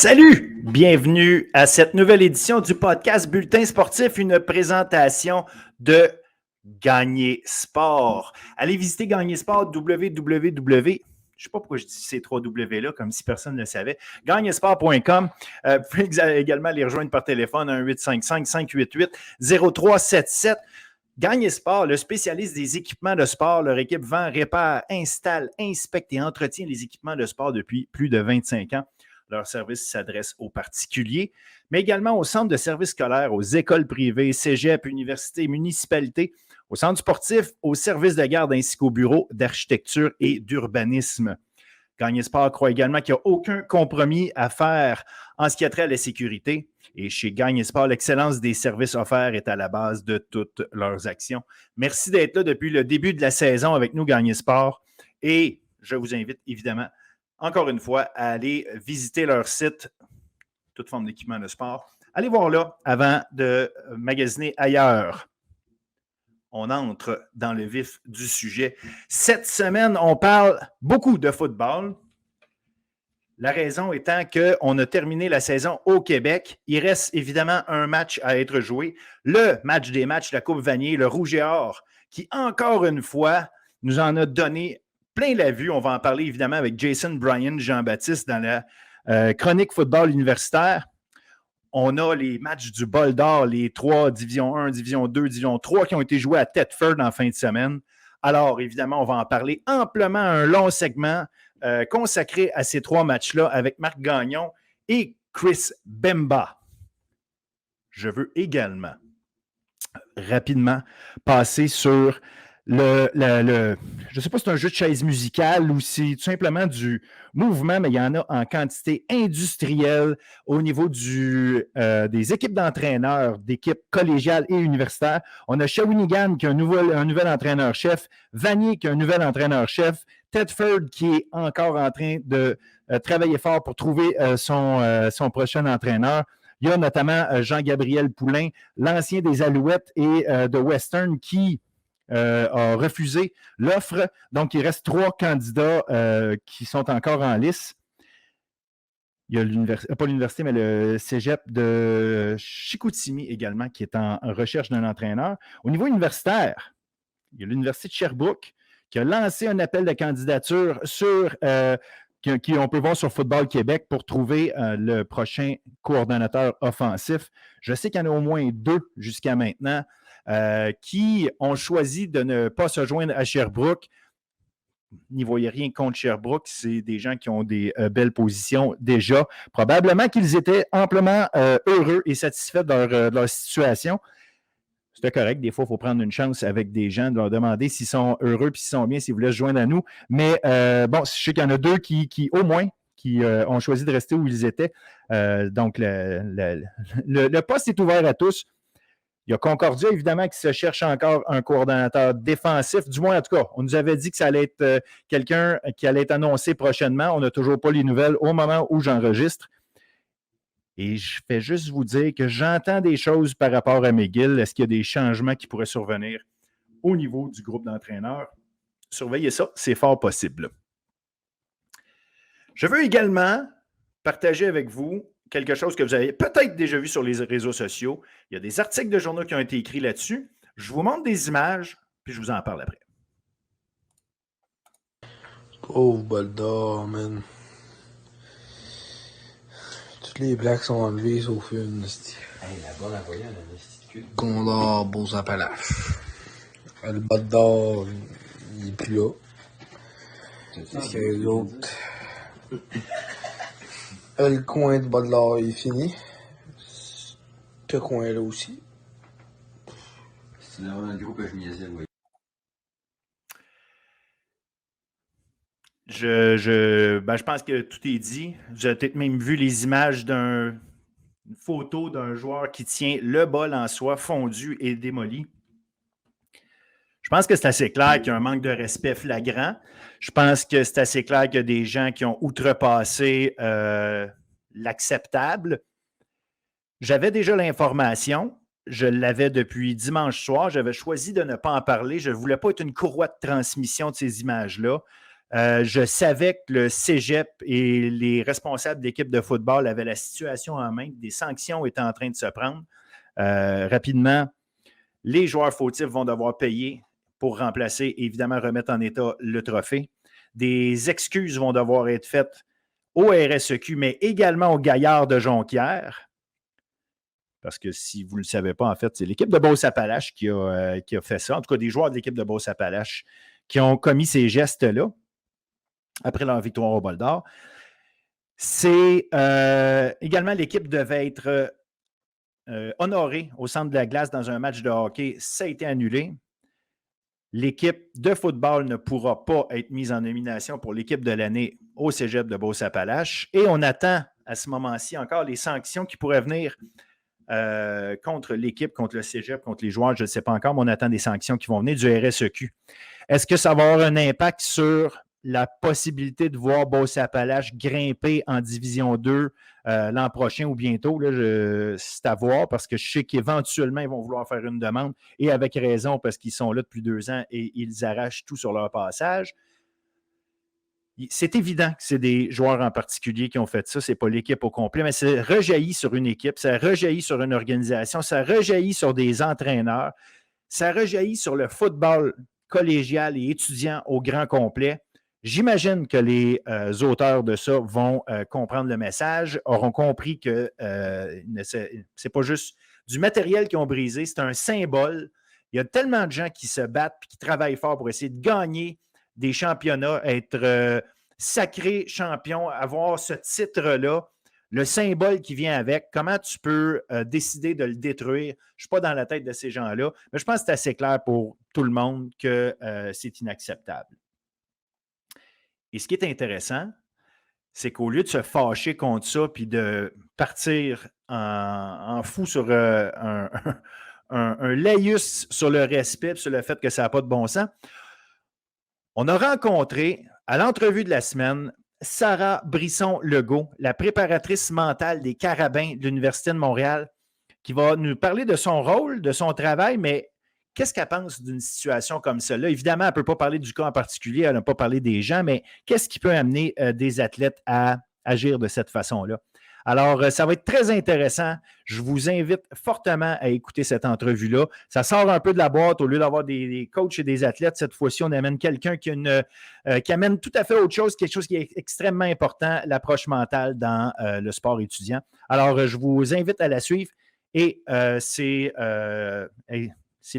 Salut! Bienvenue à cette nouvelle édition du podcast Bulletin sportif, une présentation de Gagner Sport. Allez visiter Gagner Sport, www. Je ne sais pas pourquoi je dis ces 3 W-là, comme si personne ne le savait. Gagnesport.com. Vous pouvez également les rejoindre par téléphone, 1-855-588-0377. Gagner Sport, le spécialiste des équipements de sport. Leur équipe vend, répare, installe, inspecte et entretient les équipements de sport depuis plus de 25 ans. Leur service s'adresse aux particuliers, mais également aux centres de services scolaires, aux écoles privées, cégep, universités, municipalités, aux centres sportifs, aux services de garde ainsi qu'aux bureaux d'architecture et d'urbanisme. Gagner Sport croit également qu'il n'y a aucun compromis à faire en ce qui a trait à la sécurité. Et chez Gagner Sport, l'excellence des services offerts est à la base de toutes leurs actions. Merci d'être là depuis le début de la saison avec nous, Gagner Sport. Et je vous invite évidemment, encore une fois, à aller visiter leur site, toute forme d'équipement de sport. Allez voir là avant de magasiner ailleurs. On entre dans le vif du sujet. Cette semaine, on parle beaucoup de football. La raison étant qu'on a terminé la saison au Québec. Il reste évidemment un match à être joué. Le match des matchs, la Coupe Vanier, le Rouge et Or, qui encore une fois nous en a donné plein la vue. On va en parler évidemment avec Jason Bryan, Jean-Baptiste dans la chronique football universitaire. On a les matchs du bol d'or, les 3 Division 1, Division 2, Division 3 qui ont été joués à Thetford en fin de semaine. Alors, évidemment, on va en parler amplement, un long segment consacré à ces 3 matchs-là avec Marc Gagnon et Chris Bemba. Je veux également rapidement passer sur je ne sais pas si c'est un jeu de chaise musicale ou si tout simplement du mouvement, mais il y en a en quantité industrielle au niveau des équipes d'entraîneurs, d'équipes collégiales et universitaires. On a Shawinigan qui a un nouvel entraîneur-chef, Vanier qui a un nouvel entraîneur-chef, Thetford qui est encore en train de travailler fort pour trouver son prochain entraîneur. Il y a notamment Jean-Gabriel Poulain, l'ancien des Alouettes et de Western qui a refusé l'offre. Donc, il reste 3 candidats qui sont encore en lice. Il y a pas l'université, mais le cégep de Chicoutimi également qui est en recherche d'un entraîneur. Au niveau universitaire, il y a l'université de Sherbrooke qui a lancé un appel de candidature on peut voir sur Football Québec pour trouver le prochain coordonnateur offensif. Je sais qu'il y en a au moins 2 jusqu'à maintenant qui ont choisi de ne pas se joindre à Sherbrooke. N'y voyez rien contre Sherbrooke, c'est des gens qui ont des belles positions déjà. Probablement qu'ils étaient amplement heureux et satisfaits de leur situation. C'était correct. Des fois, il faut prendre une chance avec des gens, de leur demander s'ils sont heureux et s'ils sont bien, s'ils voulaient se joindre à nous. Mais bon, je sais qu'il y en a 2 qui au moins, qui ont choisi de rester où ils étaient. Donc, le poste est ouvert à tous. Il y a Concordia, évidemment, qui se cherche encore un coordonnateur défensif. Du moins, en tout cas, on nous avait dit que ça allait être quelqu'un qui allait être annoncé prochainement. On n'a toujours pas les nouvelles au moment où j'enregistre. Et je fais juste vous dire que j'entends des choses par rapport à McGill. Est-ce qu'il y a des changements qui pourraient survenir au niveau du groupe d'entraîneurs? Surveillez ça, c'est fort possible. Je veux également partager avec vous quelque chose que vous avez peut-être déjà vu sur les réseaux sociaux. Il y a des articles de journaux qui ont été écrits là-dessus. Je vous montre des images, puis je vous en parle après. Oh, bol d'or, man. Tous les Blacks sont enlevés sauf une. Hey, la bonne envoyée, elle a un petit cul. Condor, Beaux-Appalaches. Le bol d'or, il est plus là. Qu'est-ce qu'il y a d'autre? Le coin de bol d'or est fini. Ce coin-là aussi. C'est un groupe que je niaisais, oui. Je pense que tout est dit. Vous avez peut-être même vu les images d'une photo d'un joueur qui tient le bol en soi, fondu et démoli. Je pense que c'est assez clair qu'il y a un manque de respect flagrant. Je pense que c'est assez clair qu'il y a des gens qui ont outrepassé l'acceptable. J'avais déjà l'information. Je l'avais depuis dimanche soir. J'avais choisi de ne pas en parler. Je ne voulais pas être une courroie de transmission de ces images-là. Je savais que le cégep et les responsables d'équipe de football avaient la situation en main. Des sanctions étaient en train de se prendre. Rapidement, les joueurs fautifs vont devoir payer pour remplacer, évidemment, remettre en état le trophée. Des excuses vont devoir être faites au RSEQ, mais également aux Gaillards de Jonquière. Parce que si vous ne le savez pas, en fait, c'est l'équipe de Beauce-Appalaches qui a fait ça. En tout cas, des joueurs de l'équipe de Beauce-Appalaches qui ont commis ces gestes-là après leur victoire au Bol d'Or. C'est également l'équipe devait être honorée au centre de la glace dans un match de hockey. Ça a été annulé. L'équipe de football ne pourra pas être mise en nomination pour l'équipe de l'année au cégep de Beauce-Appalaches. Et on attend à ce moment-ci encore les sanctions qui pourraient venir contre l'équipe, contre le cégep, contre les joueurs. Je ne sais pas encore, mais on attend des sanctions qui vont venir du RSEQ. Est-ce que ça va avoir un impact sur la possibilité de voir Beauce-Appalaches grimper en Division 2 l'an prochain ou bientôt? Là, c'est à voir parce que je sais qu'éventuellement, ils vont vouloir faire une demande et avec raison parce qu'ils sont là depuis 2 ans et ils arrachent tout sur leur passage. C'est évident que c'est des joueurs en particulier qui ont fait ça. Ce n'est pas l'équipe au complet, mais ça rejaillit sur une équipe, ça rejaillit sur une organisation, ça rejaillit sur des entraîneurs, ça rejaillit sur le football collégial et étudiant au grand complet. J'imagine que les auteurs de ça vont comprendre le message, auront compris que c'est pas juste du matériel qu'ils ont brisé, c'est un symbole. Il y a tellement de gens qui se battent et qui travaillent fort pour essayer de gagner des championnats, être sacré champion, avoir ce titre-là, le symbole qui vient avec, comment tu peux décider de le détruire? Je ne suis pas dans la tête de ces gens-là, mais je pense que c'est assez clair pour tout le monde que c'est inacceptable. Et ce qui est intéressant, c'est qu'au lieu de se fâcher contre ça puis de partir en fou sur un laïus sur le respect, sur le fait que ça n'a pas de bon sens, on a rencontré à l'entrevue de la semaine Sarah Brisson-Legault, la préparatrice mentale des Carabins de l'Université de Montréal, qui va nous parler de son rôle, de son travail, mais qu'est-ce qu'elle pense d'une situation comme celle-là? Évidemment, elle ne peut pas parler du cas en particulier, elle n'a pas parlé des gens, mais qu'est-ce qui peut amener des athlètes à agir de cette façon-là? Alors, ça va être très intéressant. Je vous invite fortement à écouter cette entrevue-là. Ça sort un peu de la boîte. Au lieu d'avoir des coachs et des athlètes, cette fois-ci, on amène quelqu'un qui amène tout à fait autre chose, quelque chose qui est extrêmement important, l'approche mentale dans le sport étudiant. Alors, je vous invite à la suivre et c'est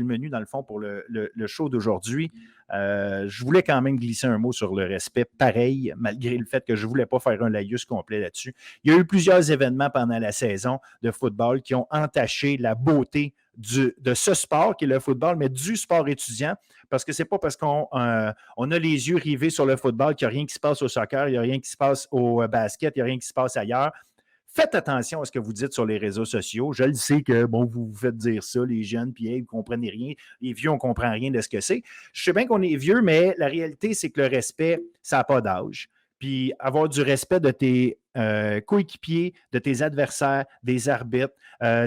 le menu, dans le fond, pour le show d'aujourd'hui. Je voulais quand même glisser un mot sur le respect, pareil, malgré le fait que je ne voulais pas faire un laïus complet là-dessus. Il y a eu plusieurs événements pendant la saison de football qui ont entaché la beauté de ce sport qui est le football, mais du sport étudiant, parce que ce n'est pas parce qu'on a les yeux rivés sur le football qu'il n'y a rien qui se passe au soccer, il n'y a rien qui se passe au basket, il n'y a rien qui se passe ailleurs. Faites attention à ce que vous dites sur les réseaux sociaux. Je le sais que, bon, vous vous faites dire ça, les jeunes, puis hey, vous ne comprenez rien. Les vieux, on ne comprend rien de ce que c'est. Je sais bien qu'on est vieux, mais la réalité, c'est que le respect, ça n'a pas d'âge. Puis avoir du respect de tes coéquipiers, de tes adversaires, des arbitres,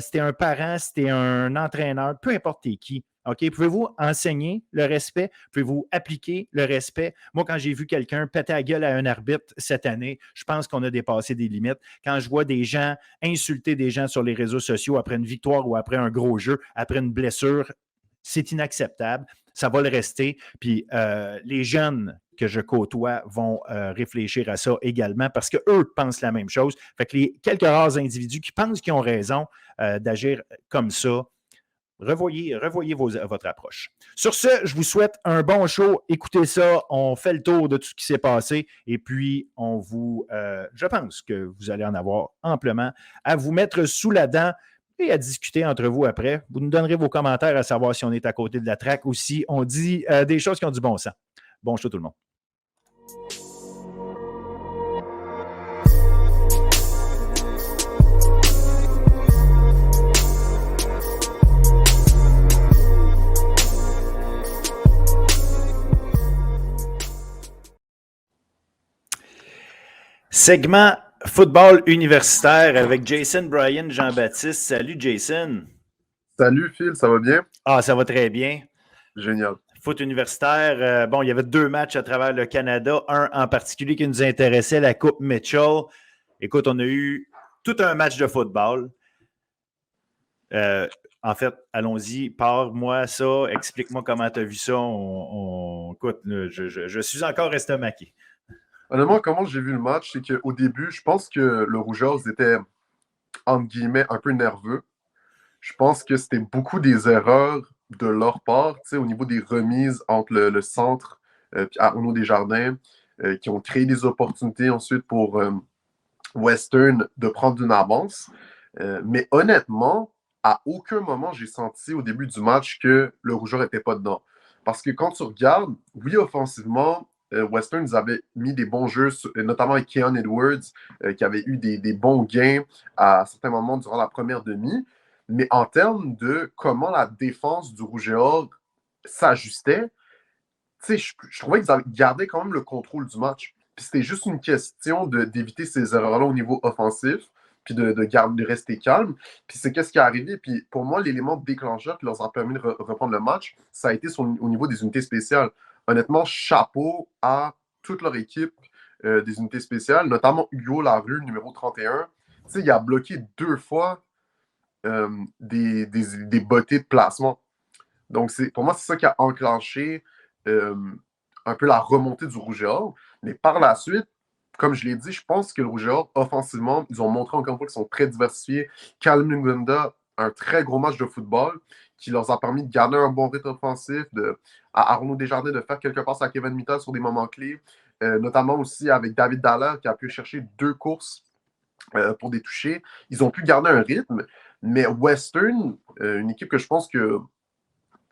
si tu es un parent, si tu es un entraîneur, peu importe t'es qui. OK, pouvez-vous enseigner le respect? Pouvez-vous appliquer le respect? Moi, quand j'ai vu quelqu'un péter la gueule à un arbitre cette année, je pense qu'on a dépassé des limites. Quand je vois des gens insulter des gens sur les réseaux sociaux après une victoire ou après un gros jeu, après une blessure, c'est inacceptable. Ça va le rester. Puis les jeunes que je côtoie vont réfléchir à ça également parce qu'eux pensent la même chose. Fait que les quelques rares individus qui pensent qu'ils ont raison d'agir comme ça, revoyez votre approche. Sur ce, je vous souhaite un bon show. Écoutez ça, on fait le tour de tout ce qui s'est passé et puis je pense que vous allez en avoir amplement à vous mettre sous la dent et à discuter entre vous après. Vous nous donnerez vos commentaires à savoir si on est à côté de la traque ou si on dit des choses qui ont du bon sens. Bon show tout le monde. Segment football universitaire avec Jason Bryan Jean-Baptiste. Salut Jason. Salut Phil, ça va bien? Ah, ça va très bien. Génial. foot universitaire, bon, il y avait 2 matchs à travers le Canada, un en particulier qui nous intéressait, la Coupe Mitchell. Écoute, on a eu tout un match de football. En fait, allons-y, pars-moi ça, explique-moi comment tu as vu ça. Écoute, je suis encore estomaqué. Honnêtement, comment j'ai vu le match, c'est qu'au début, je pense que le Rougeaus était, entre guillemets, un peu nerveux. Je pense que c'était beaucoup des erreurs de leur part, tu sais, au niveau des remises entre le centre et Arnaud Desjardins, qui ont créé des opportunités ensuite pour Western de prendre une avance. Mais honnêtement, à aucun moment, j'ai senti au début du match que le Rougeur n'était pas dedans. Parce que quand tu regardes, oui, offensivement, Western nous avait mis des bons jeux, notamment avec Keon Edwards, qui avait eu des bons gains à certains moments durant la première demi. Mais en termes de comment la défense du Rouge et Or s'ajustait, je trouvais qu'ils gardaient quand même le contrôle du match. Puis c'était juste une question d'éviter ces erreurs-là au niveau offensif, puis de rester calme. Puis c'est qu'est-ce qui est arrivé. Puis pour moi, l'élément déclencheur qui leur a permis de reprendre le match, ça a été au niveau des unités spéciales. Honnêtement, chapeau à toute leur équipe des unités spéciales, notamment Hugo Larue, numéro 31. Tu sais, il a bloqué 2 fois des bottées de placement. Donc, pour moi, c'est ça qui a enclenché un peu la remontée du Rouge et Or. Mais par la suite, comme je l'ai dit, je pense que le Rouge et Or, offensivement, ils ont montré encore une fois qu'ils sont très diversifiés. Calum Ngunda, un très gros match de football qui leur a permis de garder un bon rythme offensif, à Arnaud Desjardins de faire quelques passes à Kevin Mittal sur des moments clés, notamment aussi avec David Dallaire qui a pu chercher 2 courses pour des touchés. Ils ont pu garder un rythme, mais Western, une équipe que je pense que,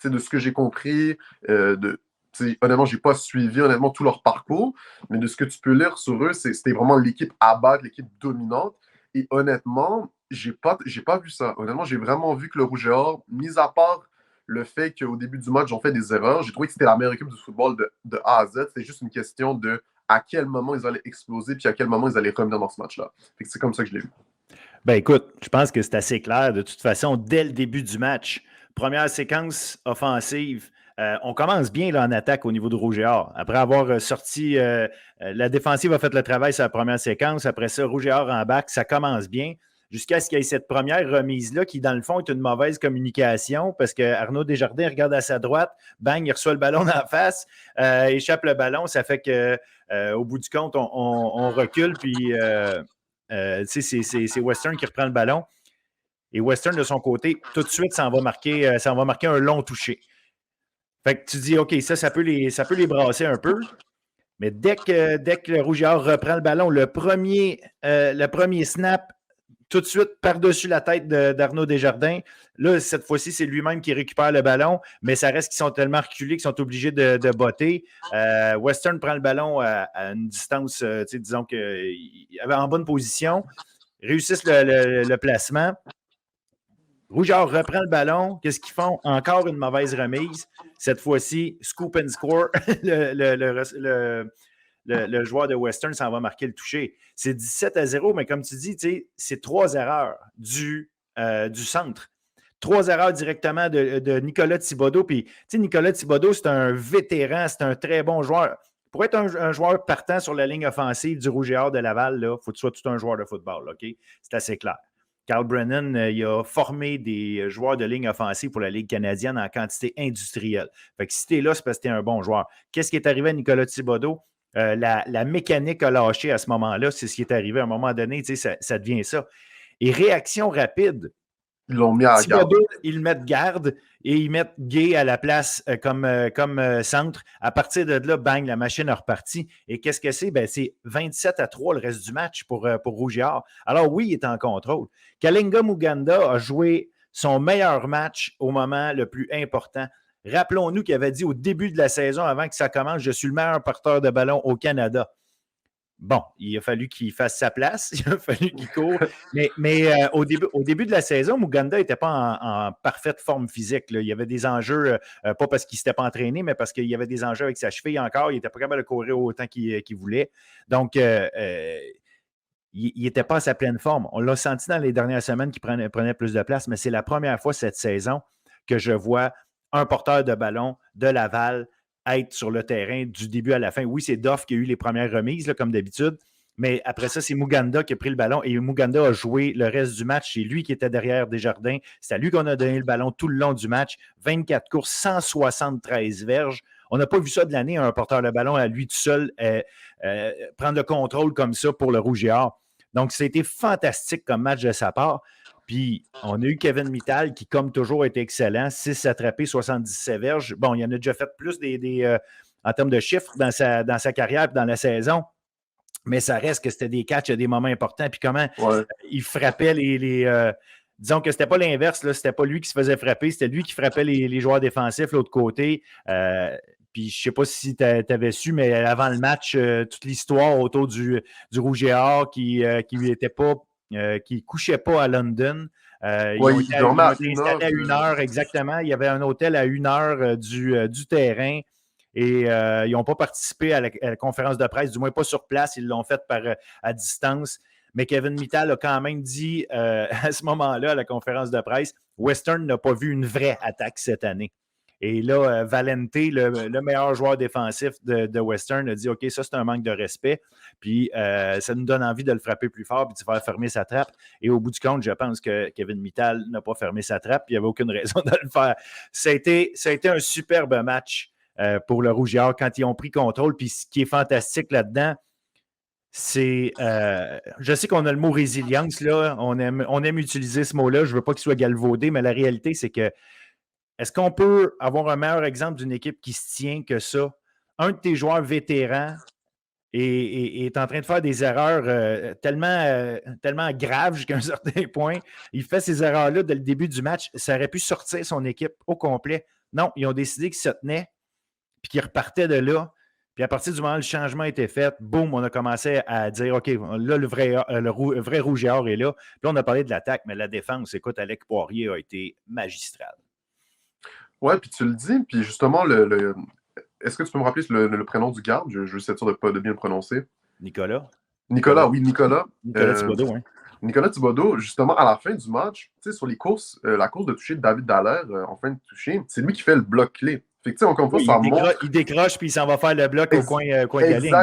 de ce que j'ai compris, honnêtement, je n'ai pas suivi honnêtement tout leur parcours, mais de ce que tu peux lire sur eux, c'était vraiment l'équipe à battre, l'équipe dominante. Et honnêtement, j'ai pas vu ça. Honnêtement, j'ai vraiment vu que le Rouge et Or, mis à part le fait qu'au début du match, ils ont fait des erreurs, j'ai trouvé que c'était la meilleure équipe du football de A à Z. C'était juste une question de à quel moment ils allaient exploser puis à quel moment ils allaient revenir dans ce match-là. C'est comme ça que je l'ai vu. Ben écoute, je pense que c'est assez clair. De toute façon, dès le début du match, première séquence offensive, on commence bien là, en attaque au niveau de Rouge et Or. Après avoir sorti, la défensive a fait le travail sur la première séquence. Après ça, Rouge et Or en back, ça commence bien. Jusqu'à ce qu'il y ait cette première remise-là qui, dans le fond, est une mauvaise communication parce que Arnaud Desjardins regarde à sa droite, bang, il reçoit le ballon en face, échappe le ballon. Ça fait qu'au bout du compte, on recule, puis c'est Western qui reprend le ballon. Et Western, de son côté, tout de suite, ça va marquer un long toucher. Fait que tu dis, OK, ça peut les brasser un peu. Mais dès que le Rouge et Or reprend le ballon, le premier snap, tout de suite, par-dessus la tête d'Arnaud Desjardins. Là, cette fois-ci, c'est lui-même qui récupère le ballon, mais ça reste qu'ils sont tellement reculés qu'ils sont obligés de botter. Western prend le ballon à une distance, disons qu'il avait en bonne position, réussissent le placement. Rouge et Or reprend le ballon. Qu'est-ce qu'ils font? Encore une mauvaise remise. Cette fois-ci, scoop and score. Le joueur de Western s'en va marquer le toucher. C'est 17-0, mais comme tu dis, c'est 3 erreurs du centre. 3 erreurs directement de Nicolas Thibodeau. Puis, Nicolas Thibodeau, c'est un vétéran, c'est un très bon joueur. Pour être un joueur partant sur la ligne offensive du Rouge et Or de Laval, il faut que tu sois tout un joueur de football. OK? C'est assez clair. Carl Brennan, il a formé des joueurs de ligne offensive pour la Ligue canadienne en quantité industrielle. Fait que si tu es là, c'est parce que tu es un bon joueur. Qu'est-ce qui est arrivé à Nicolas Thibodeau? La mécanique a lâché à ce moment-là. C'est ce qui est arrivé à un moment donné. Ça devient ça. Et réaction rapide. Ils l'ont mis à garde. Ils mettent garde et ils mettent Gay à la place comme centre. À partir de là, bang, la machine a reparti. Et qu'est-ce que c'est? Ben, c'est 27-3 le reste du match pour Rouge et Or. Alors oui, il est en contrôle. Kalinga Muganda a joué son meilleur match au moment le plus important. Rappelons-nous qu'il avait dit au début de la saison, avant que ça commence, je suis le meilleur porteur de ballon au Canada. Bon, il a fallu qu'il fasse sa place, il a fallu qu'il court. Mais au début de la saison, Muganda n'était pas en parfaite forme physique. Là. Il y avait des enjeux, pas parce qu'il ne s'était pas entraîné, mais parce qu'il y avait des enjeux avec sa cheville encore. Il n'était pas capable de courir autant qu'il voulait. Donc, il n'était pas à sa pleine forme. On l'a senti dans les dernières semaines qu'il prenait plus de place, mais c'est la première fois cette saison que je vois un porteur de ballon de Laval être sur le terrain du début à la fin. Oui, c'est Doff qui a eu les premières remises, là, comme d'habitude, mais après ça, c'est Muganda qui a pris le ballon et Muganda a joué le reste du match. C'est lui qui était derrière Desjardins. C'est à lui qu'on a donné le ballon tout le long du match. 24 courses, 173 verges. On n'a pas vu ça de l'année, un porteur de ballon à lui tout seul prendre le contrôle comme ça pour le Rouge et Or. Donc, c'était fantastique comme match de sa part. Puis, on a eu Kevin Mittal qui, comme toujours, était excellent. 6 attrapés, 77 verges. Bon, il en a déjà fait plus en termes de chiffres dans sa carrière et dans la saison. Mais ça reste que c'était des catchs à des moments importants. Puis comment il frappait disons que c'était pas l'inverse. Là, c'était pas lui qui se faisait frapper. C'était lui qui frappait les joueurs défensifs de l'autre côté. Puis je ne sais pas si tu avais su, mais avant le match, toute l'histoire autour du Rouge et Or qui couchait pas à London. Ils ont été installés à 1 heure, exactement. Il y avait un hôtel à 1 heure du terrain. Et ils n'ont pas participé à la conférence de presse, du moins pas sur place. Ils l'ont fait à distance. Mais Kevin Mittal a quand même dit à ce moment-là, à la conférence de presse, Western n'a pas vu une vraie attaque cette année. Et là, Valente, le meilleur joueur défensif de Western, a dit « OK, ça, c'est un manque de respect. Puis, ça nous donne envie de le frapper plus fort puis de faire fermer sa trappe. » Et au bout du compte, je pense que Kevin Mittal n'a pas fermé sa trappe. Puis, il n'y avait aucune raison de le faire. Ça a été un superbe match pour le Rouge et Or quand ils ont pris contrôle. Puis, ce qui est fantastique là-dedans, c'est, je sais qu'on a le mot résilience, là. On aime utiliser ce mot-là. Je ne veux pas qu'il soit galvaudé, mais la réalité, c'est que est-ce qu'on peut avoir un meilleur exemple d'une équipe qui se tient que ça? Un de tes joueurs vétérans est en train de faire des erreurs tellement graves jusqu'à un certain point. Il fait ces erreurs-là dès le début du match. Ça aurait pu sortir son équipe au complet. Non, ils ont décidé qu'ils se tenaient puis qu'ils repartaient de là. Puis à partir du moment où le changement a été fait, boum, on a commencé à dire OK, là, le vrai Rouge et Or est là. Puis là, on a parlé de l'attaque, mais la défense, écoute, Alec Poirier a été magistral. Ouais, puis tu le dis, puis justement, est-ce que tu peux me rappeler le prénom du garde? Je veux être sûr de bien le prononcer. Nicolas, oui, Nicolas. Nicolas Thibodeau, oui. Nicolas Thibodeau, justement, à la fin du match, tu sais, sur les courses, la course de toucher de David Dallaire en fin de toucher, c'est lui qui fait le bloc clé. Fait que, tu sais, encore une fois, ça montre... Il décroche, puis il s'en va faire le bloc au coin de la ligne.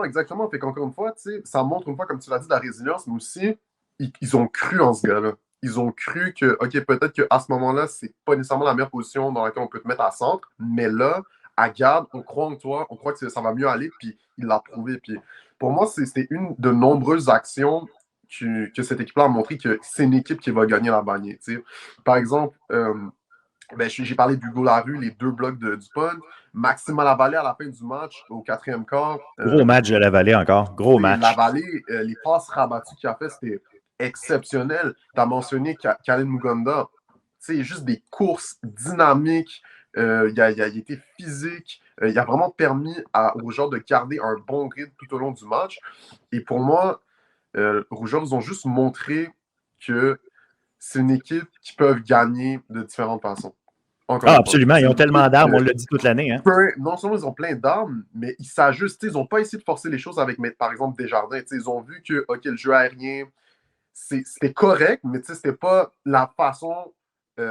Exactement. Fait qu'encore une fois, tu sais, ça montre une fois, comme tu l'as dit, de la résilience, mais aussi, ils ont cru en ce gars-là. Ils ont cru que, OK, peut-être qu'à ce moment-là, c'est pas nécessairement la meilleure position dans laquelle on peut te mettre à centre, mais là, à garde, on croit en toi, on croit que ça va mieux aller, puis il l'a prouvé. Puis pour moi, c'était une de nombreuses actions que cette équipe-là a montré que c'est une équipe qui va gagner la bagnée. T'sais. Par exemple, j'ai parlé d'Hugo Larue, les 2 blocs du punt. Maxime Lavallee à la fin du match, au 4e quart. Gros match de Lavallee encore. Gros match. Lavallee, les passes rabattues qu'il a fait, c'était exceptionnel. Tu as mentionné Kalen Muganda. C'est juste des courses dynamiques. Il a été physique. Il a vraiment permis aux joueurs de garder un bon rythme tout au long du match. Et pour moi, les Rougeurs, ils ont juste montré que c'est une équipe qui peut gagner de différentes façons. Absolument. Ils ont tellement d'armes, on l'a dit toute l'année. Hein? Non seulement ils ont plein d'armes, mais ils s'ajustent. Ils n'ont pas essayé de forcer les choses avec, par exemple, Desjardins. Ils ont vu que le jeu aérien, c'était correct, mais ce n'était pas la façon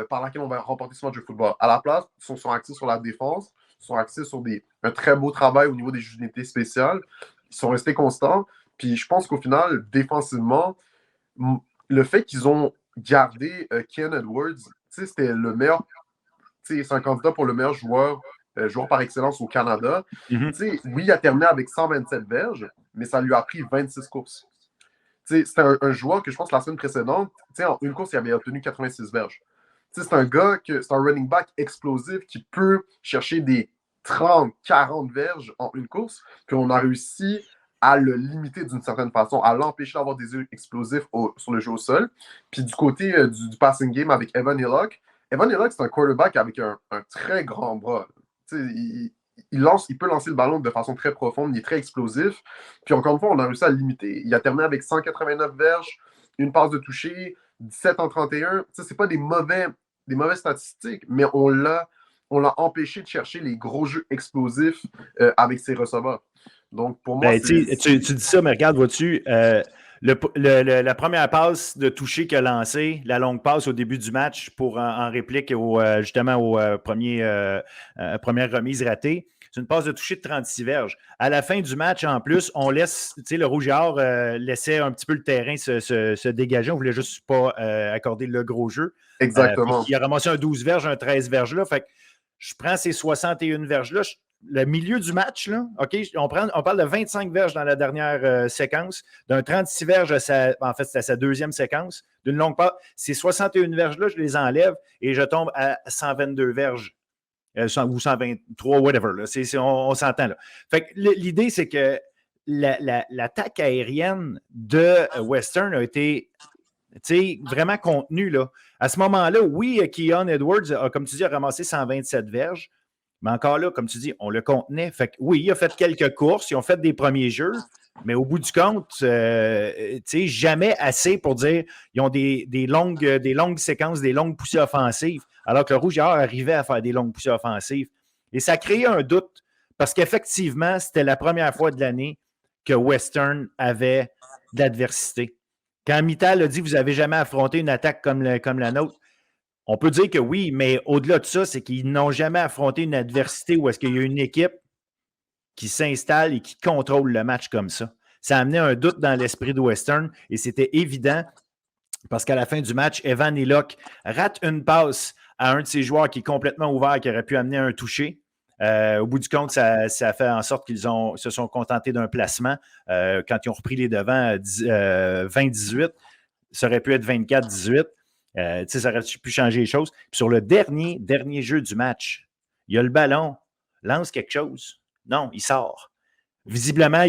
par laquelle on va remporter ce match de football. À la place, ils sont axés sur la défense, ils sont axés sur un très beau travail au niveau des unités spéciales. Ils sont restés constants. Puis je pense qu'au final, défensivement, le fait qu'ils ont gardé Ken Edwards, c'était le meilleur, c'est un candidat pour le meilleur joueur par excellence au Canada. Oui, il a terminé avec 127 verges, mais ça lui a pris 26 courses. C'était un joueur que je pense la semaine précédente, en une course, il avait obtenu 86 verges. C'est un gars, c'est un running back explosif qui peut chercher des 30, 40 verges en une course, puis on a réussi à le limiter d'une certaine façon, à l'empêcher d'avoir des yeux explosifs sur le jeu au sol. Puis du côté du passing game avec Evan Hillock, c'est un quarterback avec un très grand bras. Il peut lancer le ballon de façon très profonde, il est très explosif. Puis encore une fois, on a réussi à le limiter. Il a terminé avec 189 verges, une passe de toucher, 17 en 31. Ce n'est pas des mauvaises statistiques, mais on l'a empêché de chercher les gros jeux explosifs avec ses receveurs. Donc, pour moi, tu dis ça, mais regarde, vois-tu, La première passe de toucher qu'il a lancée, la longue passe au début du match en réplique justement aux première remise ratée, c'est une passe de toucher de 36 verges. À la fin du match, en plus, on laisse, le Rouge et Or laissait un petit peu le terrain se dégager. On ne voulait juste pas accorder le gros jeu. Exactement. Il a ramassé un 12 verges, un 13 verges là. Fait que je prends ces 61 verges-là. Le milieu du match, là, OK, on parle de 25 verges dans la dernière séquence, d'un 36 verges, en fait, c'était sa deuxième séquence, d'une longue passe. Ces 61 verges-là, je les enlève et je tombe à 122 verges. Ou 123, whatever. Là. On s'entend là. Fait que l'idée, c'est que l'attaque aérienne de Western a été vraiment contenue. Là. À ce moment-là, oui, Keon Edwards a, comme tu dis, a ramassé 127 verges. Mais encore là, comme tu dis, on le contenait. Fait que oui, il a fait quelques courses, ils ont fait des premiers jeux, mais au bout du compte, jamais assez pour dire ils ont des longues séquences, des longues poussées offensives, alors que le Rouge et Or arrivait à faire des longues poussées offensives. Et ça créait un doute, parce qu'effectivement, c'était la première fois de l'année que Western avait de l'adversité. Quand Mittal a dit « Vous n'avez jamais affronté une attaque comme la nôtre », on peut dire que oui, mais au-delà de ça, c'est qu'ils n'ont jamais affronté une adversité où est-ce qu'il y a une équipe qui s'installe et qui contrôle le match comme ça. Ça a amené un doute dans l'esprit de Western et c'était évident parce qu'à la fin du match, Evan Illock rate une passe à un de ses joueurs qui est complètement ouvert, qui aurait pu amener un toucher. Au bout du compte, ça a fait en sorte qu'ils se sont contentés d'un placement. Quand ils ont repris les devants 20-18, ça aurait pu être 24-18. Ça aurait pu changer les choses. Puis sur le dernier jeu du match, il y a le ballon, lance quelque chose. Non, il sort. Visiblement,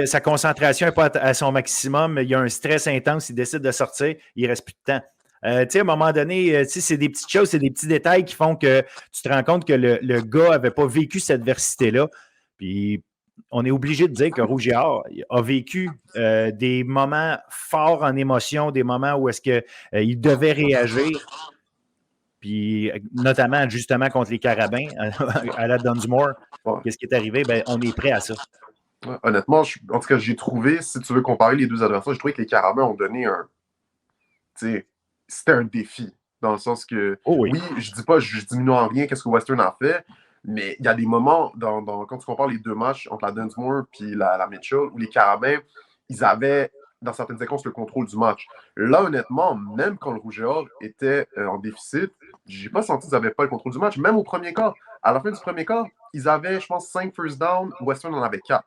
sa concentration n'est pas à son maximum. Il y a un stress intense. Il décide de sortir. Il ne reste plus de temps. À un moment donné, c'est des petites choses, c'est des petits détails qui font que tu te rends compte que le gars n'avait pas vécu cette adversité-là. Puis on est obligé de dire que Rouge et Or a vécu des moments forts en émotion, des moments où est-ce qu'il devait réagir. Puis notamment, justement, contre les Carabins à la Dunsmore. Ouais. Qu'est-ce qui est arrivé? Ben, on est prêt à ça. Ouais, honnêtement, en tout cas, j'ai trouvé, si tu veux comparer les deux adversaires, j'ai trouvé que les Carabins ont donné c'était un défi. Dans le sens que, oui, je dis pas, je diminue en rien qu'est-ce que Western a fait, mais il y a des moments, quand tu compares les deux matchs entre la Dunsmore et la Mitchell, où les Carabins, ils avaient, dans certaines séquences, le contrôle du match. Là, honnêtement, même quand le Rouge et Or était en déficit, j'ai pas senti qu'ils n'avaient pas le contrôle du match. Même au premier quart. À la fin du premier quart, ils avaient, je pense, 5 first down. Western en avait 4.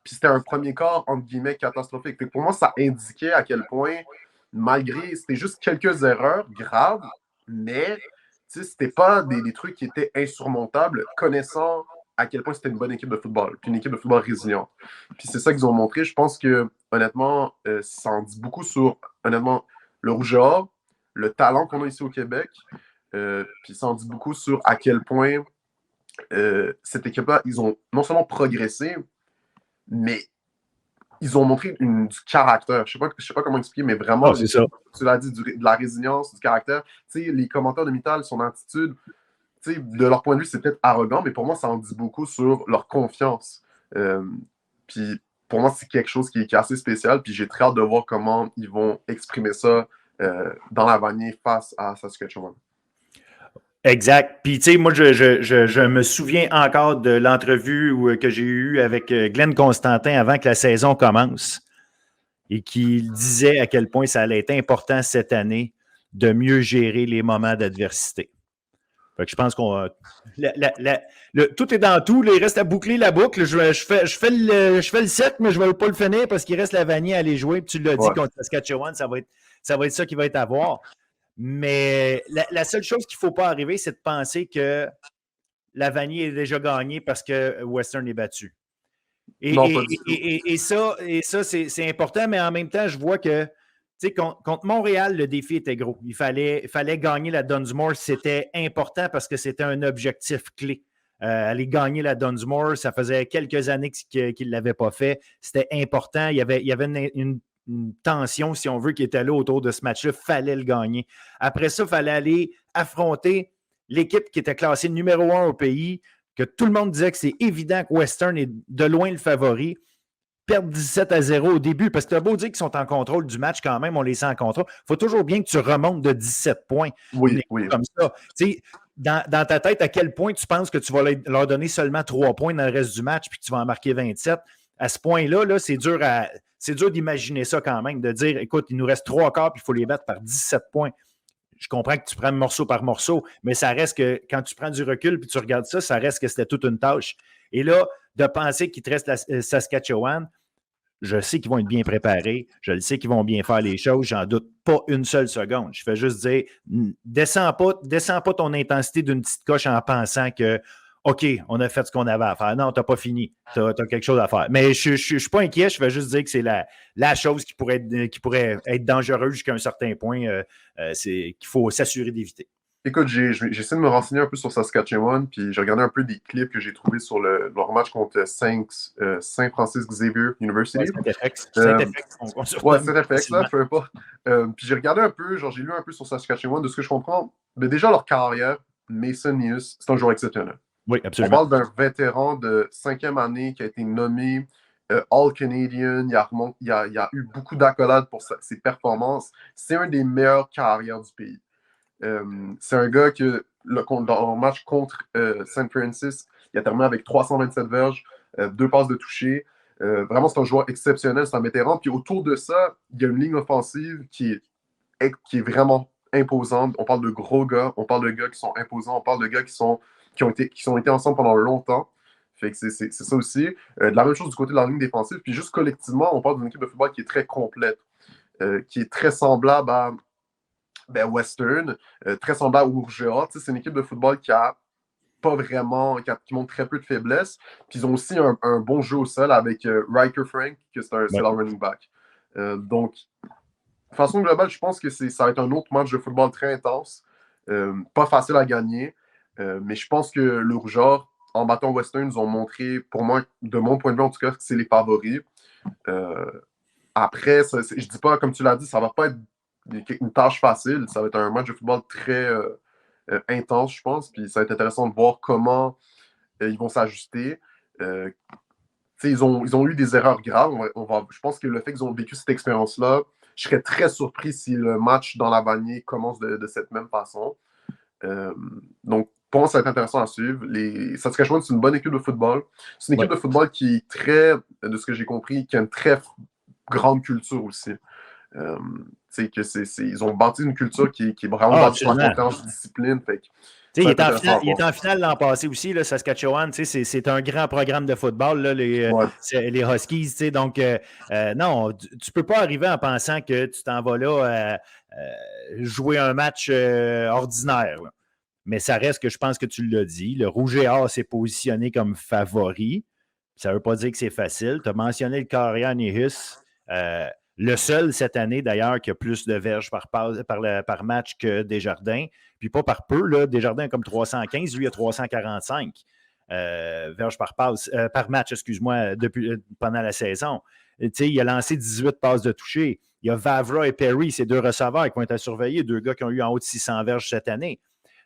Puis c'était un premier quart, entre guillemets, catastrophique. Fait que pour moi, ça indiquait à quel point, malgré, c'était juste quelques erreurs graves, mais c'était pas des trucs qui étaient insurmontables, connaissant à quel point c'était une bonne équipe de football, puis une équipe de football résiliente. Puis c'est ça qu'ils ont montré. Je pense que, honnêtement, ça en dit beaucoup sur, honnêtement, le Rouge et Or, le talent qu'on a ici au Québec, puis ça en dit beaucoup sur à quel point cette équipe-là, ils ont non seulement progressé, mais ils ont montré du caractère. Je sais pas comment expliquer, mais vraiment, c'est ça. Tu l'as dit, de la résilience, du caractère. Tu sais, les commentaires de Mittal, son attitude, tu sais, de leur point de vue, c'est peut-être arrogant, mais pour moi, ça en dit beaucoup sur leur confiance. Puis pour moi, c'est quelque chose qui est assez spécial, puis j'ai très hâte de voir comment ils vont exprimer ça dans la Vanier face à Saskatchewan. Exact. Puis, tu sais, moi, je me souviens encore de l'entrevue que j'ai eue avec Glenn Constantin avant que la saison commence et qu'il disait à quel point ça allait être important cette année de mieux gérer les moments d'adversité. Fait que je pense qu'on... tout est dans tout. Là, il reste à boucler la boucle. Je fais le set, mais je ne vais pas le finir parce qu'il reste la Vanier à aller jouer. Puis tu l'as dit, contre Saskatchewan, ça va être ça qui va être à voir. Mais la seule chose qu'il ne faut pas arriver, c'est de penser que la Vanier est déjà gagnée parce que Western est battu. Et ça, c'est important, mais en même temps, je vois que contre Montréal, le défi était gros. Il fallait gagner la Dunsmore. C'était important parce que c'était un objectif clé. Aller gagner la Dunsmore, ça faisait quelques années qu'il ne l'avait pas fait. C'était important. Il y avait une tension, si on veut, qui était là autour de ce match-là. Il fallait le gagner. Après ça, il fallait aller affronter l'équipe qui était classée numéro 1 au pays, que tout le monde disait que c'est évident que Western est de loin le favori. perdent 17-0 au début, parce que tu as beau dire qu'ils sont en contrôle du match quand même, on les sent en contrôle. Il faut toujours bien que tu remontes de 17 points. Oui. Comme ça. Tu sais, dans ta tête, à quel point tu penses que tu vas leur donner seulement 3 points dans le reste du match, puis que tu vas en marquer 27? À ce point-là, là, c'est dur d'imaginer ça quand même, de dire, écoute, il nous reste 3 quarts, puis il faut les battre par 17 points. Je comprends que tu prends morceau par morceau, mais ça reste que quand tu prends du recul puis tu regardes ça, ça reste que c'était toute une tâche. Et là, de penser qu'il te reste la Saskatchewan, je sais qu'ils vont être bien préparés, je le sais qu'ils vont bien faire les choses, j'en doute pas une seule seconde. Je fais juste dire, descends pas ton intensité d'une petite coche en pensant que OK, on a fait ce qu'on avait à faire. Non, tu n'as pas fini. Tu as quelque chose à faire. Mais je ne suis pas inquiet. Je vais juste dire que c'est la chose qui pourrait être dangereuse jusqu'à un certain point. C'est qu'il faut s'assurer d'éviter. Écoute, j'ai essayé de me renseigner un peu sur Saskatchewan, puis j'ai regardé un peu des clips que j'ai trouvés sur leur match contre Saint Francis Xavier University. Saint-FX, là, peu importe. Puis j'ai regardé un peu, j'ai lu un peu sur Saskatchewan, de ce que je comprends. Mais déjà, leur carrière, Mason Nius, c'est un joueur exceptionnel. Oui, absolument. On parle d'un vétéran de 5e année qui a été nommé All-Canadian. Il a eu beaucoup d'accolades pour ses performances. C'est un des meilleurs carrières du pays. C'est un gars que, dans le match contre Saint Francis, il a terminé avec 327 verges, 2 passes de toucher. Vraiment, c'est un joueur exceptionnel, c'est un vétéran. Puis autour de ça, il y a une ligne offensive qui est vraiment imposante. On parle de gros gars, on parle de gars qui sont imposants, on parle de gars qui ont été ensemble pendant longtemps. Fait que c'est ça aussi. De la même chose du côté de la ligne défensive. Puis juste collectivement, on parle d'une équipe de football qui est très complète, qui est très semblable à Western, très semblable au Rouge-A. C'est une équipe de football qui a pas vraiment, qui montre très peu de faiblesse. Puis ils ont aussi un bon jeu au sol avec Riker Frank, que c'est leur running back. Donc, de façon globale, je pense que ça va être un autre match de football très intense. Pas facile à gagner. Mais je pense que le Rouge-A, en battant Western, nous ont montré, pour moi, de mon point de vue en tout cas, que c'est les favoris. Après, je dis pas, comme tu l'as dit, ça va pas être une tâche facile. Ça va être un match de football très intense, je pense. Puis ça va être intéressant de voir comment ils vont s'ajuster. Ils ont eu des erreurs graves. Je pense que le fait qu'ils ont vécu cette expérience-là, je serais très surpris si le match dans la Vanier commence de cette même façon. Donc, pour moi, ça va être intéressant à suivre. Saskatchewan, c'est une bonne équipe de football. C'est une équipe de football qui est très, de ce que j'ai compris, qui a une très grande culture aussi. Ils ont bâti une culture qui est vraiment bâtie sur la confiance, discipline. Il est en finale l'an passé aussi, là, Saskatchewan. C'est un grand programme de football, là, les Huskies. Donc, non, tu ne peux pas arriver en pensant que tu t'en vas là jouer un match ordinaire. Là. Mais ça reste que je pense que tu l'as dit. Le Rouge et Or s'est positionné comme favori. Ça ne veut pas dire que c'est facile. Tu as mentionné le carrière Nihus. Le seul cette année, d'ailleurs, qui a plus de verges par match que Desjardins. Puis pas par peu, là. Desjardins a comme 315, lui a 345 verges par match, excuse-moi, pendant la saison. Il a lancé 18 passes de toucher. Il y a Vavra et Perry, ces 2 receveurs qui vont être à surveiller, 2 gars qui ont eu en haut de 600 verges cette année.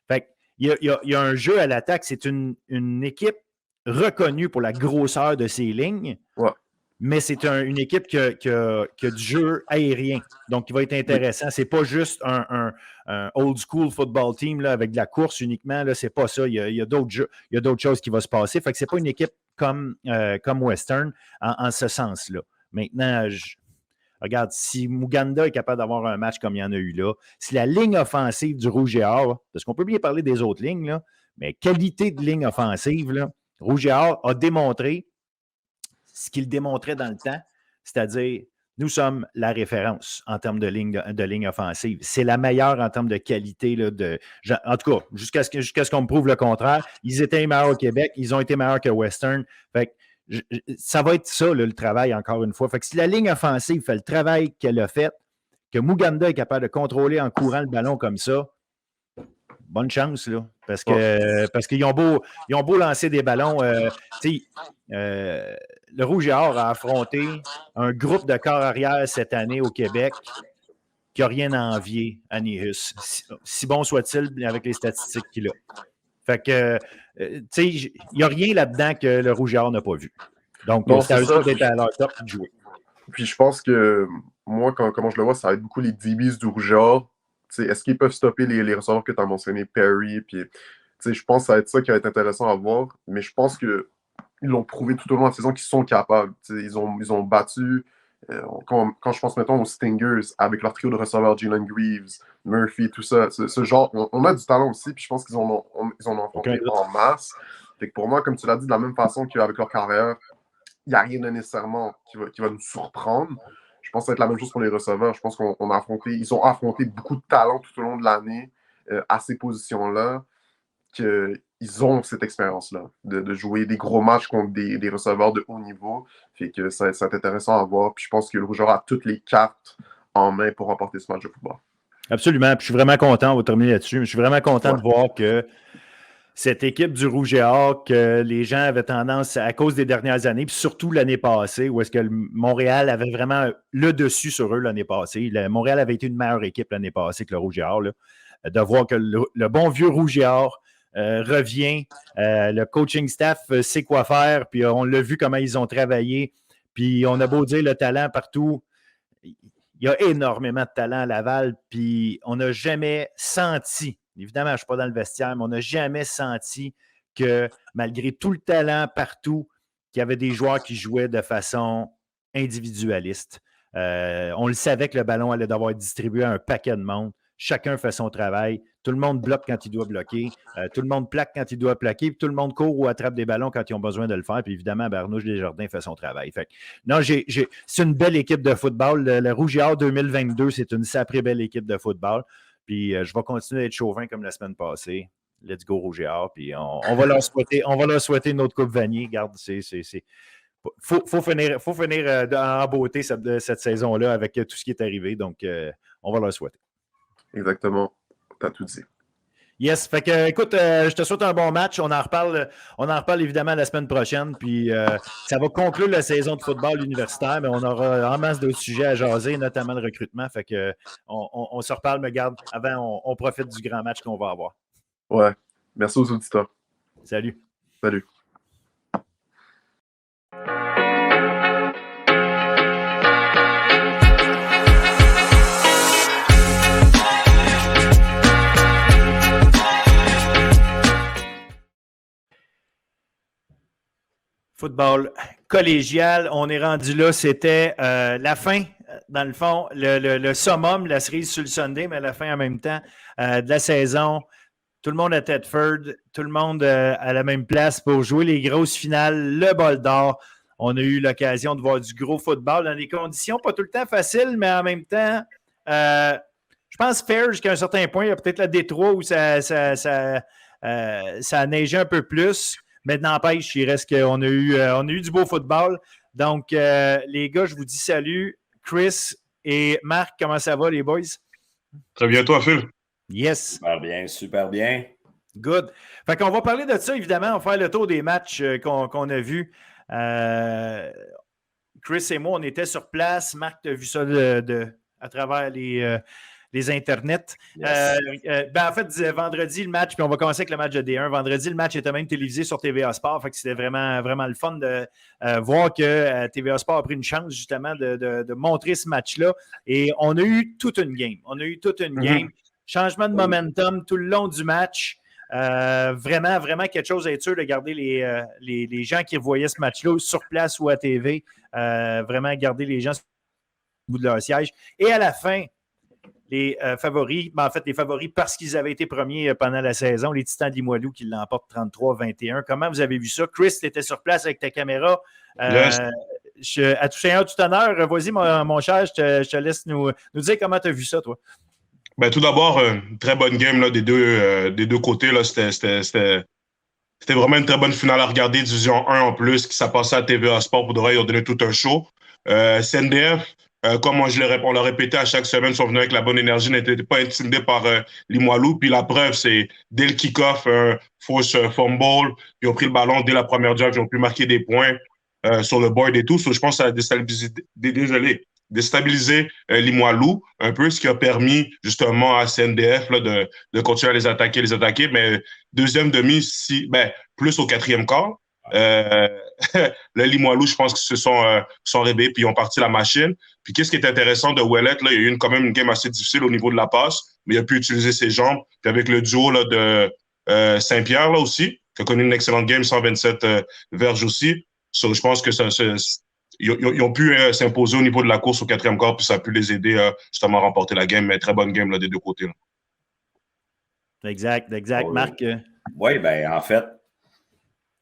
Fait il y a un jeu à l'attaque. C'est une équipe reconnue pour la grosseur de ses lignes. Ouais. Mais c'est une équipe qui a du jeu aérien. Donc, il va être intéressant. C'est pas juste un old school football team là, avec de la course uniquement. Là, c'est pas ça. Il y a d'autres choses qui vont se passer. Fait que c'est pas une équipe comme Western en ce sens-là. Maintenant, regarde, si Muganda est capable d'avoir un match comme il y en a eu là, si la ligne offensive du Rouge et Or, parce qu'on peut bien parler des autres lignes, là, mais qualité de ligne offensive, là, Rouge et Or a démontré ce qu'il démontrait dans le temps, c'est-à-dire, nous sommes la référence en termes de ligne offensive. C'est la meilleure en termes de qualité. Là, en tout cas, jusqu'à ce qu'on me prouve le contraire. Ils étaient les meilleurs au Québec. Ils ont été meilleurs que Western. Fait que, ça va être ça, là, le travail, encore une fois. Fait que si la ligne offensive fait le travail qu'elle a fait, que Muganda est capable de contrôler en courant le ballon comme ça, bonne chance, là. Parce qu'ils ont beau lancer des ballons. Le Rouge et Or a affronté un groupe de corps arrière cette année au Québec qui n'a rien à envier à Nihus. Si bon soit-il avec les statistiques qu'il a. Fait que, il n'y a rien là-dedans que le Rouge et Or n'a pas vu. Donc, Non, c'est à c'est eux ça. autres d'être à leur top et de jouer. Puis je pense que moi, comment je le vois, ça va être beaucoup les DBs du Rouge et Or. Est-ce qu'ils peuvent stopper les receveurs que tu as mentionnés, Perry? Puis, je pense que ça va être ça qui va être intéressant à voir. Mais je pense qu'ils l'ont prouvé tout au long de la saison qu'ils sont capables. Ils ont battu, quand je pense, mettons, aux Stingers, avec leur trio de receveurs, Jalen Greaves, Murphy, tout ça. Ce genre, on a du talent aussi, puis je pense qu'ils ils en ont affronté en masse. Fait que pour moi, comme tu l'as dit, de la même façon qu'avec leur carrière, il n'y a rien de nécessairement qui va nous surprendre. Je pense que ça va être la même chose pour les receveurs. Je pense ils ont affronté beaucoup de talents tout au long de l'année à ces positions-là, qu'ils ont cette expérience-là de jouer des gros matchs contre des receveurs de haut niveau. Fait que ça va être intéressant à voir. Puis je pense que le Rougeur a toutes les cartes en main pour remporter ce match de football. Absolument. Puis je suis vraiment content, on va terminer là-dessus, mais je suis vraiment content de voir que cette équipe du Rouge et Or, que les gens avaient tendance, à cause des dernières années, puis surtout l'année passée, où est-ce que Montréal avait vraiment le dessus sur eux l'année passée. Montréal avait été une meilleure équipe l'année passée que le Rouge et Or. Là. De voir que le bon vieux Rouge et Or revient, le coaching staff sait quoi faire, puis on l'a vu comment ils ont travaillé, puis on a beau dire le talent partout. Il y a énormément de talent à Laval, puis on n'a jamais senti, évidemment, je ne suis pas dans le vestiaire, mais on n'a jamais senti que malgré tout le talent partout, qu'il y avait des joueurs qui jouaient de façon individualiste. On le savait que le ballon allait devoir être distribué à un paquet de monde. Chacun fait son travail. Tout le monde bloque quand il doit bloquer. Tout le monde plaque quand il doit plaquer. Puis tout le monde court ou attrape des ballons quand ils ont besoin de le faire. Puis évidemment, Arnaud Desjardins fait son travail. Fait que, non, c'est une belle équipe de football. Le Rouge et Or 2022, c'est une sacrée belle équipe de football. Puis je vais continuer à être chauvin comme la semaine passée. Let's go Rouge et Or. Puis on va leur souhaiter une autre Coupe Vanier. Regarde, faut finir en beauté cette saison-là avec tout ce qui est arrivé. Donc, on va leur souhaiter. Exactement. T'as tout dit. Yes. Fait que, écoute, je te souhaite un bon match. On en reparle évidemment la semaine prochaine. Puis, ça va conclure la saison de football universitaire, mais on aura en masse d'autres sujets à jaser, notamment le recrutement. Fait que, on se reparle, mais garde, avant, on profite du grand match qu'on va avoir. Ouais. Merci aux auditeurs. Salut. Salut. Football collégial, on est rendu là, c'était la fin, dans le fond, le summum, la cerise sur le Sunday, mais la fin en même temps de la saison. Tout le monde à Thetford, tout le monde à la même place pour jouer les grosses finales, le bol d'or. On a eu l'occasion de voir du gros football dans des conditions pas tout le temps faciles, mais en même temps, je pense fair jusqu'à un certain point. Il y a peut-être la Détroit où ça a neigé un peu plus. Mais n'empêche, il reste qu'on a eu du beau football. Donc, les gars, je vous dis salut. Chris et Marc, comment ça va, les boys? Très bien, toi, Phil? Yes. Super bien, super bien. Good. Fait qu'on va parler de ça, évidemment. On va faire le tour des matchs qu'on a vus. Chris et moi, on était sur place. Marc, tu as vu ça à travers les internets. Yes. En fait, vendredi, le match, puis on va commencer avec le match de D1. Vendredi, le match était même télévisé sur TVA Sport. Fait que c'était vraiment, vraiment le fun de voir que TVA Sport a pris une chance, justement, de montrer ce match-là. Et on a eu toute une game. Game. Changement de momentum tout le long du match. Vraiment, vraiment quelque chose à être sûr de garder les gens qui voyaient ce match-là sur place ou à TV. Vraiment garder les gens au bout de leur siège. Et à la fin, les favoris, en fait, les favoris parce qu'ils avaient été premiers pendant la saison, les Titans de Limoilou qui l'emportent 33-21. Comment vous avez vu ça? Chris, tu étais sur place avec ta caméra. Yes. À toucher un tout honneur, vas-y, mon cher, je te laisse nous dire comment tu as vu ça, toi. Ben, tout d'abord, très bonne game là, des deux côtés. Là, c'était vraiment une très bonne finale à regarder. Division 1 en plus, qui s'est passé à TVA Sport. Pour de vrai, ils ont donné tout un show. CNDF, comme on l'a répété à chaque semaine, sont venus avec la bonne énergie, n'étaient pas intimidés par Limoilou. Puis la preuve, c'est dès le kick-off, fausse fumble, ils ont pris le ballon dès la première drive, ils ont pu marquer des points sur le board et tout. So, je pense que ça a déstabilisé Limoilou un peu, ce qui a permis justement à CNDF là, de continuer à les attaquer. Mais deuxième demi, plus au quatrième quart, le Limoilou, je pense qu'ils se sont réveillés puis ils ont parti la machine. Puis qu'est-ce qui est intéressant de Ouellet, là, il y a eu quand même une game assez difficile au niveau de la passe, mais il a pu utiliser ses jambes. Puis avec le duo là, de Saint-Pierre là aussi, qui a connu une excellente game, 127 verges aussi. So, je pense que ils ont pu s'imposer au niveau de la course au 4e quart, puis ça a pu les aider justement à remporter la game, mais très bonne game là, des deux côtés. Là. Exact. Marc? Oui, ben en fait,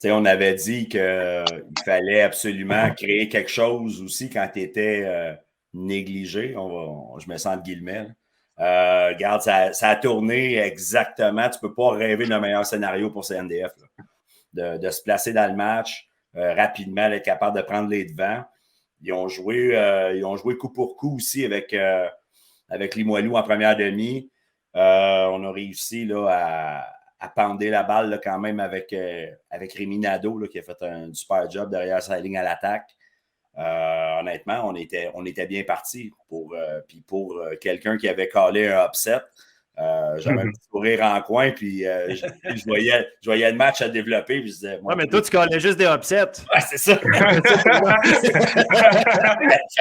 on avait dit qu'il fallait absolument créer quelque chose aussi quand tu étais négligé. Je me sens de guillemets. Regarde, ça a tourné exactement. Tu ne peux pas rêver d'un meilleur scénario pour CNDF. De se placer dans le match rapidement, être capable de prendre les devants. Ils ont joué coup pour coup aussi avec Limoilou en première demi. On a réussi là, à pender la balle là, quand même avec Rémi Nadeau là, qui a fait un super job derrière sa ligne à l'attaque. Honnêtement, on était bien parti pour quelqu'un qui avait callé un upset. J'avais un petit sourire en coin, puis je voyais le match à développer. Puis je disais, ouais, mais toi, tu callais juste des upsets. Ouais, c'est ça.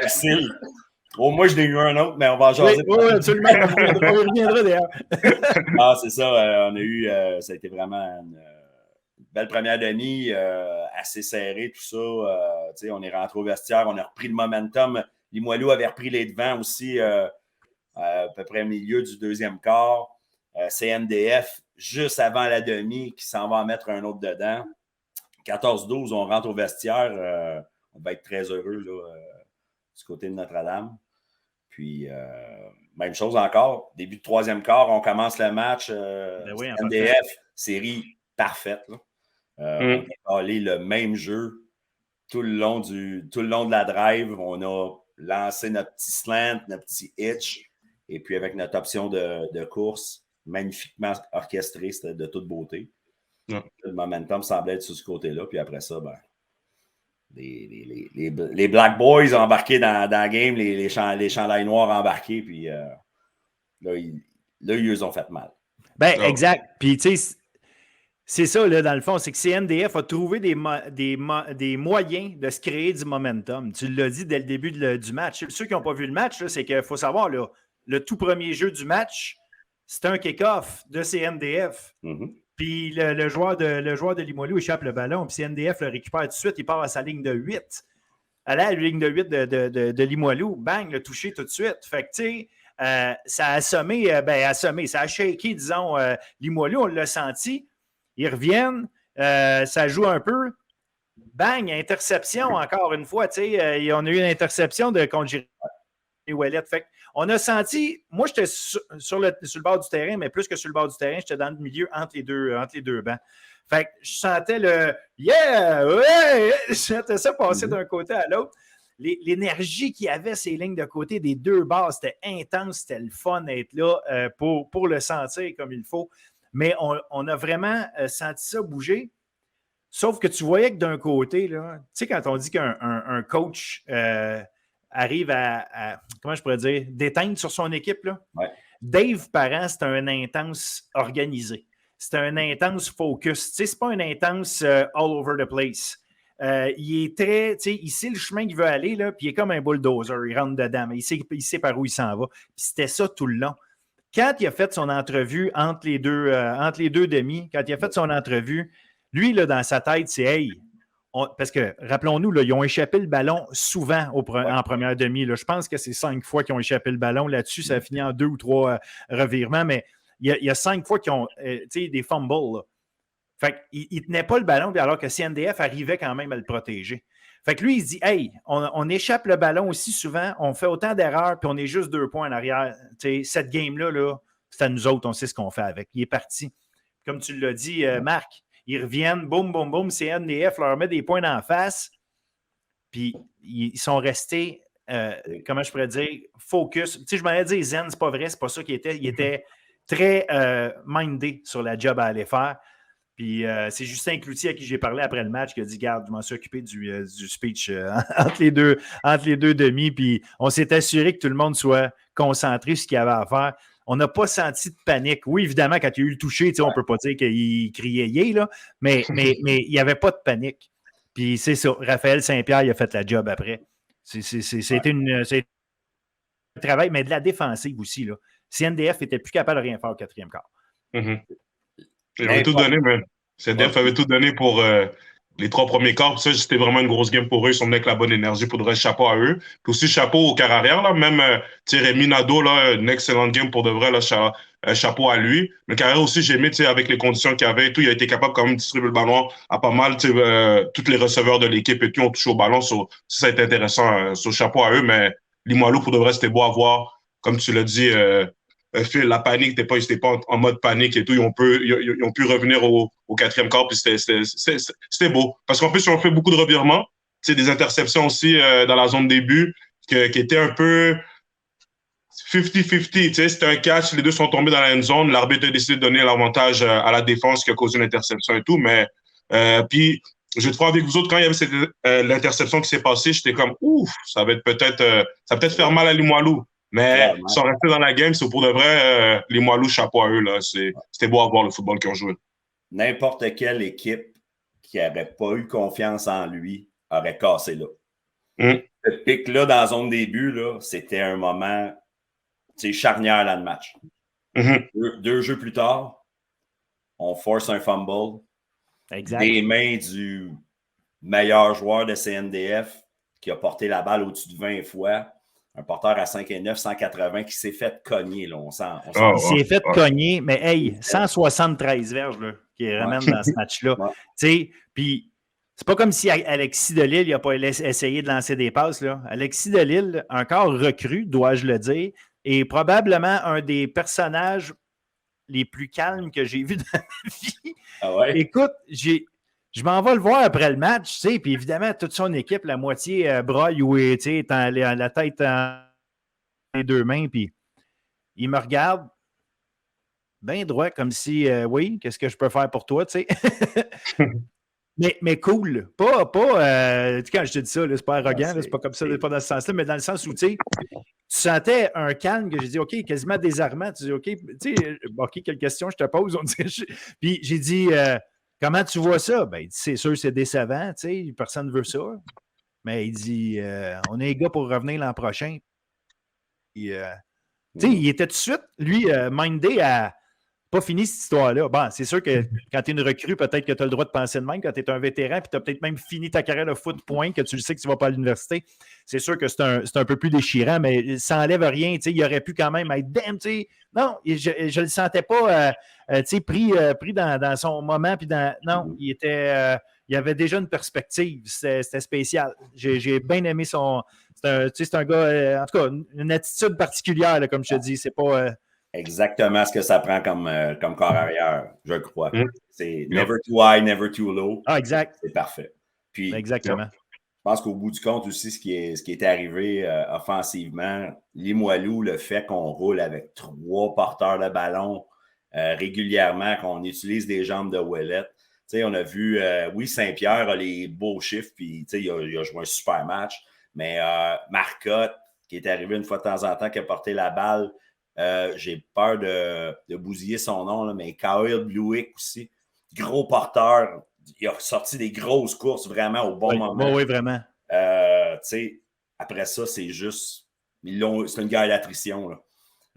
Facile. Au moins, je n'ai eu un autre, mais on va en jaser. Oui, absolument. On y reviendra d'ailleurs. Ah, c'est ça. Ça a été vraiment une belle première demi, assez serrée, tout ça. On est rentré au vestiaire, on a repris le momentum. Limoilou avait repris les devants aussi à peu près au milieu du deuxième quart. CNDF, juste avant la demi, qui s'en va en mettre un autre dedans. 14-12, on rentre au vestiaire. On va être très heureux là, du côté de Notre-Dame. Puis, même chose encore. Début de troisième quart, on commence le match. CNDF, série parfaite. Là. On a allé le même jeu tout le long de la drive. On a lancé notre petit slant, notre petit hitch. Et puis, avec notre option de course, magnifiquement orchestrée, c'était de toute beauté. Le momentum semblait être sur ce côté-là. Puis après ça, les Black Boys embarqués dans la game, les chandails noirs embarqués. Puis là, ils ont fait mal. Ben, exact. Puis, tu sais, c'est ça, là, dans le fond, c'est que CNDF a trouvé des moyens de se créer du momentum. Tu l'as dit dès le début du match. Ceux qui n'ont pas vu le match, là, c'est qu'il faut savoir, là, le tout premier jeu du match, c'est un kick-off de CNDF. Mm-hmm. Puis le joueur de Limoilou échappe le ballon, puis CNDF le récupère tout de suite, il part à sa ligne de 8. À la ligne de 8 de Limoilou, bang, le touché tout de suite. Fait que, tu sais, ça a assommé, ça a shaké, disons, Limoilou, on l'a senti. Ils reviennent, ça joue un peu. Bang, interception encore une fois. Tu sais, on a eu une interception contre Jérémy Ouellet. Fait on a senti, moi j'étais sur le bord du terrain, mais plus que sur le bord du terrain, j'étais dans le milieu entre les deux bancs. Fait que je sentais le yeah, ouais, je sentais ça passer d'un côté à l'autre. L'énergie qu'il y avait, ces lignes de côté des deux bases, c'était intense, c'était le fun d'être là pour le sentir comme il faut. Mais on a vraiment senti ça bouger. Sauf que tu voyais que d'un côté, là, tu sais, quand on dit qu'un coach arrive à, comment je pourrais dire, d'éteindre sur son équipe, là, ouais. Dave Parent, c'est un intense organisé. C'est un intense focus. Tu sais, c'est pas un intense all over the place. Il est très, tu sais, il sait le chemin qu'il veut aller, là, puis il est comme un bulldozer. Il rentre dedans, mais il sait par où il s'en va. Puis c'était ça tout le long. Quand il a fait son entrevue entre les deux demi, quand il a fait son entrevue, lui, là, dans sa tête, c'est « Hey », parce que, rappelons-nous, là, ils ont échappé le ballon souvent en première demi. Là. Je pense que c'est 5 fois qu'ils ont échappé le ballon. Là-dessus, ça a fini en 2 ou 3 revirements, mais il y a 5 fois qu'ils ont des fumbles. Là. Fait qu'il ne tenait pas le ballon, alors que CNDF arrivait quand même à le protéger. Fait que lui, il se dit « Hey, on échappe le ballon aussi souvent, on fait autant d'erreurs, puis on est juste 2 points en arrière. T'sais, cette game-là, là, c'est à nous autres, on sait ce qu'on fait avec. » Il est parti. Comme tu l'as dit, Marc, ils reviennent, boum, boum, boum, CNDF leur met des points d'en face, puis ils sont restés, comment je pourrais dire, focus. Tu sais, je m'en ai dit zen, c'est pas vrai, c'est pas ça qu'il était. Il était très mindé sur la job à aller faire. Puis c'est Justin Cloutier à qui j'ai parlé après le match qui a dit « Garde, je m'en suis occupé du speech entre les deux demi, puis on s'est assuré que tout le monde soit concentré sur ce qu'il y avait à faire. » On n'a pas senti de panique. Oui, évidemment, quand il y a eu le toucher, on ne peut pas dire qu'il criait « yeah », là, mais il n'y avait pas de panique. Puis c'est ça. Raphaël Saint-Pierre, il a fait la job après. C'était un travail, mais de la défensive aussi. Là. CNDF n'était plus capable de rien faire au quatrième quart. Il avait tout donné, man. CNDF avait tout donné pour les 3 premiers quarts. Ça, c'était vraiment une grosse game pour eux. Ils sont venus avec la bonne énergie. Pour de vrai, chapeau à eux. Puis aussi, chapeau au quart arrière. Là. Même Rémi Nadeau, là, une excellente game pour de vrai. Là, chapeau à lui. Mais le quart arrière aussi, j'ai aimé avec les conditions qu'il y avait et tout. Il a été capable quand même de distribuer le ballon à pas mal. Tous les receveurs de l'équipe et tout ont touché au ballon. Ça a été intéressant. Chapeau à eux. Mais Limoilou, pour de vrai, c'était beau à voir. Comme tu l'as dit, Phil, la panique, ils n'étaient pas en mode panique et tout. Ils ont pu revenir au quatrième quart, puis c'était beau. Parce qu'en plus, ils ont fait beaucoup de revirements. Des interceptions aussi dans la zone début qui étaient un peu 50-50. C'était un catch, les deux sont tombés dans la end zone. L'arbitre a décidé de donner l'avantage à la défense qui a causé une interception et tout. Mais puis, je vais être franc avec vous autres, quand il y avait l'interception qui s'est passée, j'étais comme, ouf, ça va peut-être faire mal à Limoilou. Mais ils sont restés dans la game, c'est pour de vrai, les Limoilou, chapeau à eux. Là. C'était beau à voir le football qu'ils ont joué. N'importe quelle équipe qui n'aurait pas eu confiance en lui aurait cassé là. Ce pic-là, dans la zone début, là, c'était un moment charnière dans le match. Deux jeux plus tard, on force un fumble. Exact. Des mains du meilleur joueur de CNDF qui a porté la balle au-dessus de 20 fois. Un porteur à 5,9, 180 qui s'est fait cogner. Là. Il s'est fait cogner, mais hey, 173 verges là, qui ramène dans ce match-là. Puis, c'est pas comme si Alexis Delisle n'a pas essayé de lancer des passes. Là. Alexis Delisle, encore recru, dois-je le dire, est probablement un des personnages les plus calmes que j'ai vus dans ma vie. Ah ouais? Écoute, je m'en vais le voir après le match, tu sais, puis évidemment, toute son équipe, la moitié broille ou tu sais, la tête en les deux mains, puis il me regarde bien droit, comme si, oui, qu'est-ce que je peux faire pour toi, tu sais. mais cool, pas quand je te dis ça, là, c'est pas arrogant, c'est pas comme ça, pas dans ce sens-là, mais dans le sens où, tu sais, tu sentais un calme que j'ai dit, OK, quasiment désarmant, tu dis, OK, tu sais, OK, quelle question je te pose, on dit, puis j'ai dit, comment tu vois ça? Ben, il dit, c'est sûr, c'est décevant, tu sais, personne ne veut ça. Mais il dit, on est les gars pour revenir l'an prochain. Et, tu sais, il était tout de suite, lui, mindé à pas fini cette histoire-là. Bon, c'est sûr que quand tu es une recrue, peut-être que tu as le droit de penser de même. Quand tu es un vétéran, puis tu as peut-être même fini ta carrière de foot point, que tu le sais que tu ne vas pas à l'université, c'est sûr que c'est un peu plus déchirant, mais ça n'enlève rien. Tu sais, il aurait pu quand même être damn, tu sais. Non, je ne le sentais pas tu sais, pris dans son moment. Puis non, il avait déjà une perspective. C'était spécial. J'ai bien aimé son. C'est un gars, en tout cas, une attitude particulière, là, comme je te dis. C'est pas. Exactement ce que ça prend comme corps arrière, je crois. C'est never too high, never too low. Ah, exact. C'est parfait. Puis, exactement. Je pense qu'au bout du compte aussi, ce qui est arrivé offensivement, Limoilou, le fait qu'on roule avec 3 porteurs de ballon régulièrement, qu'on utilise des jambes de Ouellet. Tu sais, on a vu, oui, Saint-Pierre a les beaux chiffres, puis il a joué un super match, mais Marcotte, qui est arrivé une fois de temps en temps, qui a porté la balle, j'ai peur de bousiller son nom, là, mais Kyle Bluick aussi, gros porteur, il a sorti des grosses courses vraiment au bon moment. Oui, vraiment. Après ça, c'est juste, c'est une guerre d'attrition. Là.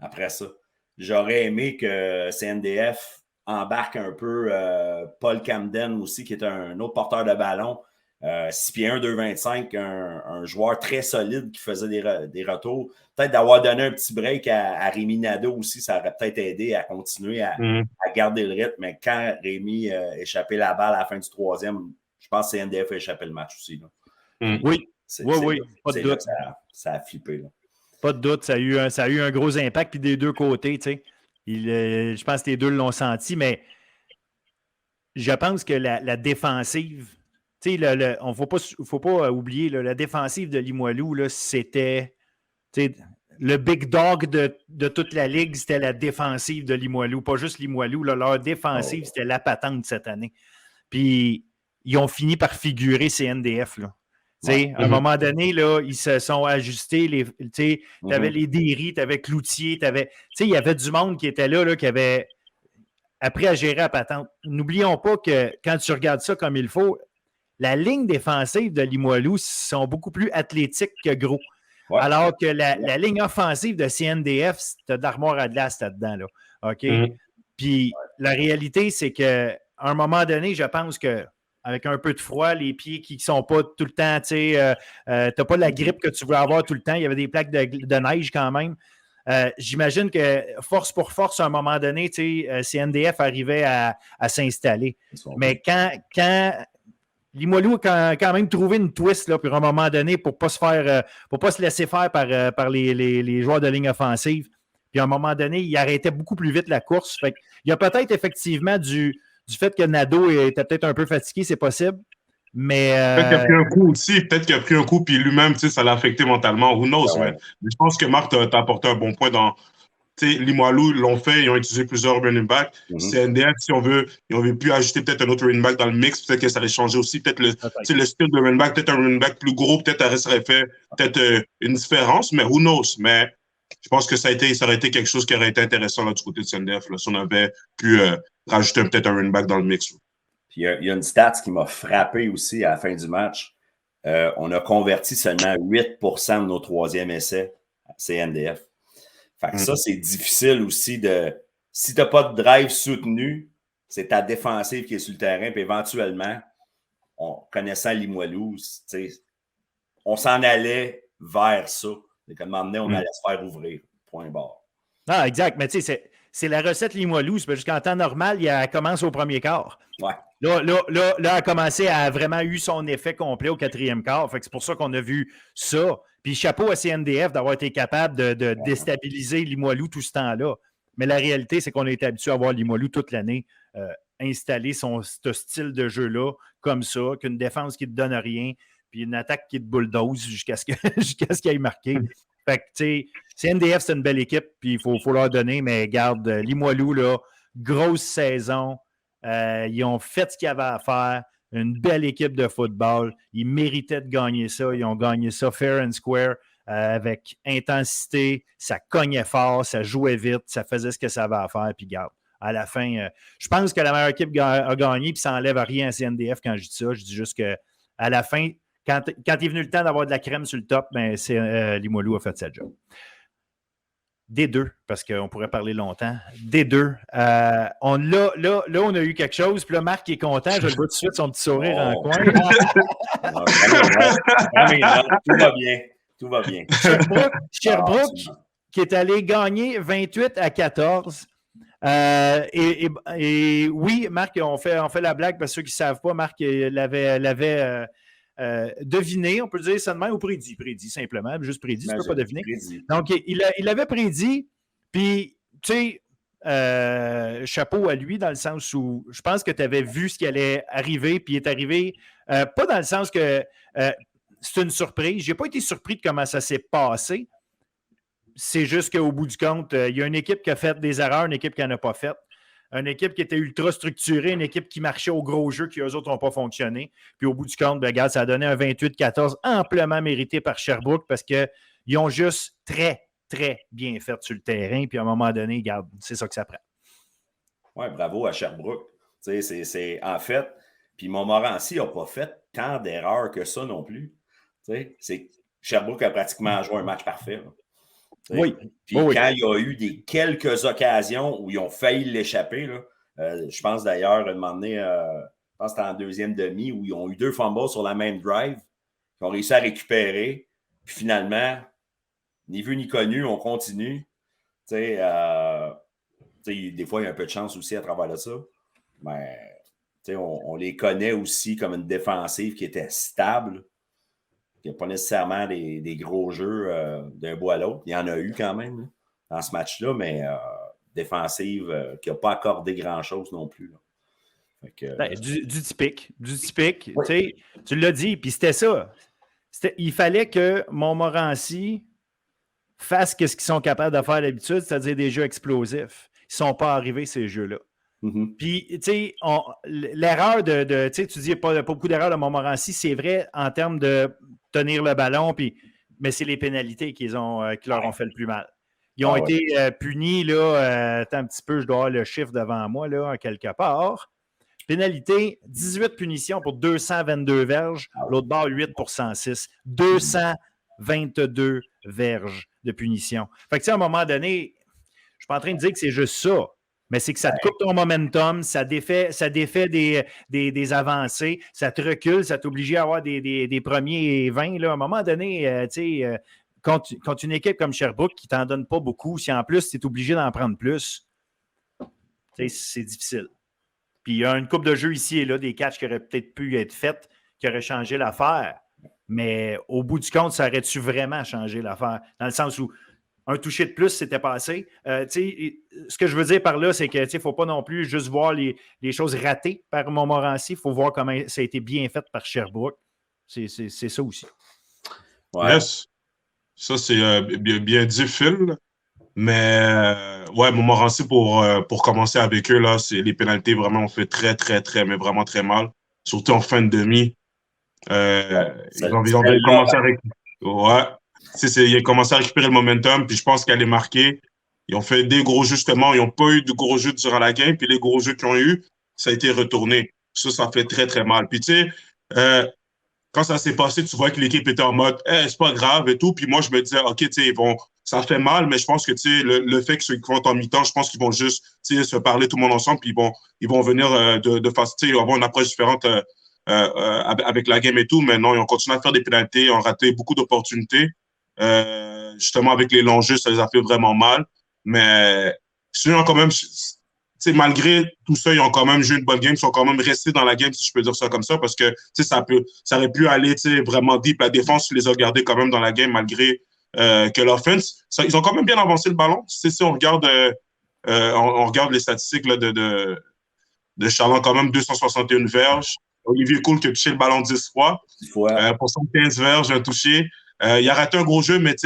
Après ça, j'aurais aimé que CNDF embarque un peu Paul Camden aussi, qui est un autre porteur de ballon. 6 pieds 1, 2,25, un joueur très solide qui faisait des retours. Peut-être d'avoir donné un petit break à Rémi Nadeau aussi, ça aurait peut-être aidé à continuer à garder le rythme. Mais quand Rémi a échappé la balle à la fin du 3e, je pense que CNDF a échappé le match aussi. Là. Oui, pas de doute. Ça a flippé. Là. Pas de doute, ça a eu un gros impact, puis des deux côtés, tu sais. Je pense que les deux l'ont senti, mais je pense que la défensive, tu sais, on ne faut pas oublier, la défensive de Limoilou, là, c'était le big dog de toute la ligue, c'était la défensive de Limoilou, pas juste Limoilou, là, leur défensive, c'était la patente cette année. Puis, ils ont fini par figurer CNDF, là. À un moment donné, là, ils se sont ajustés. Tu avais les Derry, tu avais Cloutier, il y avait du monde qui était là, qui avait appris à gérer la patente. N'oublions pas que quand tu regardes ça comme il faut, la ligne défensive de Limoilou sont beaucoup plus athlétiques que gros. Ouais. Alors que la ligne offensive de CNDF, c'est de l'armoire à glace là-dedans. Là. OK? Puis la réalité, c'est qu'à un moment donné, je pense qu'avec un peu de froid, les pieds qui ne sont pas tout le temps, tu n'as pas la grippe que tu veux avoir tout le temps. Il y avait des plaques de neige quand même. J'imagine que force pour force, à un moment donné, CNDF arrivait à s'installer. Mais quand Limoilou a quand même trouvé une twist là, pour un moment donné pour ne pas se laisser faire par les joueurs de ligne offensive. Puis à un moment donné, il arrêtait beaucoup plus vite la course. Fait il y a peut-être effectivement du fait que Nadeau était peut-être un peu fatigué, c'est possible. Mais peut-être qu'il a pris un coup aussi, peut-être qu'il a pris un coup, puis lui-même, ça l'a affecté mentalement. Who knows, mais je pense que Marc t'a apporté un bon point dans. Limoilou l'ont fait, ils ont utilisé plusieurs running backs. CNDF, si on veut, ils auraient pu ajouter peut-être un autre running back dans le mix, peut-être que ça aurait changé aussi. Peut-être le style de running back, peut-être un running back plus gros, peut-être ça aurait fait peut-être une différence, mais who knows. Mais je pense que ça aurait été quelque chose qui aurait été intéressant là, du côté de CNDF, là, si on avait pu rajouter peut-être un running back dans le mix. Puis il y a une stat qui m'a frappé aussi à la fin du match. On a converti seulement 8% de nos troisième essais à CNDF. Fait que ça, c'est difficile aussi de... Si tu n'as pas de drive soutenu, c'est ta défensive qui est sur le terrain. Puis éventuellement, connaissant Limoilou, on s'en allait vers ça. Et comme on allait se faire ouvrir. Point barre. Ah, exact. Mais tu sais, c'est la recette Limoilou. C'est jusqu'en temps normal, elle commence au premier quart. Ouais. Là, elle a commencé à vraiment eu son effet complet au quatrième quart. Fait que c'est pour ça qu'on a vu ça. Puis chapeau à CNDF d'avoir été capable de déstabiliser Limoilou tout ce temps-là. Mais la réalité, c'est qu'on a été habitué à voir Limoilou toute l'année installer ce style de jeu-là comme ça, qu'une défense qui ne te donne rien, puis une attaque qui te bulldoze jusqu'à ce qu'il aille marquer. Fait que, tu sais, CNDF, c'est une belle équipe, puis il faut leur donner, mais garde, Limoilou, là, grosse saison. Ils ont fait ce qu'ils avaient à faire. Une belle équipe de football. Ils méritaient de gagner ça. Ils ont gagné ça fair and square avec intensité. Ça cognait fort, ça jouait vite, ça faisait ce que ça avait à faire. Puis garde, à la fin, je pense que la meilleure équipe a gagné, puis ça n'enlève rien à CNDF quand je dis ça. Je dis juste qu'à la fin, quand est venu le temps d'avoir de la crème sur le top, ben, Limoilou a fait sa job. Des deux, parce qu'on pourrait parler longtemps. Des deux. Là, on a eu quelque chose. Puis là, Marc est content. Je le vois tout de suite, son petit sourire en coin. Tout va bien. Tout va bien. Sherbrooke qui est allé gagner 28-14. Et oui, Marc, on fait la blague parce que ceux qui ne savent pas, Marc l'avait deviné, on peut dire ça de même, ou prédit simplement, juste prédit, tu ne peux pas deviner. Donc, il avait prédit, puis, tu sais, chapeau à lui, dans le sens où je pense que tu avais vu ce qui allait arriver, puis il est arrivé, pas dans le sens que c'est une surprise. Je n'ai pas été surpris de comment ça s'est passé. C'est juste qu'au bout du compte, il y a une équipe qui a fait des erreurs, une équipe qui n'en a pas fait. Une équipe qui était ultra structurée, une équipe qui marchait au gros jeu, qui eux autres n'ont pas fonctionné. Puis au bout du compte, regarde, ça a donné un 28-14 amplement mérité par Sherbrooke parce qu'ils ont juste très, très bien fait sur le terrain. Puis à un moment donné, regarde, c'est ça que ça prend. Oui, bravo à Sherbrooke. C'est en fait, puis Montmorency n'a pas fait tant d'erreurs que ça non plus. Sherbrooke a pratiquement joué un match parfait. Là. Oui. Puis quand il y a eu quelques occasions où ils ont failli l'échapper, je pense d'ailleurs, un moment donné, je pense que c'était en deuxième demi, où ils ont eu 2 fumbles sur la même drive, ils ont réussi à récupérer, puis finalement, ni vu ni connu, on continue. Des fois, il y a un peu de chance aussi à travers de ça. Mais on les connaît aussi comme une défensive qui était stable. Il n'y a pas nécessairement des gros jeux d'un bout à l'autre. Il y en a eu quand même dans ce match-là, mais défensive qui n'a pas accordé grand-chose non plus. Du typique. Oui. Tu l'as dit, puis c'était ça. Il fallait que Montmorency fasse ce qu'ils sont capables de faire d'habitude, c'est-à-dire des jeux explosifs. Ils ne sont pas arrivés, ces jeux-là. Mm-hmm. Puis, tu sais, l'erreur tu sais, tu dis pas beaucoup d'erreurs de Montmorency, c'est vrai en termes de tenir le ballon, mais c'est les pénalités qui leur ont fait le plus mal. Ils ont été punis, là, attends un petit peu, je dois avoir le chiffre devant moi, là, quelque part. Pénalité, 18 punitions pour 222 verges. L'autre bord, 8 pour 106. 222 verges de punition. Fait que, tu sais, à un moment donné, je ne suis pas en train de dire que c'est juste ça, mais c'est que ça te coupe ton momentum, ça défait des avancées, ça te recule, ça t'oblige à avoir des premiers 20. Là. À un moment donné, tu sais, contre une équipe comme Sherbrooke qui ne t'en donne pas beaucoup, si en plus tu es obligé d'en prendre plus, tu sais, c'est difficile. Puis il y a une couple de jeux ici et là, des catchs qui auraient peut-être pu être faits, qui auraient changé l'affaire. Mais au bout du compte, ça aurait-tu vraiment changé l'affaire? Dans le sens où un touché de plus, c'était passé. Ce que je veux dire par là, c'est qu'il ne faut pas non plus juste voir les choses ratées par Montmorency. Il faut voir comment ça a été bien fait par Sherbrooke. C'est ça aussi. Ouais. Yes. Ça, c'est bien dit, Phil. Mais ouais, Montmorency, pour commencer avec eux, là, les pénalités vraiment ont fait très, très, très, mais vraiment très mal. Surtout en fin de demi. Ils ont commencé à récupérer. Ouais. Ils ont commencé à récupérer le momentum, puis je pense qu'elle est marquée. Ils ont fait des gros jeux, justement. Ils n'ont pas eu de gros jeux durant la game, puis les gros jeux qu'ils ont eu, ça a été retourné. Ça fait très, très mal. Puis tu sais, quand ça s'est passé, tu vois que l'équipe était en mode c'est pas grave et tout. Puis moi, je me disais, OK, tu sais, ça fait mal, mais je pense que tu sais, le fait qu'ils vont en mi-temps, je pense qu'ils vont juste se parler tout le monde ensemble, puis ils vont venir de façon, tu sais, avoir une approche différente avec la game et tout. Mais non, ils ont continué à faire des pénalités, ils ont raté beaucoup d'opportunités. Justement, avec les longs jeux, ça les a fait vraiment mal. Mais sinon, quand même, malgré tout ça, ils ont quand même joué une bonne game. Ils sont quand même restés dans la game, si je peux dire ça comme ça, parce que ça aurait pu aller vraiment deep. La défense, tu les as gardés quand même dans la game, malgré que l'offense. Ils ont quand même bien avancé le ballon. Si on regarde, on regarde les statistiques là, de Charland, quand même 261 verges. Olivier Cool qui a touché le ballon 10 fois. 10 fois. Pour 115 verges, un touché. Il a raté un gros jeu, mais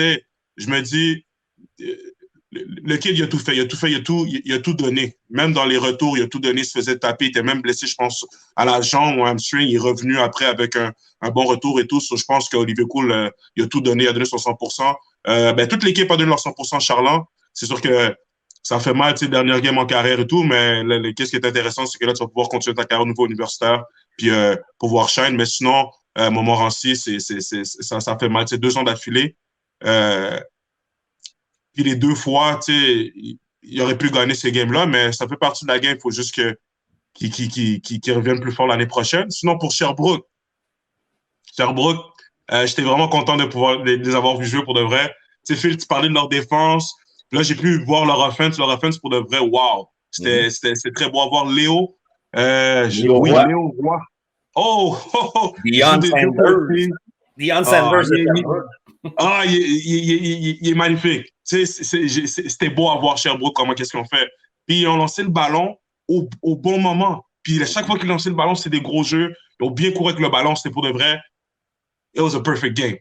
je me dis, le kid, il a tout fait. Il a tout donné. Même dans les retours, il a tout donné. Il se faisait taper. Il était même blessé, je pense, à la jambe ou à hamstring. Il est revenu après avec un bon retour et tout. Je pense qu'Olivier Cool, il a tout donné. Il a donné son 100%. Toute l'équipe a donné leur 100% Charland. C'est sûr que ça fait mal, dernière game en carrière et tout, mais qu'est-ce qui est intéressant, c'est que là, tu vas pouvoir continuer ta carrière au niveau universitaire puis pouvoir shine. Mais sinon, Montmorency, ça fait mal. 2 ans d'affilée. Puis les 2 fois, il aurait pu gagner ces games-là, mais ça fait partie de la game. Il faut juste qu'ils reviennent plus fort l'année prochaine. Sinon, pour Sherbrooke, j'étais vraiment content de pouvoir les avoir vus jouer pour de vrai. Phil, tu parlais de leur défense. Là, j'ai pu voir leur offense. Leur offense, pour de vrai, wow. C'était très beau à voir. Léo. Léo Roy. Oh! Deion Sanders. Deion Sanders. Il est magnifique. C'était beau à voir Sherbrooke, comment qu'est-ce qu'ils ont fait. Puis ils ont lancé le ballon au bon moment. Puis à chaque fois qu'ils lançaient le ballon, c'était des gros jeux. Ils ont bien couru avec le ballon. C'était pour de vrai. It was a perfect game.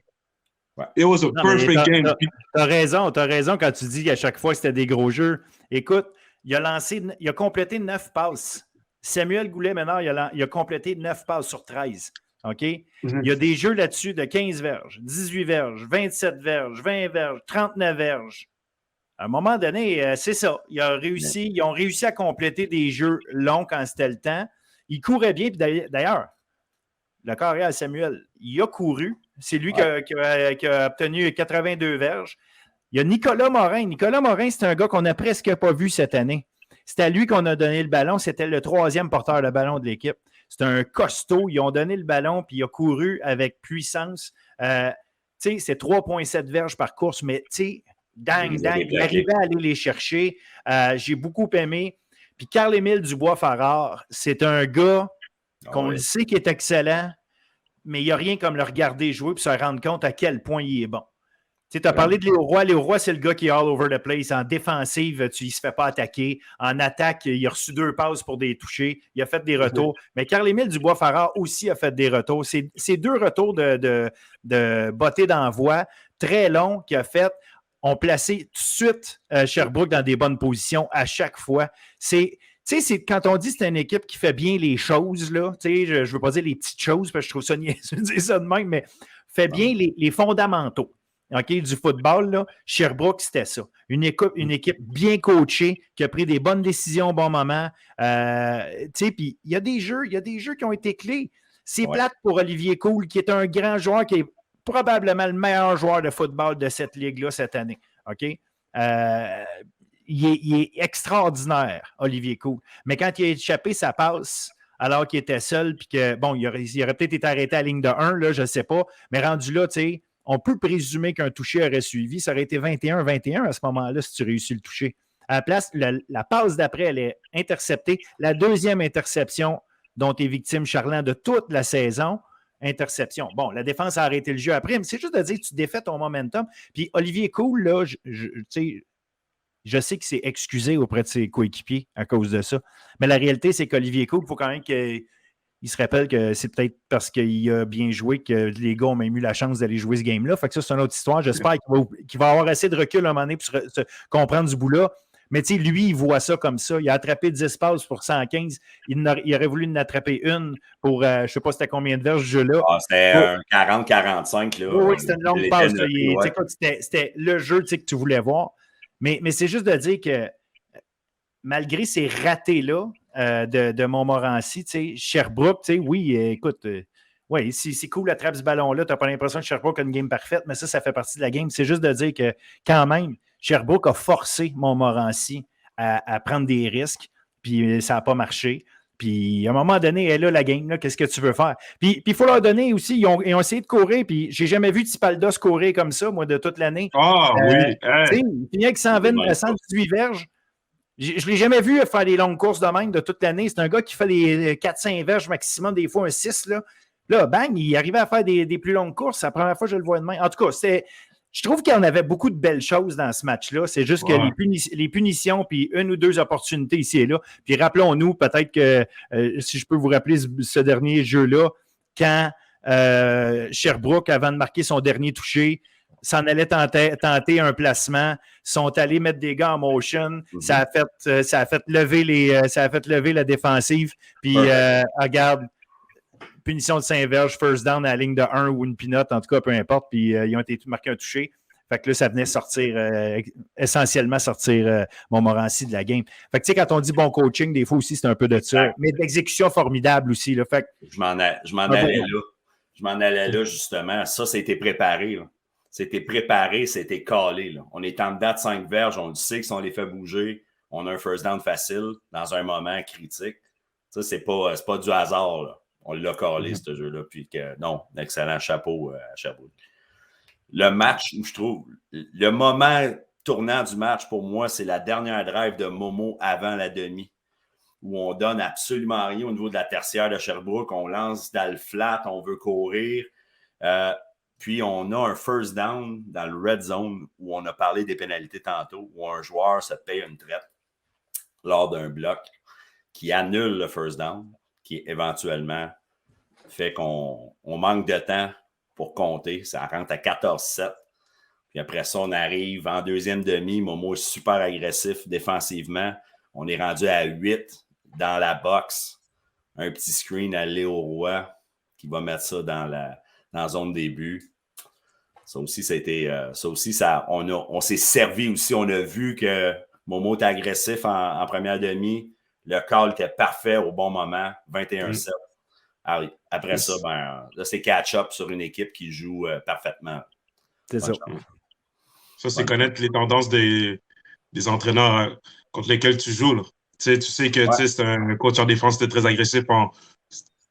It was a perfect game. T'as raison quand tu dis qu'à chaque fois c'était des gros jeux. Écoute, il a complété 9 passes. Samuel Goulet-Ménard, il a complété 9 passes sur 13. OK? Il y a des jeux là-dessus de 15 verges, 18 verges, 27 verges, 20 verges, 39 verges. À un moment donné, c'est ça. Ils ont réussi à compléter des jeux longs quand c'était le temps. Ils couraient bien. Puis d'ailleurs, le carrière à Samuel, il a couru. C'est lui qui a obtenu 82 verges. Il y a Nicolas Morin. Nicolas Morin, c'est un gars qu'on n'a presque pas vu cette année. C'est à lui qu'on a donné le ballon. C'était le 3e porteur de ballon de l'équipe. C'est un costaud. Ils ont donné le ballon, puis il a couru avec puissance. C'est 3,7 verges par course, mais il arrivait à aller les chercher. J'ai beaucoup aimé. Puis Carl-Émile Dubois-Farrar, c'est un gars qu'on le sait qui est excellent, mais il n'y a rien comme le regarder jouer et se rendre compte à quel point il est bon. Tu as parlé de Léo Roy. Léo Roy, c'est le gars qui est all over the place. En défensive, il ne se fait pas attaquer. En attaque, il a reçu 2 passes pour des touchés. Il a fait des retours. Mais Carl-Émile Dubois-Farrar aussi a fait des retours. C'est 2 retours de bottée d'envoi très longs qu'il a fait. Ont placé tout de suite Sherbrooke dans des bonnes positions à chaque fois. Quand on dit que c'est une équipe qui fait bien les choses, là, je ne veux pas dire les petites choses, parce que je trouve ça niaiseux de dire ça de même, mais fait bien les fondamentaux. OK, du football, là, Sherbrooke, c'était ça. Une équipe bien coachée, qui a pris des bonnes décisions au bon moment. Puis il y a des jeux qui ont été clés. C'est plate pour Olivier Coul, qui est un grand joueur, qui est probablement le meilleur joueur de football de cette ligue-là cette année. OK? Il est extraordinaire, Olivier Coul. Mais quand il a échappé sa passe, alors qu'il était seul, puis que, bon, il aurait peut-être été arrêté à la ligne de 1, là, je ne sais pas. Mais rendu là, tu sais, on peut présumer qu'un touché aurait suivi. Ça aurait été 21-21 à ce moment-là si tu réussis le toucher. À la place, la passe d'après, elle est interceptée. La deuxième interception dont est victime Charland de toute la saison, interception. Bon, la défense a arrêté le jeu après, mais c'est juste de dire que tu défais ton momentum. Puis Olivier Coul, là, je sais qu'il s'est excusé auprès de ses coéquipiers à cause de ça. Mais la réalité, c'est qu'Olivier Coul, il faut quand même qu'il se rappelle que c'est peut-être parce qu'il a bien joué que les gars ont même eu la chance d'aller jouer ce game-là. Fait que ça, c'est une autre histoire. J'espère qu'il va avoir assez de recul à un moment donné pour se comprendre ce bout-là. Mais tu sais, lui, il voit ça comme ça. Il a attrapé 10 passes pour 115. Il aurait voulu en attraper une pour, je ne sais pas c'était combien de verges ce jeu-là. C'était un 40-45. Oui, c'était une longue passe. C'était le jeu que tu voulais voir. Mais c'est juste de dire que malgré ces ratés-là de Montmorency, Sherbrooke, oui, écoute, oui, c'est cool, attrape ce ballon-là. Tu n'as pas l'impression que Sherbrooke a une game parfaite, mais ça fait partie de la game. C'est juste de dire que quand même, Sherbrooke a forcé Montmorency à prendre des risques, puis ça n'a pas marché. Puis, à un moment donné, elle a la game, là, qu'est-ce que tu veux faire? Puis il faut leur donner aussi, ils ont essayé de courir, puis j'ai jamais vu Tipaldos courir comme ça, moi, de toute l'année. Oui. Il finit avec 118 verges. Je ne l'ai jamais vu faire des longues courses de même de toute l'année. C'est un gars qui fait les 4-5 verges maximum, des fois un 6. Là, bang, il arrivait à faire des plus longues courses. C'est la première fois que je le vois de même. En tout cas, je trouve qu'il y en avait beaucoup de belles choses dans ce match-là. C'est juste que les punitions, puis une ou deux opportunités ici et là. Puis rappelons-nous, peut-être que, si je peux vous rappeler ce dernier jeu-là, quand Sherbrooke, avant de marquer son dernier touché, s'en allait tenter un placement, sont allés mettre des gars en motion. Ça a fait lever la défensive. Puis, regarde, punition de Saint-Verge, first down à la ligne de 1 ou une pinotte, en tout cas, peu importe. Puis, ils ont été marqués un touché. Fait que là, ça venait essentiellement sortir Montmorency de la game. Fait que, tu sais, quand on dit bon coaching, des fois aussi, c'est un peu de ça. Mais d'exécution formidable aussi. Là. Fait que, je m'en allais là, justement. Ça a été préparé. Là. C'était préparé, c'était calé. Là. On est en dedans de 5 verges, on le sait que si on les fait bouger, on a un first down facile dans un moment critique. Ça, c'est pas du hasard. Là. On l'a calé, ce jeu-là. Puis non, excellent chapeau à Sherbrooke. Le match, où je trouve, le moment tournant du match, pour moi, c'est la dernière drive de Momo avant la demi, où on donne absolument rien au niveau de la tertiaire de Sherbrooke. On lance dans le flat, on veut courir. Puis, on a un first down dans le red zone où on a parlé des pénalités tantôt, où un joueur se paye une traite lors d'un bloc qui annule le first down, qui éventuellement fait qu'on manque de temps pour compter. Ça rentre à 14-7. Puis après ça, on arrive en deuxième demi. Momo est super agressif défensivement. On est rendu à 8 dans la box. Un petit screen à Léo Roy qui va mettre ça dans la zone des buts. Ça aussi, on s'est servi aussi. On a vu que Momo était agressif en première demi. Le call était parfait au bon moment, 21-7. Après ça, là, c'est catch-up sur une équipe qui joue parfaitement. C'est ça. Ça, c'est connaître les tendances des entraîneurs contre lesquels tu joues. Là. Tu sais que c'est un coach en défense qui est très agressif en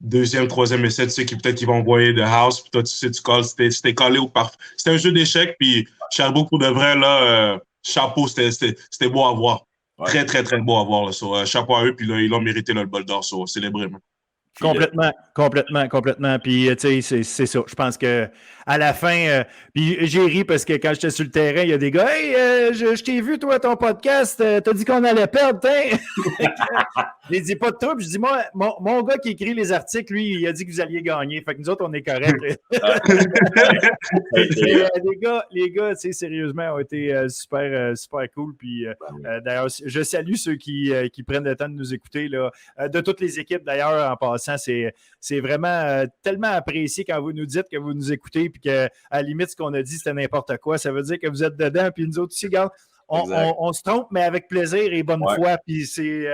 deuxième, troisième essai, tu sais peut-être qu'ils vont envoyer de house, puis toi, tu sais, tu calls, c'était collé au parfait. C'était un jeu d'échecs, puis Sherbrooke, pour de vrai, là, chapeau, c'était beau à voir. Ouais. Très, très, très beau à voir. Là, so, chapeau à eux, puis là, ils ont mérité là, le bol d'or, so, célébré. Complètement. Puis, tu sais, c'est ça. Je pense qu'à la fin, puis j'ai ri parce que quand j'étais sur le terrain, il y a des gars, « Hey, je t'ai vu, toi, ton podcast, t'as dit qu'on allait perdre, t'es? » J'ai dit, pas de trouble. Je dis, moi, mon gars qui écrit les articles, lui, il a dit que vous alliez gagner. Fait que nous autres, on est corrects. les gars, tu sais, sérieusement, ont été super cool. Puis, d'ailleurs, je salue ceux qui prennent le temps de nous écouter, là, de toutes les équipes, d'ailleurs, en passant. C'est vraiment tellement apprécié quand vous nous dites que vous nous écoutez puis qu'à la limite, ce qu'on a dit, c'était n'importe quoi. Ça veut dire que vous êtes dedans. Puis nous autres aussi, regarde, on se trompe, mais avec plaisir et bonne foi. Puis c'est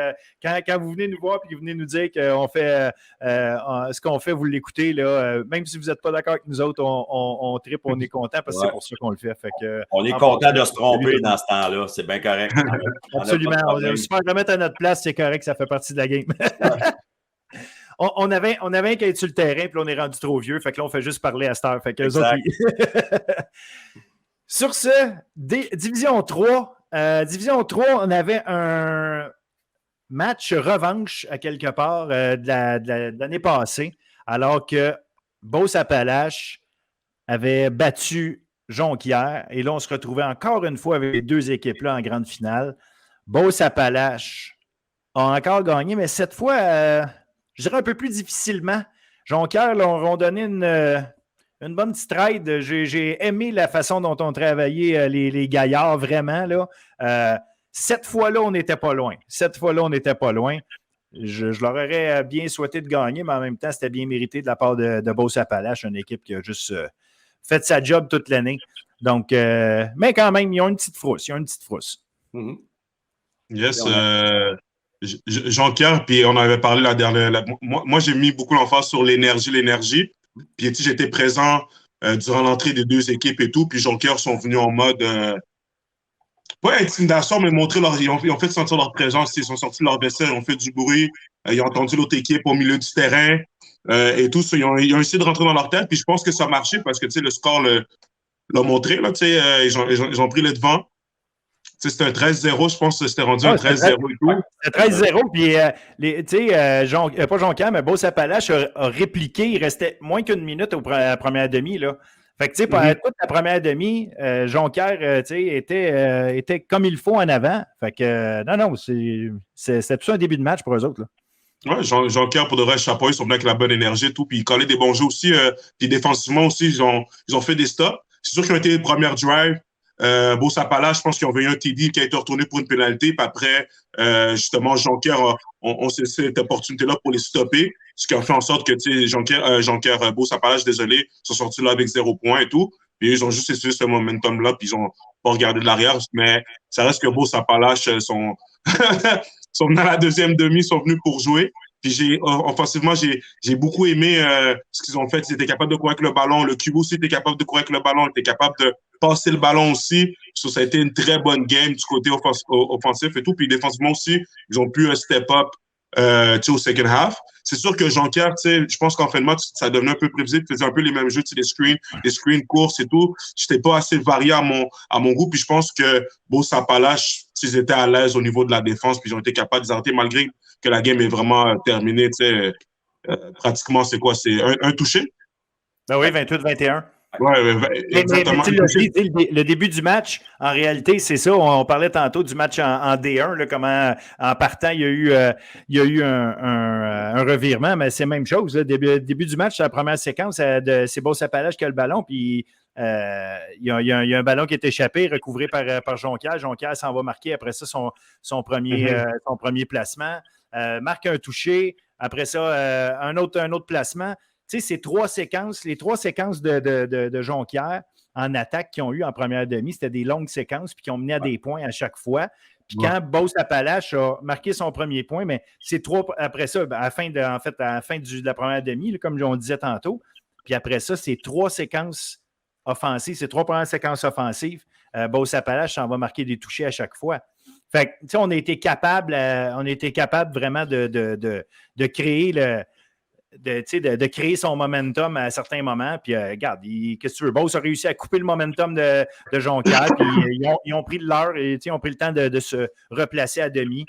quand vous venez nous voir et que vous venez nous dire qu'on fait ce qu'on fait, vous l'écoutez, là, même si vous n'êtes pas d'accord avec nous autres, on tripe, on est content parce que c'est pour ça qu'on le fait. On est content de se tromper dans ce temps-là. C'est bien correct. Absolument. On va se faire remettre à notre place, c'est correct, ça fait partie de la game. On avait qu'à être sur le terrain, puis là, on est rendu trop vieux. Fait que là, on fait juste parler à cette heure. Fait que les autres, Sur ce, Division 3, on avait un match revanche à quelque part de l'année passée, alors que Beauce-Appalaches avait battu Jonquière. Et là, on se retrouvait encore une fois avec les deux équipes-là en grande finale. Beauce-Appalaches a encore gagné, mais cette fois, je dirais un peu plus difficilement. Jonquière leur ont donné une bonne petite ride. J'ai aimé la façon dont on travaillait les gaillards, vraiment. Là. Cette fois-là, on n'était pas loin. Je leur aurais bien souhaité de gagner, mais en même temps, c'était bien mérité de la part de Beauce-Appalaches, une équipe qui a juste fait sa job toute l'année. Donc, mais quand même, ils ont une petite frousse. Mm-hmm. Yes. Jonquière, puis on avait parlé la dernière. Moi, j'ai mis beaucoup l'emphase sur l'énergie. Puis j'étais présent durant l'entrée des deux équipes et tout. Puis Jonquière sont venus en mode pas intimidation, mais ils ont fait sentir leur présence. Ils sont sortis de leur vestiaire, ils ont fait du bruit. Ils ont entendu l'autre équipe au milieu du terrain et tout. Ils ont essayé de rentrer dans leur tête. Puis je pense que ça a marché parce que le score l'a montré. Là, ils ont pris le devant. C'était un 13-0, je pense que c'était rendu un 13-0 et tout. C'était 13-0, puis pas Jonquière, mais Beauce-Appalaches a répliqué. Il restait moins qu'une minute à la première demi. Là. Fait que, pendant toute la première demi, Jonquière était comme il faut en avant. Fait que, non, c'était tout ça un début de match pour eux autres. Là. Oui, Jonquière, pour de vrai, chapeau, ils sont venus avec la bonne énergie et tout. Puis ils collaient des bons jeux aussi. Puis défensivement aussi, ils ont fait des stops. C'est sûr qu'ils ont été les premières drives. Beauce-Appalaches, je pense qu'ils ont vu un TD qui a été retourné pour une pénalité. Puis après, justement, Jonquière on s'est laissé cette opportunité-là pour les stopper. Ce qui a fait en sorte que Jonquière Beauce-Appalaches, désolé, sont sortis là avec 0 points et tout. Puis ils ont juste essayé ce momentum-là, puis ils ont pas regardé de l'arrière. Mais ça reste que Beauce-Appalaches sont venus à la deuxième demi, sont venus pour jouer. Puis offensivement, j'ai beaucoup aimé ce qu'ils ont fait. Ils étaient capables de courir avec le ballon. Le Cubo aussi était capable de courir avec le ballon. Ils étaient capables de passer le ballon aussi. Ça a été une très bonne game du côté offensif et tout. Puis défensivement aussi, ils ont pu step up au second half. C'est sûr que Jonquière, je pense qu'en fin de match, ça devenait un peu prévisible. Ils faisaient un peu les mêmes jeux, des screens, courses et tout. J'étais pas assez varié à mon goût. Puis je pense que Beauce-Appalaches, ils étaient à l'aise au niveau de la défense. Puis ils ont été capables d'arrêter malgré que la game est vraiment terminée. Pratiquement, c'est quoi? C'est un touché? Ben oui, 28-21. Oui, exactement. Mais le début du match, en réalité, c'est ça. On parlait tantôt du match en D1, là, comment en partant, il y a eu un revirement, mais c'est la même chose. Là. Début du match, la première séquence, c'est Beauce-Appalaches qui a le ballon, puis il y a un ballon qui est échappé, recouvré par Jonquière. Jonquière s'en va marquer après ça son premier placement. Marque un touché. Après ça, un autre placement. Tu sais, les trois séquences de Jonquière en attaque qu'ils ont eu en première demi, c'était des longues séquences puis qui ont mené à des points à chaque fois. Puis quand Beauce-Appalaches a marqué son premier point, mais c'est trois après ça, à la fin de la première demi, là, comme on disait tantôt. Puis après ça, c'est trois séquences offensives, c'est trois premières séquences offensives. Beauce-Appalaches s'en va marquer des touchés à chaque fois. Fait que, tu sais, on a été capable vraiment de créer de créer son momentum à certains moments. Puis, regarde, qu'est-ce que tu veux? Beauce a réussi à couper le momentum de Jonquière. Puis, ils ont pris de l'heure et ils ont pris le temps de se replacer à demi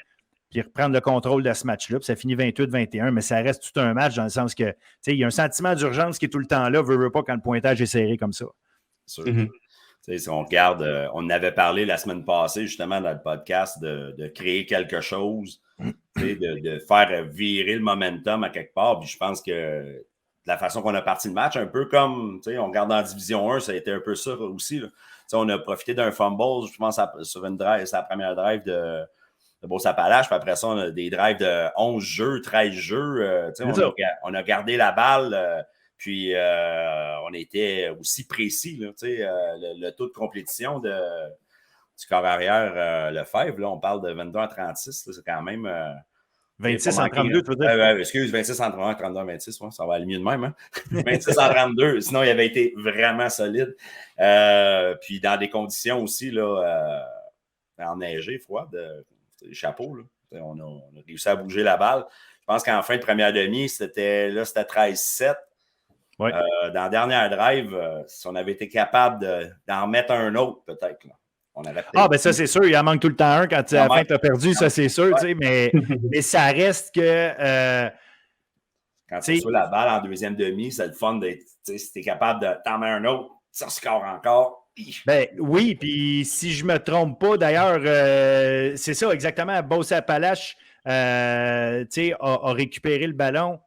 puis reprendre le contrôle de ce match-là. Puis ça finit 28-21, mais ça reste tout un match dans le sens que il y a un sentiment d'urgence qui est tout le temps là, veut pas quand le pointage est serré comme ça. Sûr. Si on regarde, on avait parlé la semaine passée, justement, dans le podcast, de créer quelque chose, de faire virer le momentum à quelque part. Puis je pense que la façon qu'on a parti le match, un peu comme, on regarde en Division 1, ça a été un peu ça aussi. Là. On a profité d'un fumble, je pense, sur une drive, c'est la première drive de Beauce-Appalaches. Puis après ça, on a des drives de 11 jeux, 13 jeux. On a gardé la balle. Puis on était aussi précis. Là, le taux de complétition du corps arrière Lefebvre, là, on parle de 22 à 36. Là, c'est quand même. 26 en 32, tu veux dire? Excuse, 26 en 32, 32 en 26, ouais, ça va aller mieux de même. Hein? 26 en 32, sinon il avait été vraiment solide. Puis dans des conditions aussi là, enneigées, froides, des chapeaux. Là. On a réussi à bouger la balle. Je pense qu'en fin de première demi, c'était 13-7. Ouais. Dans la dernière drive, si on avait été capable d'en remettre un autre, peut-être. Là. Ben ça, c'est sûr. Il en manque tout le temps un quand à la fin, tu as perdu, ça, c'est sûr. Ouais. Mais ça reste que. Quand tu reçois la balle en deuxième demi, c'est le fun d'être. Si tu es capable de t'en mettre un autre, ça score encore. Ben oui, puis si je ne me trompe pas, d'ailleurs, c'est ça, exactement. Beauce-Appalaches a récupéré le ballon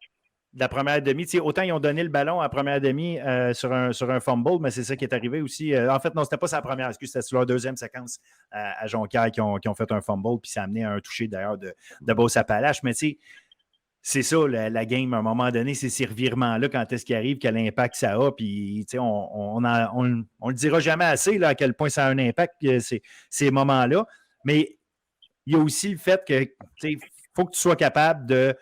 de la première demi. Autant ils ont donné le ballon à la première demi sur un fumble, mais c'est ça qui est arrivé aussi. En fait, non, c'était pas sa première, c'était sur leur deuxième séquence à Jonquière qui ont fait un fumble, puis ça a amené à un toucher d'ailleurs de Beauce-Appalaches. Mais c'est ça, la game, à un moment donné, c'est ces revirements-là, quand est-ce qu'il arrive, quel impact ça a, puis on le dira jamais assez, là, à quel point ça a un impact, ces moments-là. Mais il y a aussi le fait que faut que tu sois capable de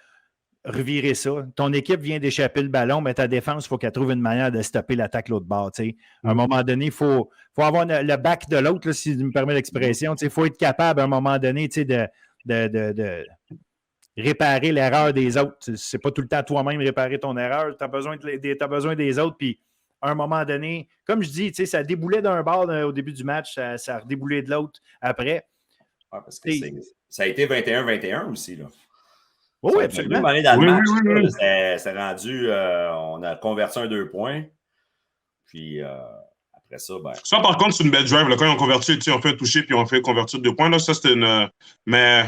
revirer ça. Ton équipe vient d'échapper le ballon, mais ta défense, il faut qu'elle trouve une manière de stopper l'attaque l'autre bord. À un moment donné, il faut avoir le back de l'autre, là, si tu me permets l'expression. Il faut être capable, à un moment donné, de réparer l'erreur des autres. C'est pas tout le temps toi-même réparer ton erreur. Tu as besoin des autres. Puis, à un moment donné, comme je dis, ça déboulait d'un bord au début du match, ça a redéboulé de l'autre après. Ouais, parce que ça a été 21-21 aussi, là. Oui, absolument. Dans le match, c'est rendu, on a converti un 2 points. Puis après ça, ben. Ça, par contre, c'est une belle drive. Là, quand ils ont converti, on fait un toucher puis on fait convertir 2 points. Là, ça, c'était une. Mais,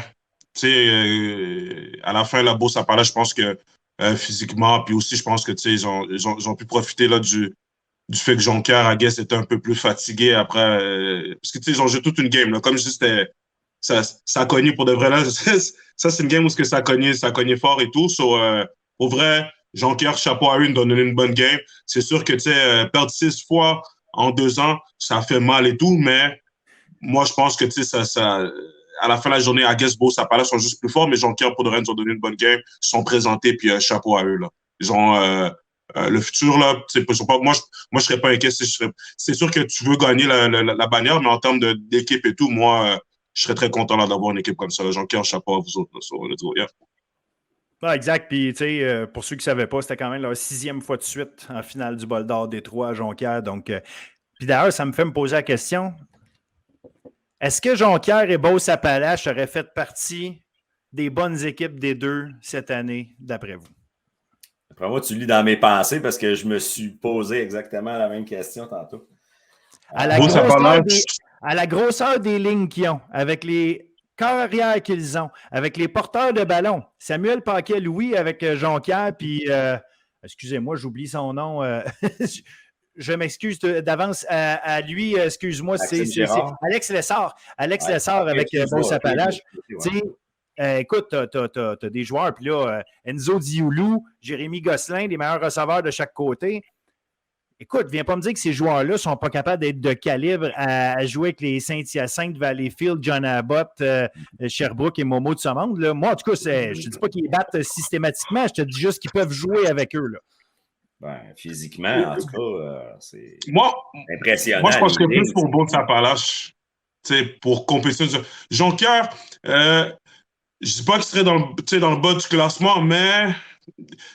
à la fin, la Beauce-Appalaches, je pense que physiquement, puis aussi, je pense que ils ont pu profiter là, du fait que Jonquière, I guess, était un peu plus fatigué après. Parce que ils ont joué toute une game. Là. Comme je dis, c'était. Ça a cogné pour de vrai. Là. Ça, c'est une game où ça a cogné fort et tout. Au vrai, Jonquière, chapeau à eux, nous a donné une bonne game. C'est sûr que perdre 6 fois en 2 ans, ça fait mal et tout, mais moi, je pense que à la fin de la journée, à Guess-Beau, ça paraît, sont juste plus forts, mais Jonquière, pour de vrai, nous ont donné une bonne game. Ils sont présentés, puis chapeau à eux. Là. Ils ont le futur, là, moi, je serais pas inquiet. C'est sûr que tu veux gagner la bannière, mais en termes d'équipe et tout, moi, je serais très content là, d'avoir une équipe comme ça. Jonquière, chapeau à vous autres. Là, Ah, exact. Puis, pour ceux qui ne savaient pas, c'était quand même leur 6e fois de suite en finale du Bol d'Or Détroit à Jonquière. Donc, puis d'ailleurs, ça me fait me poser la question. Est-ce que Jonquière et Beauce-Appalaches auraient fait partie des bonnes équipes des deux cette année, d'après vous? Après moi, tu lis dans mes pensées parce que je me suis posé exactement la même question tantôt. À la grosseur des lignes qu'ils ont, avec les carrières qu'ils ont, avec les porteurs de ballon, Samuel Paquet-Louis avec Jonquière, puis, excusez-moi, j'oublie son nom, je m'excuse d'avance à lui, excuse-moi, c'est Alex Lessard. Alex Lessard avec Beauce-Appalaches. Écoute, tu as des joueurs, puis là, Enzo Dioulou, Jérémy Gosselin, les meilleurs receveurs de chaque côté. Écoute, viens pas me dire que ces joueurs-là ne sont pas capables d'être de calibre à jouer avec les Saint-Hyacinthe, Valleyfield, John Abbott, Sherbrooke et Momo de ce monde. Là. Moi, en tout cas, je ne te dis pas qu'ils battent systématiquement, je te dis juste qu'ils peuvent jouer avec eux. Là. Ben, physiquement, en tout cas, c'est impressionnant. Moi, je pense que plus pour Beauce-Appalaches, pour compétition. Jonquière, je ne dis pas qu'il serait dans le bas du classement, mais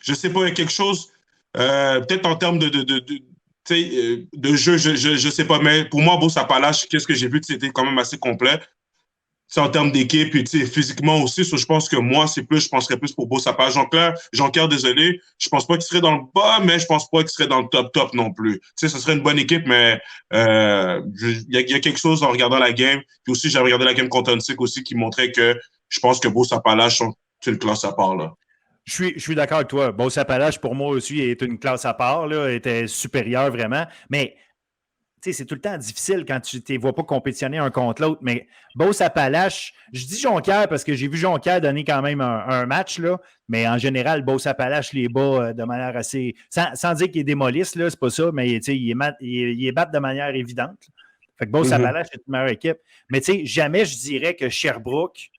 je ne sais pas, il y a quelque chose, peut-être en termes de jeu, je sais pas, mais pour moi, Beauce-Appalaches, qu'est-ce que j'ai vu, c'était quand même assez complet. En termes d'équipe, et physiquement aussi, je pense que moi, je penserais plus pour Beauce-Appalaches. Jonquière, désolé, je pense pas qu'il serait dans le bas, mais je pense pas qu'il serait dans le top non plus. Ce serait une bonne équipe, mais il y a quelque chose en regardant la game. Puis aussi, j'ai regardé la game contre Huntsic aussi qui montrait que je pense que Beauce-Appalaches sont une classe à part, là. Je suis d'accord avec toi. Beauce-Appalaches, pour moi aussi, est une classe à part, là, était supérieure vraiment. Mais, c'est tout le temps difficile quand tu ne les vois pas compétitionner un contre l'autre. Mais Beauce-Appalaches, je dis Jonquière parce que j'ai vu Jonquière donner quand même un match, là, mais en général, Beauce-Appalaches les bat de manière assez. Sans dire qu'ils démolissent, là, c'est pas ça, mais ils les battent de manière évidente. Fait que Beauce-Appalaches est une meilleure équipe. Mais jamais je dirais que Sherbrooke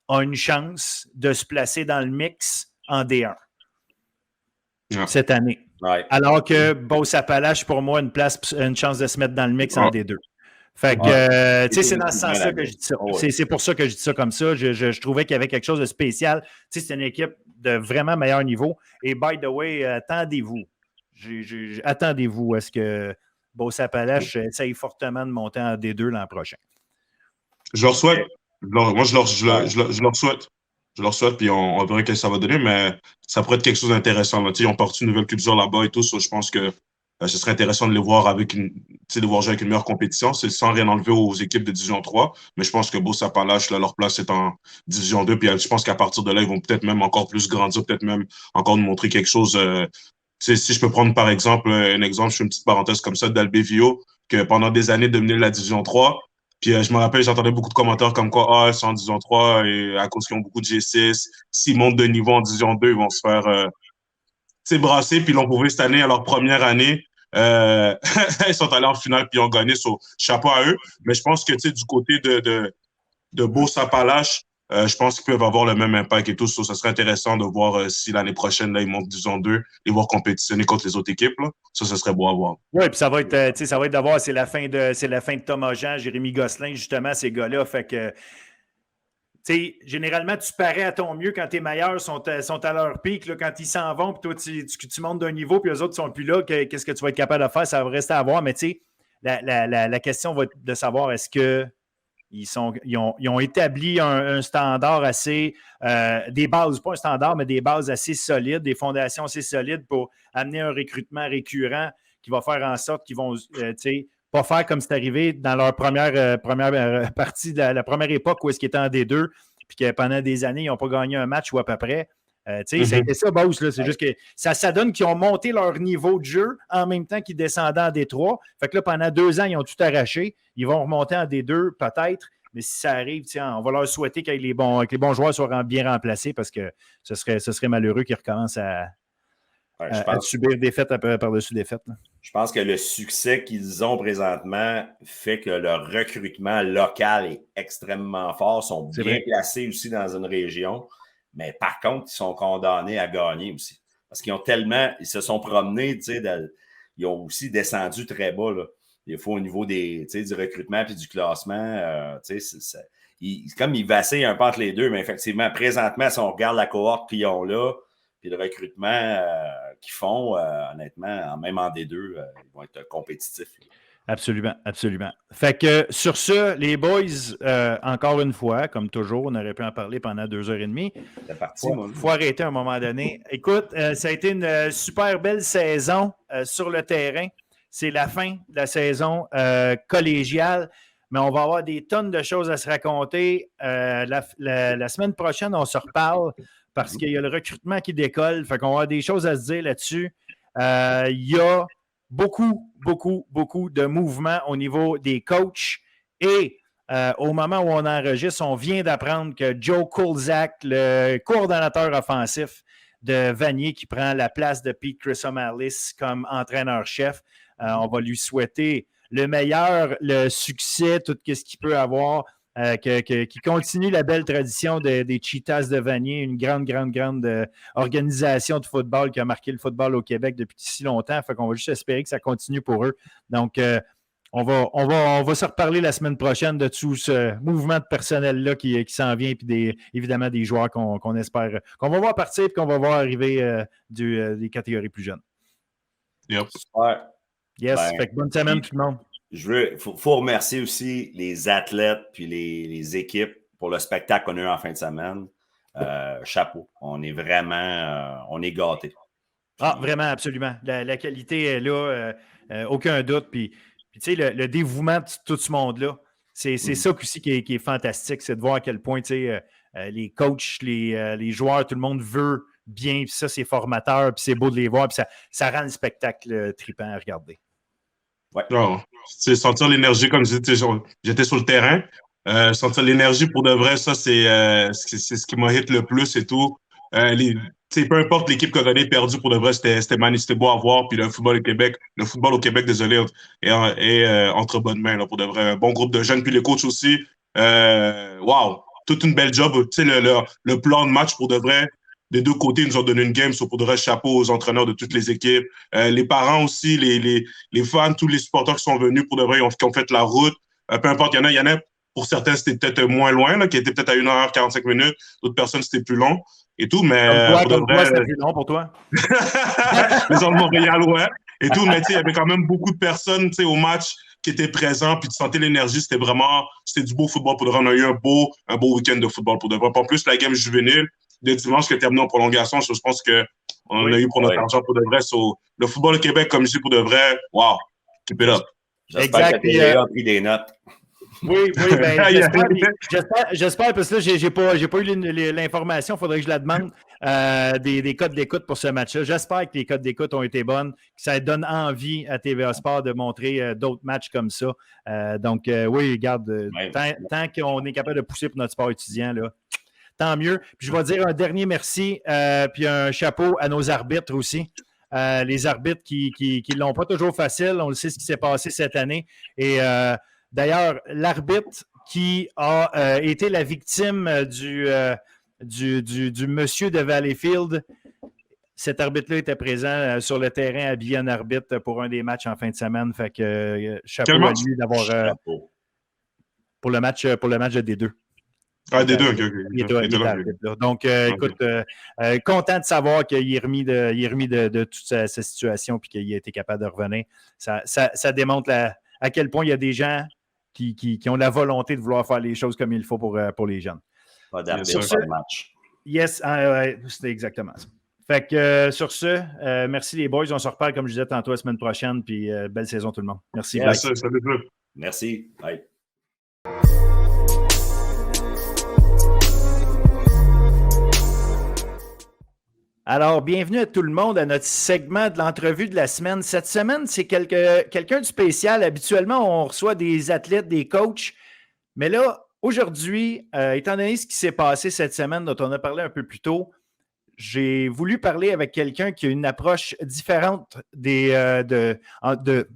a une chance de se placer dans le mix en D1 cette année. Ouais. Alors que Beauce-Appalaches, pour moi, une chance de se mettre dans le mix en D2. Fait que, c'est dans ce sens-là que je dis ça. C'est pour ça que je dis ça comme ça. Je trouvais qu'il y avait quelque chose de spécial. C'est une équipe de vraiment meilleur niveau. Et by the way, attendez-vous. Attendez-vous à ce que Beauce-Appalaches essaye fortement de monter en D2 l'an prochain. Je leur souhaite. Moi, je leur souhaite. Je leur souhaite, puis on verra ce que ça va donner, mais ça pourrait être quelque chose d'intéressant. Ils ont porté une nouvelle culture là-bas et tout, je pense que ce serait intéressant de les voir de voir jouer avec une meilleure compétition. C'est sans rien enlever aux équipes de Division 3, mais je pense que Beauce-Appalaches, leur place est en Division 2, puis je pense qu'à partir de là, ils vont peut-être même encore plus grandir, peut-être même encore nous montrer quelque chose. Si je peux prendre par exemple un exemple, je fais une petite parenthèse comme ça, d'Albevio, que pendant des années dominait la Division 3. Puis je me rappelle, j'entendais beaucoup de commentaires comme quoi, c'est en Division 3 et à cause qu'ils ont beaucoup de G6, s'ils montent de niveau en Division 2, ils vont se faire brasser. Puis ils l'ont prouvé cette année à leur première année. Ils sont allés en finale puis ils ont gagné. Chapeau à eux. Mais je pense que du côté de Beauce-Appalaches, je pense qu'ils peuvent avoir le même impact et tout. Ça serait intéressant de voir si l'année prochaine, là, ils montent Division 2 et voir compétitionner contre les autres équipes. Là. Ça serait beau à voir. Oui, puis ça va être d'avoir, c'est la fin de Thomas Jean, Jérémy Gosselin, justement, ces gars-là. Fait que, généralement, tu parais à ton mieux quand tes meilleurs sont à leur pic. Là, quand ils s'en vont, puis toi, tu montes d'un niveau, puis les autres ne sont plus là, qu'est-ce que tu vas être capable de faire? Ça va rester à voir. Mais la question va être de savoir est-ce que ils ont établi un standard assez, des bases, pas un standard, mais des bases assez solides, des fondations assez solides pour amener un recrutement récurrent qui va faire en sorte qu'ils vont, pas faire comme c'est arrivé dans leur première partie, la première époque où est-ce qu'ils étaient en D2, puis que pendant des années, ils n'ont pas gagné un match ou à peu près. Ça a été ça, Beauce, là. C'est juste que ça donne qu'ils ont monté leur niveau de jeu en même temps qu'ils descendaient en D3. Fait que là, pendant 2 ans, ils ont tout arraché. Ils vont remonter en D2, peut-être. Mais si ça arrive, on va leur souhaiter que les bons joueurs soient bien remplacés parce que ce serait malheureux qu'ils recommencent à subir défaite par-dessus défaite. Je pense que le succès qu'ils ont présentement fait que leur recrutement local est extrêmement fort. Ils sont bien placés aussi dans une région. Mais par contre, ils sont condamnés à gagner aussi. Parce qu'ils ils se sont promenés, ils ont aussi descendu très bas, là. Des fois, au niveau du recrutement et du classement, comme ils vacillent un peu entre les deux, mais effectivement, présentement, si on regarde la cohorte qu'ils ont là, puis le recrutement qu'ils font, honnêtement, même en D2, ils vont être compétitifs. Là. Absolument, absolument. Fait que sur ce, les boys, encore une fois, comme toujours, on aurait pu en parler pendant 2h30. C'est parti, Il faut arrêter à un moment donné. Écoute, ça a été une super belle saison sur le terrain. C'est la fin de la saison collégiale, mais on va avoir des tonnes de choses à se raconter. La semaine prochaine, on se reparle parce qu'il y a le recrutement qui décolle. Fait qu'on va avoir des choses à se dire là-dessus. Il y a beaucoup de mouvements au niveau des coachs. Et au moment où on enregistre, on vient d'apprendre que Joe Kulzak, le coordonnateur offensif de Vanier, qui prend la place de Pete Chrysomalis comme entraîneur-chef, on va lui souhaiter le meilleur, le succès, tout ce qu'il peut avoir, qui continue la belle tradition des Cheetahs de Vanier, une grande organisation de football qui a marqué le football au Québec depuis si longtemps. Fait qu'on va juste espérer que ça continue pour eux. Donc, on va se reparler la semaine prochaine de tout ce mouvement de personnel-là qui s'en vient, puis évidemment des joueurs qu'on espère, qu'on va voir partir et qu'on va voir arriver des catégories plus jeunes. Yep. Super. Yes, fait que bonne semaine tout le monde. Faut remercier aussi les athlètes puis les équipes pour le spectacle qu'on a eu en fin de semaine. Chapeau. On est vraiment on est gâtés. Vraiment, absolument. La qualité est là, aucun doute. Puis tu sais, le dévouement de tout ce monde-là, c'est ça aussi qui est fantastique, c'est de voir à quel point les coachs, les joueurs, tout le monde veut bien, puis ça, c'est formateur, puis c'est beau de les voir, puis ça rend le spectacle trippant à regarder. Ouais. Genre, sentir l'énergie comme j'étais sur le terrain. Sentir l'énergie pour de vrai, ça, c'est ce qui m'a hit le plus et tout. Peu importe l'équipe qui a gagné, perdu, pour de vrai, c'était beau à voir. Puis le football au Québec, désolé, est entre bonnes mains, là, pour de vrai. Un bon groupe de jeunes. Puis les coachs aussi. Wow! Toute une belle job. Tu sais, le plan de match, pour de vrai, des deux côtés, ils nous ont donné une game. Pour de vrai, chapeau aux entraîneurs de toutes les équipes. Les parents aussi, les fans, tous les supporters qui sont venus, pour de vrai, qui ont fait la route. Peu importe, il y en a, pour certains, c'était peut-être moins loin, là, qui était peut-être à 1h45. D'autres personnes, c'était plus long et tout, mais pour de vrai, c'était plus long pour toi. les gens de Montréal, ouais, et tout, mais il y avait quand même beaucoup de personnes au match qui étaient présents, puis tu sentais l'énergie, c'était du beau football pour de vrai. On a eu un beau week-end de football pour de vrai. En plus, la game juvénile de dimanche qui a terminé en prolongation, je pense qu'on a eu pour notre argent pour de vrai. Le football au Québec, comme je dis, pour de vrai, wow, keep it up. J'espère que TVA a pris des notes. Oui, ben, j'espère, parce que là, j'ai pas eu l'information, il faudrait que je la demande, des codes d'écoute pour ce match-là. J'espère que les codes d'écoute ont été bonnes, que ça donne envie à TVA Sport de montrer d'autres matchs comme ça. Donc, oui, regarde, tant qu'on est capable de pousser pour notre sport étudiant, là, tant mieux. Puis je vais dire un dernier merci, puis un chapeau à nos arbitres aussi. Les arbitres qui ne l'ont pas toujours facile. On le sait ce qui s'est passé cette année. Et d'ailleurs, l'arbitre qui a été la victime du monsieur de Valleyfield, cet arbitre-là était présent sur le terrain habillé en arbitre pour un des matchs en fin de semaine. Fait que chapeau à lui d'avoir pour le match de D2. Ah, des deux, ok. Il est arbitre, là. Donc, écoute, content de savoir qu'il est remis de toute sa situation et qu'il a été capable de revenir. Ça démontre à quel point il y a des gens qui ont la volonté de vouloir faire les choses comme il faut pour les jeunes. Pas d'arbitre, pas de match. Yes, c'était exactement ça. Fait que sur ce, merci les boys. On se reparle, comme je disais tantôt, la semaine prochaine. Puis belle saison tout le monde. Merci. Yes. Merci. Bye. Alors, bienvenue à tout le monde à notre segment de l'entrevue de la semaine. Cette semaine, c'est quelqu'un de spécial. Habituellement, on reçoit des athlètes, des coachs. Mais là, aujourd'hui, étant donné ce qui s'est passé cette semaine, dont on a parlé un peu plus tôt, j'ai voulu parler avec quelqu'un qui a une approche différente, un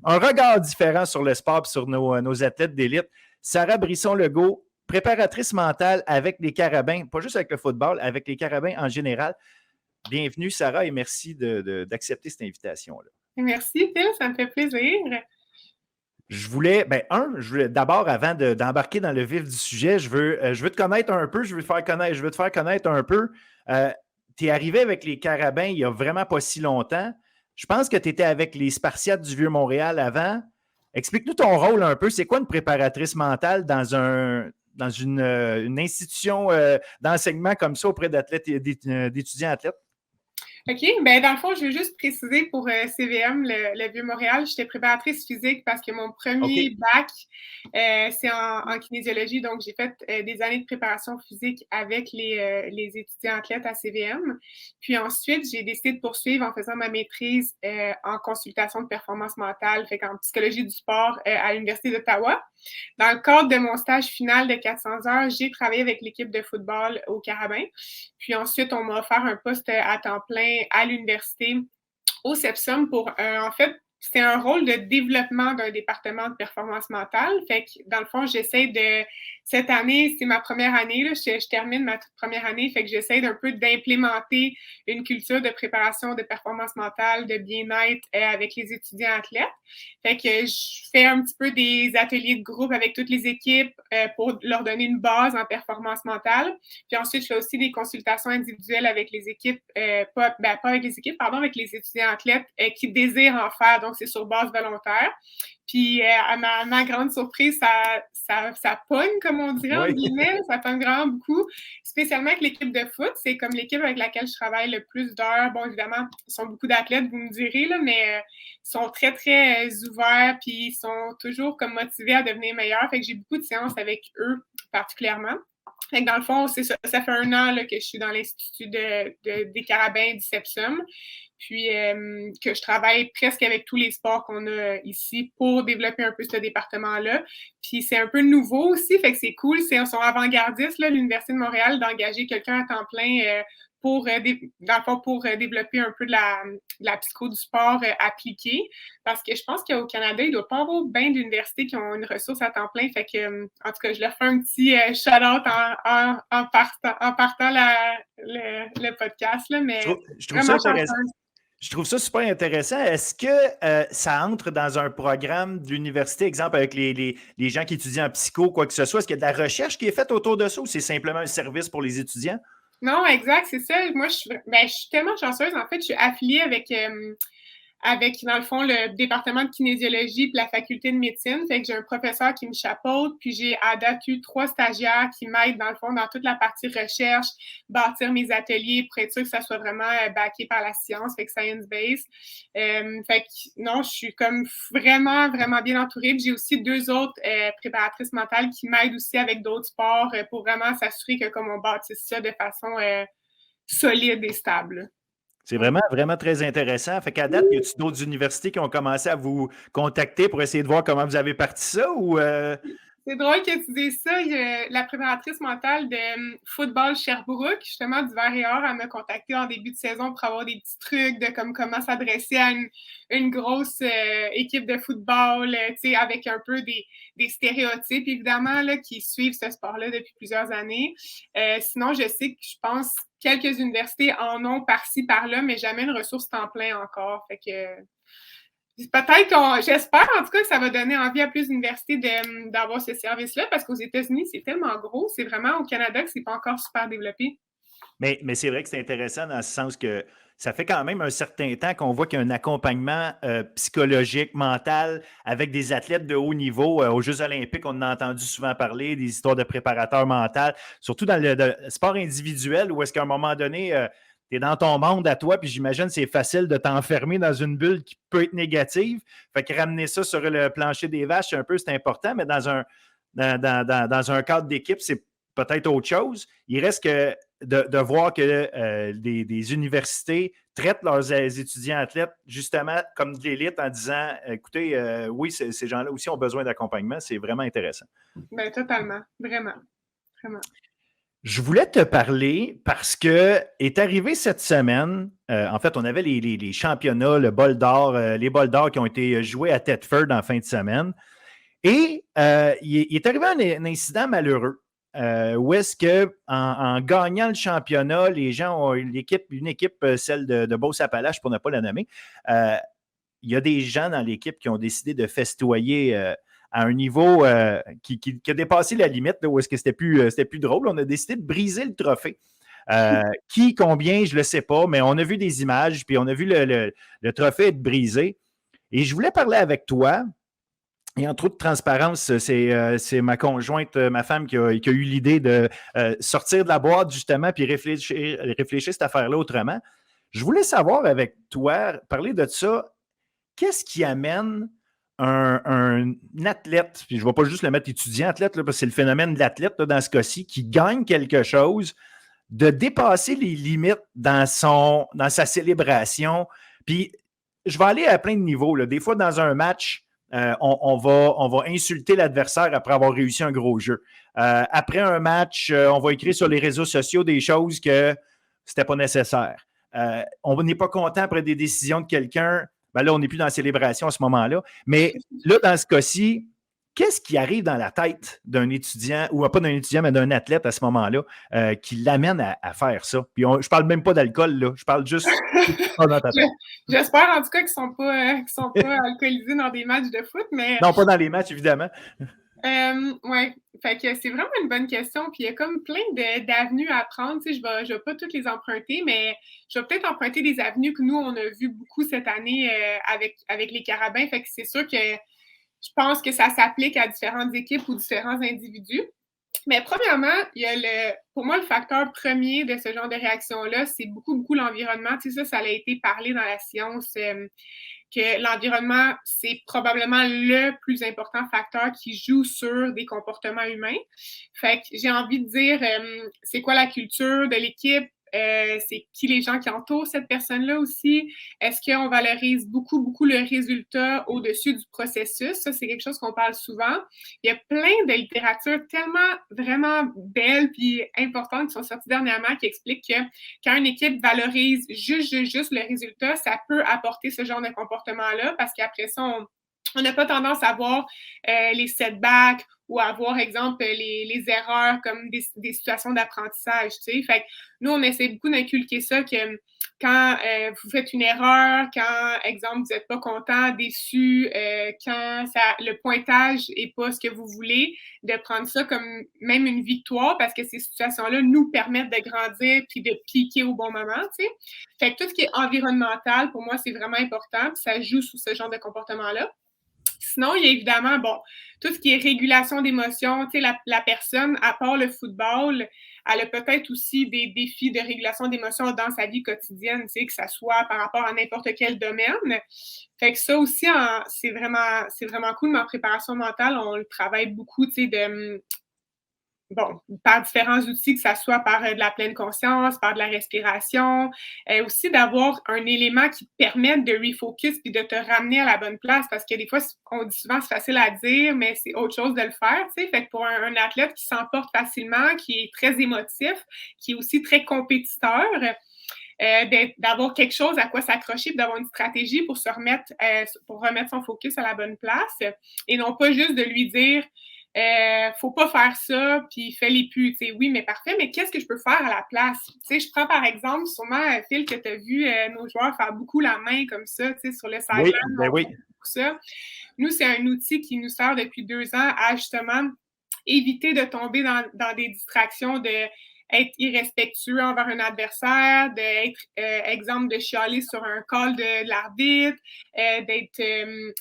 regard différent sur le sport et sur nos athlètes d'élite. Sarah Brisson-Legault, préparatrice mentale avec les Carabins, pas juste avec le football, avec les Carabins en général. Bienvenue, Sarah, et merci d'accepter cette invitation-là. Merci, Phil, ça me fait plaisir. Je voulais d'abord, avant d'embarquer dans le vif du sujet, je veux te connaître un peu, je veux te faire connaître un peu. Tu es arrivé avec les Carabins il n'y a vraiment pas si longtemps. Je pense que tu étais avec les Spartiates du Vieux-Montréal avant. Explique-nous ton rôle un peu. C'est quoi une préparatrice mentale dans une institution d'enseignement comme ça auprès d'athlètes et d'étudiants athlètes? OK. Bien, dans le fond, je veux juste préciser pour CVM, le Vieux-Montréal, j'étais préparatrice physique parce que mon premier bac, c'est en kinésiologie. Donc, j'ai fait des années de préparation physique avec les étudiants athlètes à CVM. Puis ensuite, j'ai décidé de poursuivre en faisant ma maîtrise en consultation de performance mentale, fait qu'en psychologie du sport à l'Université d'Ottawa. Dans le cadre de mon stage final de 400 heures, j'ai travaillé avec l'équipe de football au Carabins. Puis ensuite, on m'a offert un poste à temps plein à l'université au CEPSUM pour, en fait, c'est un rôle de développement d'un département de performance mentale. Fait que, dans le fond, cette année, c'est ma première année, là, je termine ma toute première année, fait que j'essaie d'un peu d'implémenter une culture de préparation de performance mentale, de bien-être avec les étudiants athlètes. Fait que je fais un petit peu des ateliers de groupe avec toutes les équipes pour leur donner une base en performance mentale. Puis ensuite, je fais aussi des consultations individuelles avec les équipes, avec les étudiants athlètes qui désirent en faire. Donc, c'est sur base volontaire. Puis, à ma grande surprise, ça pogne, comme on dirait, en guillemets. Ça pogne vraiment beaucoup, spécialement avec l'équipe de foot. C'est comme l'équipe avec laquelle je travaille le plus d'heures. Bon, évidemment, ils sont beaucoup d'athlètes, vous me direz, là, mais ils sont très, très ouverts, puis ils sont toujours comme motivés à devenir meilleurs. Fait que j'ai beaucoup de séances avec eux, particulièrement. Fait que dans le fond, c'est ça. Ça fait 1 an là, que je suis dans l'Institut des carabins du CEPSUM. Puis que je travaille presque avec tous les sports qu'on a ici pour développer un peu ce département-là. Puis c'est un peu nouveau aussi, fait que c'est cool. Ils sont avant-gardistes, l'Université de Montréal, d'engager quelqu'un à temps plein pour développer un peu de la psycho du sport appliquée. Parce que je pense qu'au Canada, il ne doit pas y avoir bien d'universités qui ont une ressource à temps plein. Fait que, en tout cas, je leur fais un petit shout-out en partant le podcast. Là, mais je trouve ça super intéressant. Est-ce que ça entre dans un programme de l'université, exemple avec les gens qui étudient en psycho, quoi que ce soit? Est-ce qu'il y a de la recherche qui est faite autour de ça ou c'est simplement un service pour les étudiants? Non, exact, c'est ça. Moi, je suis tellement chanceuse. En fait, je suis affiliée avec, dans le fond, le département de kinésiologie et la faculté de médecine. Fait que j'ai un professeur qui me chapeaute, puis j'ai à date eu 3 stagiaires qui m'aident, dans le fond, dans toute la partie recherche, bâtir mes ateliers pour être sûr que ça soit vraiment backé par la science, fait que science-based. Fait que non, je suis comme vraiment, vraiment bien entourée. Puis j'ai aussi 2 autres préparatrices mentales qui m'aident aussi avec d'autres sports pour vraiment s'assurer que comme on bâtisse ça de façon solide et stable. C'est vraiment, vraiment très intéressant. Fait qu'à date, y a-t-il d'autres universités qui ont commencé à vous contacter pour essayer de voir comment vous avez parti ça ou C'est drôle que tu dises ça. La préparatrice mentale de football Sherbrooke, justement, du Vert et Or, elle m'a contacté en début de saison pour avoir des petits trucs de comment s'adresser à une grosse équipe de football, avec un peu des stéréotypes, évidemment, là, qui suivent ce sport-là depuis plusieurs années. Sinon, je sais que je pense quelques universités en ont par-ci, par-là, mais jamais une ressource temps plein encore. Fait que peut-être j'espère en tout cas que ça va donner envie à plus d'universités d'avoir ce service-là, parce qu'aux États-Unis, c'est tellement gros. C'est vraiment au Canada que c'est pas encore super développé. Mais c'est vrai que c'est intéressant dans ce sens que ça fait quand même un certain temps qu'on voit qu'il y a un accompagnement psychologique, mental, avec des athlètes de haut niveau. Aux Jeux olympiques, on en a entendu souvent parler, des histoires de préparateurs mentaux, surtout dans le sport individuel, où est-ce qu'à un moment donné, tu es dans ton monde à toi, puis j'imagine que c'est facile de t'enfermer dans une bulle qui peut être négative. Fait que ramener ça sur le plancher des vaches, c'est important, mais dans un cadre d'équipe, c'est peut-être autre chose. Il reste que de voir que des universités traitent leurs étudiants athlètes justement comme de l'élite en disant écoutez, oui, ces gens-là aussi ont besoin d'accompagnement. C'est vraiment intéressant. Bien, totalement. Vraiment. Vraiment. Je voulais te parler parce que est arrivé cette semaine, en fait, on avait les championnats, les bols d'or qui ont été joués à Thetford en fin de semaine. Et il est arrivé un incident malheureux. Où est-ce qu'en gagnant le championnat, les gens ont une équipe, celle de Beauce-Appalaches, pour ne pas la nommer, il y a des gens dans l'équipe qui ont décidé de festoyer à un niveau qui a dépassé la limite, là, où est-ce que c'était plus drôle. On a décidé de briser le trophée. Combien, je ne le sais pas, mais on a vu des images, puis on a vu le trophée être brisé. Et je voulais parler avec toi. Et en toute transparence, c'est ma conjointe, ma femme, qui a eu l'idée de sortir de la boîte, justement, puis réfléchir cette affaire-là autrement. Je voulais savoir avec toi, parler de ça, qu'est-ce qui amène un athlète, puis je ne vais pas juste le mettre étudiant athlète, là, parce que c'est le phénomène de l'athlète là, dans ce cas-ci, qui gagne quelque chose, de dépasser les limites dans sa célébration. Puis je vais aller à plein de niveaux. Là. Des fois, dans un match, on va insulter l'adversaire après avoir réussi un gros jeu. Après un match, on va écrire sur les réseaux sociaux des choses que c'était pas nécessaire. On n'est pas content après des décisions de quelqu'un. Ben là, on n'est plus dans la célébration à ce moment-là. Mais là, dans ce cas-ci, qu'est-ce qui arrive dans la tête d'un étudiant, ou pas d'un étudiant, mais d'un athlète à ce moment-là, qui l'amène à faire ça? Puis je parle même pas d'alcool, là. Je parle juste dans ta tête. J'espère en tout cas qu'ils sont pas alcoolisés dans des matchs de foot, mais... Non, pas dans les matchs, évidemment. Oui, fait que c'est vraiment une bonne question. Puis il y a comme plein d'avenues à prendre. Tu sais, je vais pas toutes les emprunter, mais je vais peut-être emprunter des avenues que nous, on a vues beaucoup cette année avec les Carabins. Fait que c'est sûr que je pense que ça s'applique à différentes équipes ou différents individus. Mais premièrement, il y a pour moi, le facteur premier de ce genre de réaction-là, c'est beaucoup l'environnement. Tu sais, ça a été parlé dans la science. que l'environnement, c'est probablement le plus important facteur qui joue sur des comportements humains. Fait que j'ai envie de dire, c'est quoi la culture de l'équipe? C'est qui les gens qui entourent cette personne-là aussi? Est-ce qu'on valorise beaucoup, beaucoup le résultat au-dessus du processus? Ça, c'est quelque chose qu'on parle souvent. Il y a plein de littérature tellement vraiment belle puis importante qui sont sorties dernièrement qui expliquent que quand une équipe valorise juste le résultat, ça peut apporter ce genre de comportement-là parce qu'après ça, on n'a pas tendance à voir les setbacks ou à voir, exemple, les erreurs comme des situations d'apprentissage, tu sais. Fait que nous, on essaie beaucoup d'inculquer ça, que quand vous faites une erreur, quand, exemple, vous n'êtes pas content, déçu, quand le pointage n'est pas ce que vous voulez, de prendre ça comme même une victoire parce que ces situations-là nous permettent de grandir puis de piquer au bon moment, tu sais. Fait que tout ce qui est environnemental, pour moi, c'est vraiment important, puis ça joue sur ce genre de comportement-là. Sinon, il y a évidemment, tout ce qui est régulation d'émotions. Tu sais, la personne, à part le football, elle a peut-être aussi des défis de régulation d'émotions dans sa vie quotidienne, tu sais, que ça soit par rapport à n'importe quel domaine. Fait que ça aussi, c'est vraiment cool. Mais en préparation mentale, on le travaille beaucoup, tu sais, par différents outils, que ça soit par de la pleine conscience, par de la respiration, aussi d'avoir un élément qui te permette de refocus puis de te ramener à la bonne place, parce que des fois, on dit souvent c'est facile à dire, mais c'est autre chose de le faire, tu sais. Fait que pour un athlète qui s'emporte facilement, qui est très émotif, qui est aussi très compétiteur, d'avoir quelque chose à quoi s'accrocher, puis d'avoir une stratégie pour remettre son focus à la bonne place, et non pas juste de lui dire faut pas faire ça, puis fais-les plus. Tu sais, oui, mais parfait, mais qu'est-ce que je peux faire à la place? Tu sais, je prends par exemple, sûrement, Phil, que tu as vu nos joueurs faire beaucoup la main comme ça, tu sais, sur le sideline. Oui. Ça. Nous, c'est un outil qui nous sert depuis 2 ans à justement éviter de tomber dans des distractions, d'être irrespectueux envers un adversaire, d'être, exemple, de chialer sur un call de l'arbitre, d'être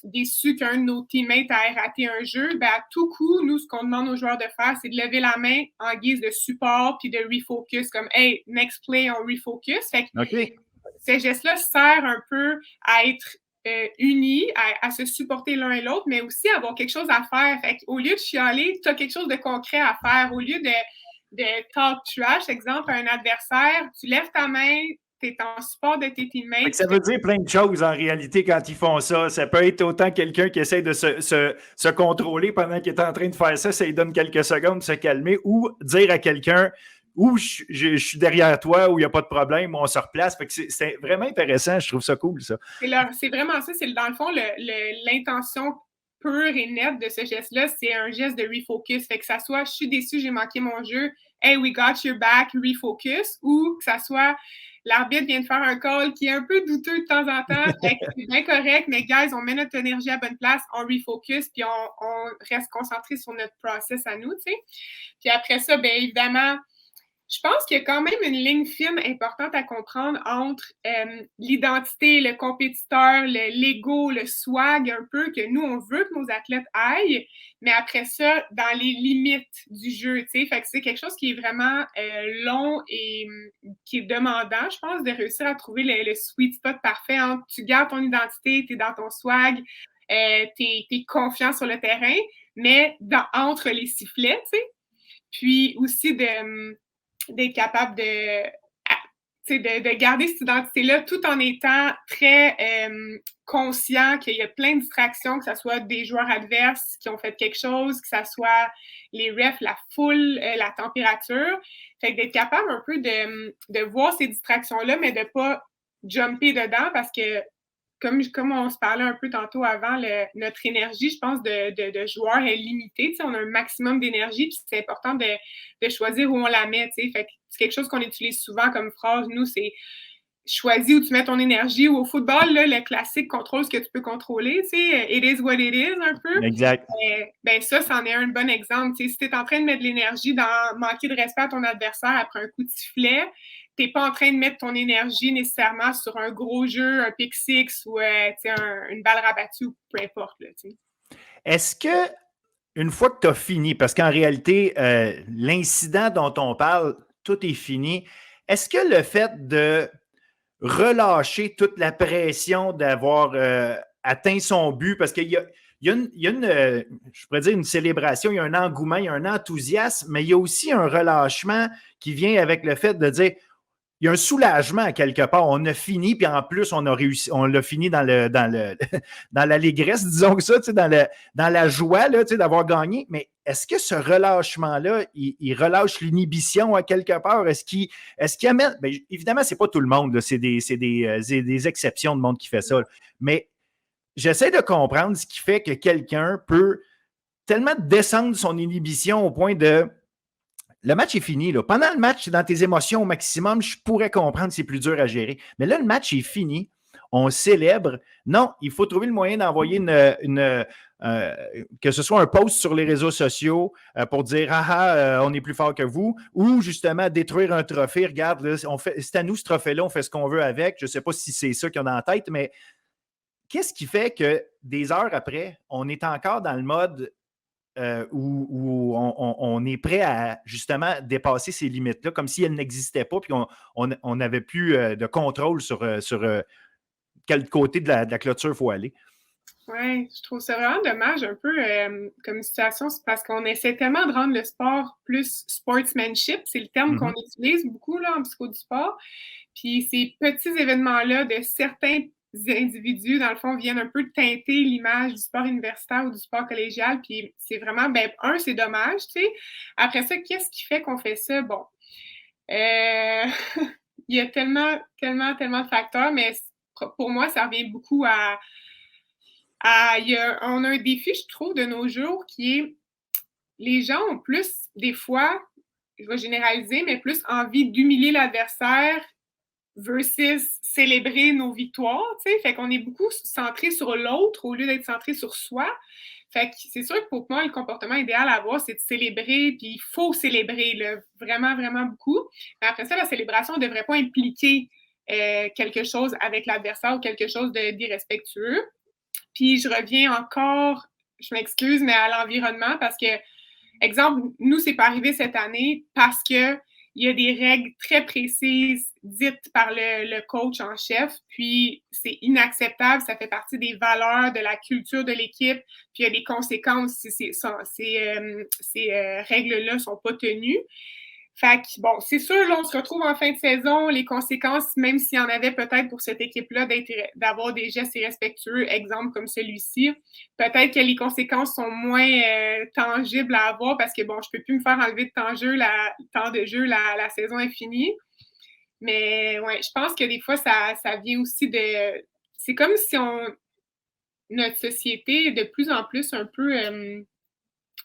déçu qu'un de nos teammates a raté un jeu. Ben, à tout coup, nous, ce qu'on demande aux joueurs de faire, c'est de lever la main en guise de support puis de refocus, comme « Hey, next play, on refocus ». Fait que ce geste-là sert un peu à être unis, à se supporter l'un et l'autre, mais aussi à avoir quelque chose à faire. Fait qu'au lieu de chialer, tu as quelque chose de concret à faire. Au lieu de talk trash, exemple, à un adversaire, tu lèves ta main, tu es en support de tes teammates. Ça veut dire plein de choses en réalité quand ils font ça. Ça peut être autant quelqu'un qui essaie de se contrôler pendant qu'il est en train de faire ça, ça lui donne quelques secondes de se calmer, ou dire à quelqu'un où je suis derrière toi, où il n'y a pas de problème, on se replace. Fait que c'est vraiment intéressant, je trouve ça cool, ça. C'est vraiment ça, c'est dans le fond l'intention pure et nette de ce geste-là, c'est un geste de refocus. Fait que ça soit « je suis déçu, j'ai manqué mon jeu, hey, we got your back, refocus », ou que ça soit « l'arbitre vient de faire un call qui est un peu douteux de temps en temps, fait que c'est bien correct, mais guys, on met notre énergie à bonne place, on refocus, puis on reste concentré sur notre process à nous, tu sais. » Puis après ça, bien évidemment, je pense qu'il y a quand même une ligne fine importante à comprendre entre l'identité, le compétiteur, l'ego, le swag un peu, que nous, on veut que nos athlètes aillent, mais après ça, dans les limites du jeu, tu sais. Fait que c'est quelque chose qui est vraiment long et qui est demandant, je pense, de réussir à trouver le sweet spot parfait entre tu gardes ton identité, tu es dans ton swag, tu es confiant sur le terrain, mais entre les sifflets, tu sais. Puis aussi d'être capable de garder cette identité-là tout en étant très conscient qu'il y a plein de distractions, que ce soit des joueurs adverses qui ont fait quelque chose, que ce soit les refs, la foule, la température. Fait que d'être capable un peu de voir ces distractions-là, mais de ne pas jumper dedans parce que comme on se parlait un peu tantôt avant, notre énergie, je pense, de joueur est limitée. On a un maximum d'énergie, puis c'est important de choisir où on la met. Fait que c'est quelque chose qu'on utilise souvent comme phrase. Nous, c'est choisis où tu mets ton énergie. Ou au football, là, le classique contrôle ce que tu peux contrôler. It is what it is, un peu. Exact. Ben ça, c'en est un bon exemple. Si tu es en train de mettre de l'énergie dans manquer de respect à ton adversaire après un coup de sifflet, tu n'es pas en train de mettre ton énergie nécessairement sur un gros jeu, un pick six ou une balle rabattue ou peu importe. Là, est-ce que, une fois que tu as fini, parce qu'en réalité, l'incident dont on parle, tout est fini, est-ce que le fait de relâcher toute la pression d'avoir atteint son but parce qu'il y a une, je pourrais dire une célébration, il y a un engouement, il y a un enthousiasme, mais il y a aussi un relâchement qui vient avec le fait de dire il y a un soulagement à quelque part. On a fini, puis en plus, on a réussi, on l'a fini dans l'allégresse, disons que ça, dans la joie là, d'avoir gagné. Mais est-ce que ce relâchement-là, il relâche l'inhibition à quelque part? Est-ce qu'il amène. Bien, évidemment, ce n'est pas tout le monde, là, c'est des exceptions de monde qui fait ça. Là. Mais j'essaie de comprendre ce qui fait que quelqu'un peut tellement descendre son inhibition au point de. Le match est fini. Là. Pendant le match, dans tes émotions au maximum, je pourrais comprendre que c'est plus dur à gérer. Mais là, le match est fini. On célèbre. Non, il faut trouver le moyen d'envoyer que ce soit un post sur les réseaux sociaux pour dire on est plus fort que vous, ou justement détruire un trophée. Regarde, là, c'est à nous ce trophée-là, on fait ce qu'on veut avec. Je ne sais pas si c'est ça qu'ils ont en tête, mais qu'est-ce qui fait que des heures après, on est encore dans le mode où on est prêt à justement dépasser ces limites-là, comme si elles n'existaient pas, puis on n'avait plus de contrôle sur quel côté de la clôture il faut aller. Oui, je trouve ça vraiment dommage un peu comme situation, c'est parce qu'on essaie tellement de rendre le sport plus sportsmanship, c'est le terme qu'on utilise beaucoup là, en psycho du sport. Puis ces petits événements-là de certains individus, dans le fond, viennent un peu teinter l'image du sport universitaire ou du sport collégial. Puis c'est vraiment, c'est dommage, tu sais. Après ça, qu'est-ce qui fait qu'on fait ça? Bon, il y a tellement de facteurs, mais pour moi, ça revient beaucoup on a un défi, je trouve, de nos jours qui est les gens ont plus, des fois, je vais généraliser, mais plus envie d'humilier l'adversaire versus célébrer nos victoires, tu sais. Fait qu'on est beaucoup centré sur l'autre au lieu d'être centré sur soi. Fait que c'est sûr que pour moi, le comportement idéal à avoir, c'est de célébrer, puis il faut célébrer, là, vraiment, vraiment beaucoup. Mais après ça, la célébration ne devrait pas impliquer quelque chose avec l'adversaire ou quelque chose d'irrespectueux. Puis je reviens encore, je m'excuse, mais à l'environnement parce que, exemple, nous, c'est pas arrivé cette année parce que il y a des règles très précises dites par le coach en chef, puis c'est inacceptable, ça fait partie des valeurs de la culture de l'équipe, puis il y a des conséquences si ces règles-là ne sont pas tenues. Fait que, bon, c'est sûr, là, on se retrouve en fin de saison, les conséquences, même s'il y en avait peut-être pour cette équipe-là, d'avoir des gestes irrespectueux, exemple comme celui-ci, peut-être que les conséquences sont moins tangibles à avoir parce que, bon, je ne peux plus me faire enlever de temps de jeu, la saison est finie. Mais, ouais, je pense que des fois, ça vient aussi de... C'est comme si notre société est de plus en plus un peu...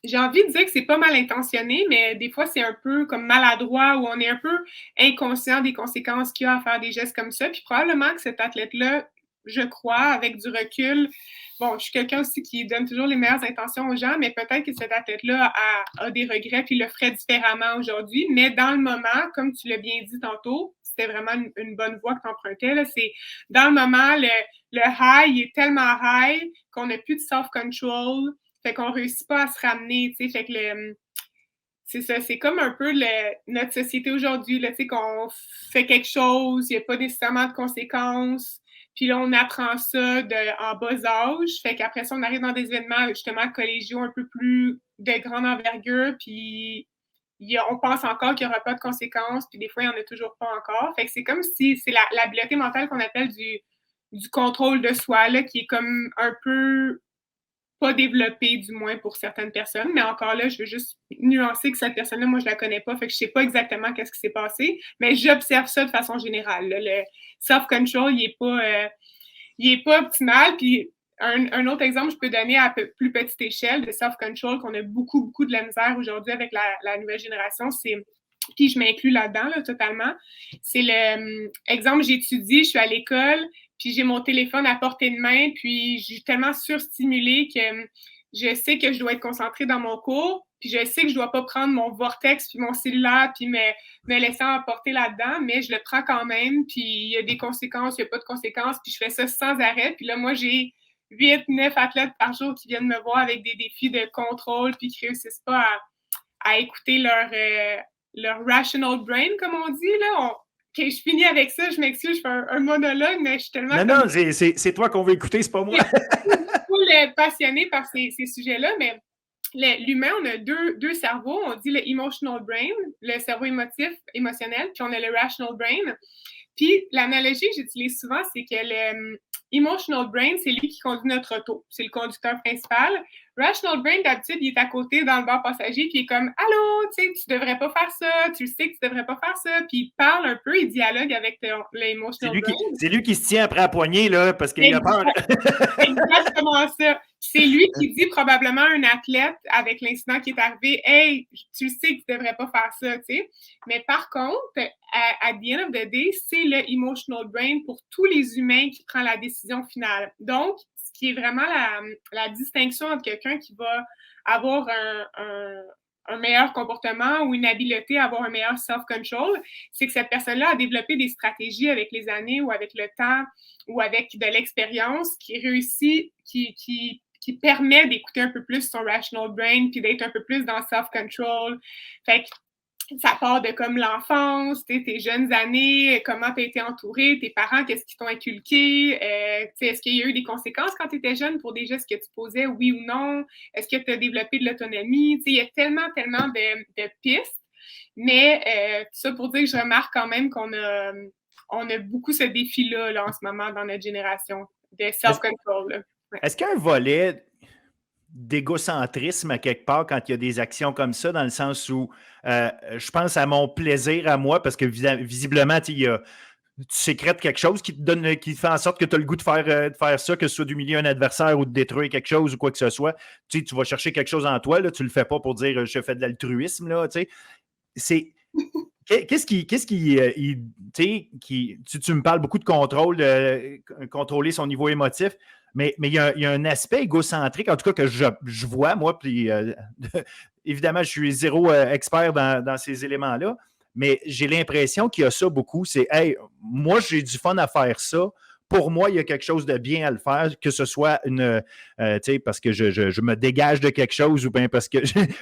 j'ai envie de dire que c'est pas mal intentionné, mais des fois, c'est un peu comme maladroit ou on est un peu inconscient des conséquences qu'il y a à faire des gestes comme ça. Puis probablement que cet athlète-là, je crois, avec du recul, bon, je suis quelqu'un aussi qui donne toujours les meilleures intentions aux gens, mais peut-être que cet athlète-là a des regrets puis le ferait différemment aujourd'hui. Mais dans le moment, comme tu l'as bien dit tantôt, c'était vraiment une bonne voie que tu empruntais. Là. C'est dans le moment, le high il est tellement high qu'on n'a plus de self-control. Fait qu'on réussit pas à se ramener, tu sais. Fait que c'est ça, c'est comme un peu notre société aujourd'hui, là, tu sais, qu'on fait quelque chose, il n'y a pas nécessairement de conséquences. Puis là, on apprend ça en bas âge. Fait qu'après ça, on arrive dans des événements, justement, collégiaux un peu plus de grande envergure. Puis on pense encore qu'il n'y aura pas de conséquences. Puis des fois, il n'y en a toujours pas encore. Fait que c'est comme si c'est l'habileté mentale qu'on appelle du contrôle de soi, là, qui est comme un peu... pas développé, du moins, pour certaines personnes. Mais encore là, je veux juste nuancer que cette personne-là, moi, je la connais pas, fait que je sais pas exactement qu'est-ce qui s'est passé, mais j'observe ça de façon générale. Là. Le self-control, il est pas optimal. Puis un autre exemple, je peux donner à plus petite échelle de self-control qu'on a beaucoup, beaucoup de la misère aujourd'hui avec la nouvelle génération, c'est... Puis je m'inclus là-dedans, là, totalement. C'est exemple, j'étudie, je suis à l'école, puis j'ai mon téléphone à portée de main, puis je suis tellement surstimulée que je sais que je dois être concentrée dans mon cours, puis je sais que je ne dois pas prendre mon vortex puis mon cellulaire puis me laisser emporter là-dedans, mais je le prends quand même, puis il y a des conséquences, il n'y a pas de conséquences, puis je fais ça sans arrêt. Puis là, moi, j'ai 8-9 athlètes par jour qui viennent me voir avec des défis de contrôle puis qui ne réussissent pas à écouter leur rational brain, comme on dit, là. je finis avec ça, je m'excuse, je fais un monologue, mais je suis tellement... Non, c'est toi qu'on veut écouter, c'est pas moi. Je suis passionnée par ces sujets-là, mais l'humain, on a deux cerveaux. On dit le emotional brain, le cerveau émotionnel, puis on a le rational brain. Puis l'analogie que j'utilise souvent, c'est que le emotional brain, c'est lui qui conduit notre auto. C'est le conducteur principal. Rational brain, d'habitude, il est à côté dans le bar passager, puis il est comme « Allô, tu sais, tu devrais pas faire ça, tu sais que tu devrais pas faire ça. » Puis il parle un peu, il dialogue avec l'emotional brain. C'est lui qui se tient après la poignée, là, parce qu'il a peur. Exactement ça. C'est lui qui dit probablement à un athlète avec l'incident qui est arrivé « Hey, tu sais que tu devrais pas faire ça, tu sais. » Mais par contre, at the end of the day, c'est le emotional brain pour tous les humains qui prend la décision finale. Donc, ce qui est vraiment la distinction entre quelqu'un qui va avoir un meilleur comportement ou une habileté à avoir un meilleur self-control, c'est que cette personne-là a développé des stratégies avec les années ou avec le temps ou avec de l'expérience qui réussit, qui permet d'écouter un peu plus son rational brain puis d'être un peu plus dans self-control. Fait que ça part de comme l'enfance, tes jeunes années, comment tu as été entouré, tes parents, qu'est-ce qu'ils t'ont inculqué, est-ce qu'il y a eu des conséquences quand tu étais jeune pour des gestes que tu posais, oui ou non, est-ce que tu as développé de l'autonomie, il y a tellement de pistes, mais ça pour dire que je remarque quand même qu'on a beaucoup ce défi-là là, en ce moment dans notre génération, de self-control. Ouais. Est-ce qu'il y a un volet d'égocentrisme à quelque part quand il y a des actions comme ça, dans le sens où je pense à mon plaisir à moi, parce que visiblement, tu sécrètes quelque chose qui te fait en sorte que tu as le goût de faire ça, que ce soit d'humilier un adversaire ou de détruire quelque chose ou quoi que ce soit. Tu vas chercher quelque chose en toi, là, tu le fais pas pour dire je fais de l'altruisme. Là, c'est. Qu'est-ce qui tu me parles beaucoup de contrôle, contrôler son niveau émotif, mais il y a un aspect égocentrique, en tout cas, que je vois, moi, puis évidemment, je suis zéro expert dans ces éléments-là, mais j'ai l'impression qu'il y a ça beaucoup, c'est « Hey, moi, j'ai du fun à faire ça, pour moi, il y a quelque chose de bien à le faire, que ce soit parce que je me dégage de quelque chose ou bien parce que,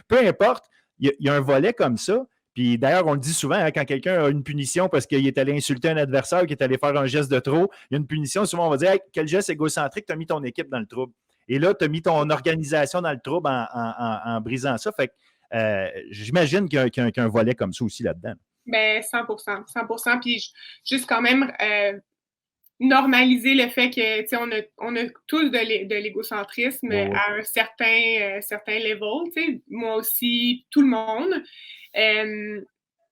peu importe, il y a un volet comme ça. Puis d'ailleurs, on le dit souvent, hein, quand quelqu'un a une punition parce qu'il est allé insulter un adversaire, qu'il est allé faire un geste de trop, il y a une punition, souvent on va dire hey, quel geste égocentrique, tu as mis ton équipe dans le trouble. Et là, tu as mis ton organisation dans le trouble en brisant ça. Fait que j'imagine qu'il y a un volet comme ça aussi là-dedans. Bien, 100%. Puis juste quand même normaliser le fait que on a tous de l'égocentrisme à un certain level. Moi aussi, tout le monde.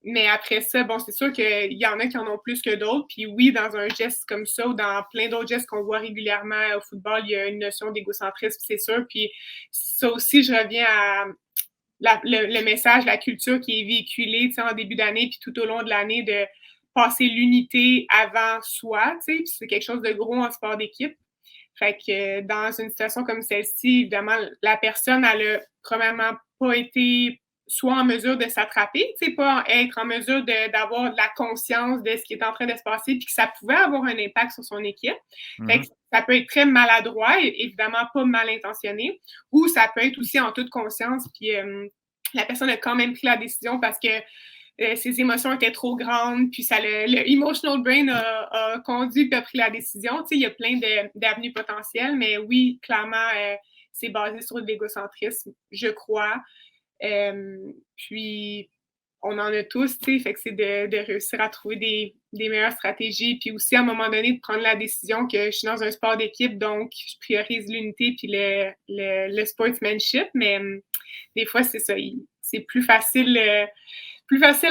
Mais après ça, bon, c'est sûr qu'il y en a qui en ont plus que d'autres. Puis oui, dans un geste comme ça ou dans plein d'autres gestes qu'on voit régulièrement au football, il y a une notion d'égocentrisme, c'est sûr. Puis ça aussi, je reviens à le message, la culture qui est véhiculée en début d'année puis tout au long de l'année de passer l'unité avant soi. Puis c'est quelque chose de gros en sport d'équipe. Fait que dans une situation comme celle-ci, évidemment, la personne, elle a probablement pas été soit en mesure de s'attraper, pas être en mesure d'avoir de la conscience de ce qui est en train de se passer, puis que ça pouvait avoir un impact sur son équipe. Fait que ça peut être très maladroit, et évidemment pas mal intentionné, ou ça peut être aussi en toute conscience, puis la personne a quand même pris la décision parce que ses émotions étaient trop grandes, puis ça le emotional brain a conduit et a pris la décision. Il y a plein d'avenues potentielles, mais oui, clairement, c'est basé sur l'égocentrisme, je crois. Puis on en a tous, fait que c'est de réussir à trouver des meilleures stratégies, puis aussi à un moment donné de prendre la décision que je suis dans un sport d'équipe, donc je priorise l'unité puis le sportsmanship, mais des fois c'est ça, c'est plus facile